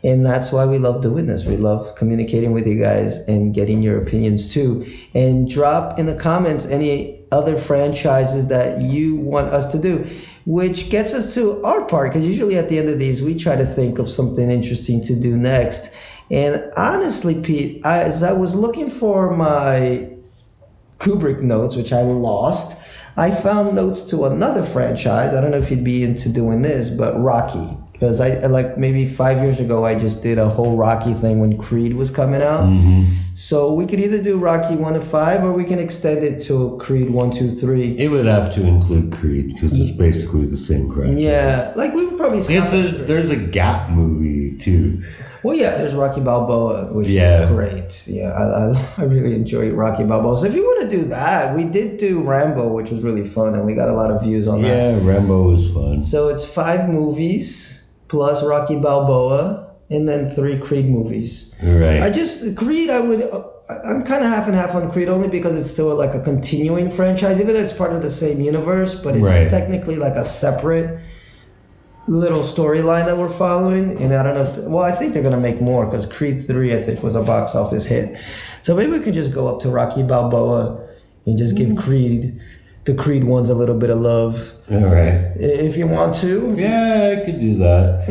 And that's why we love doing this. We love communicating with you guys and getting your opinions too. And drop in the comments any other franchises that you want us to do, which gets us to our part, because usually at the end of these, we try to think of something interesting to do next. And honestly, Pete, as I was looking for my Kubrick notes, which I lost, I found notes to another franchise. I don't know if you'd be into doing this, but Rocky. Because I like maybe 5 years ago, I just did a whole Rocky thing when Creed was coming out. So we could either do Rocky 1 to 5, or we can extend it to Creed 1, 2, 3. It would have to include Creed because it's basically the same franchise. Yeah, like we would probably. There's a Gap movie too. Well, yeah, there's Rocky Balboa, which is great. Yeah, I really enjoy Rocky Balboa. So if you want to do that, we did do Rambo, which was really fun, and we got a lot of views on that. Yeah, Rambo was fun. So it's 5 movies plus Rocky Balboa, and then 3 Creed movies. Right. Creed, I'm kind of half and half on Creed, only because it's still like a continuing franchise, even though it's part of the same universe, but it's technically like a separate little storyline that we're following. And I don't know I think they're going to make more, because Creed 3, I think, was a box office hit. So maybe we can just go up to Rocky Balboa and just give the Creed ones a little bit of love. All right. If you want to. Yeah, I could do that.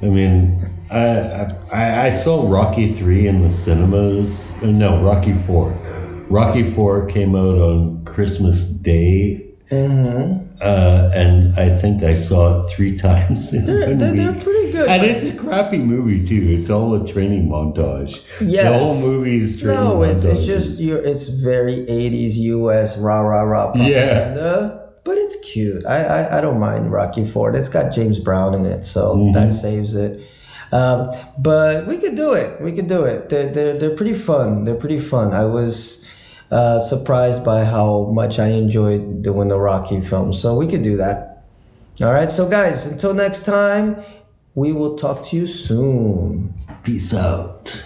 I mean, I saw Rocky 3 in the cinemas. No, Rocky 4. Rocky 4 came out on Christmas Day. And I think I saw it 3 times in one week. They're pretty good. And it's a crappy movie too. It's all a training montage. Yes. The whole movie is training montage. No, it's just it's very 80s US rah propaganda. Yeah. But it's cute. I don't mind Rocky 4. It's got James Brown in it, so that saves it. But we could do it. They're pretty fun. I was surprised by how much I enjoyed doing the Rocky films. So we could do that. All right. So guys, until next time, we will talk to you soon. Peace out.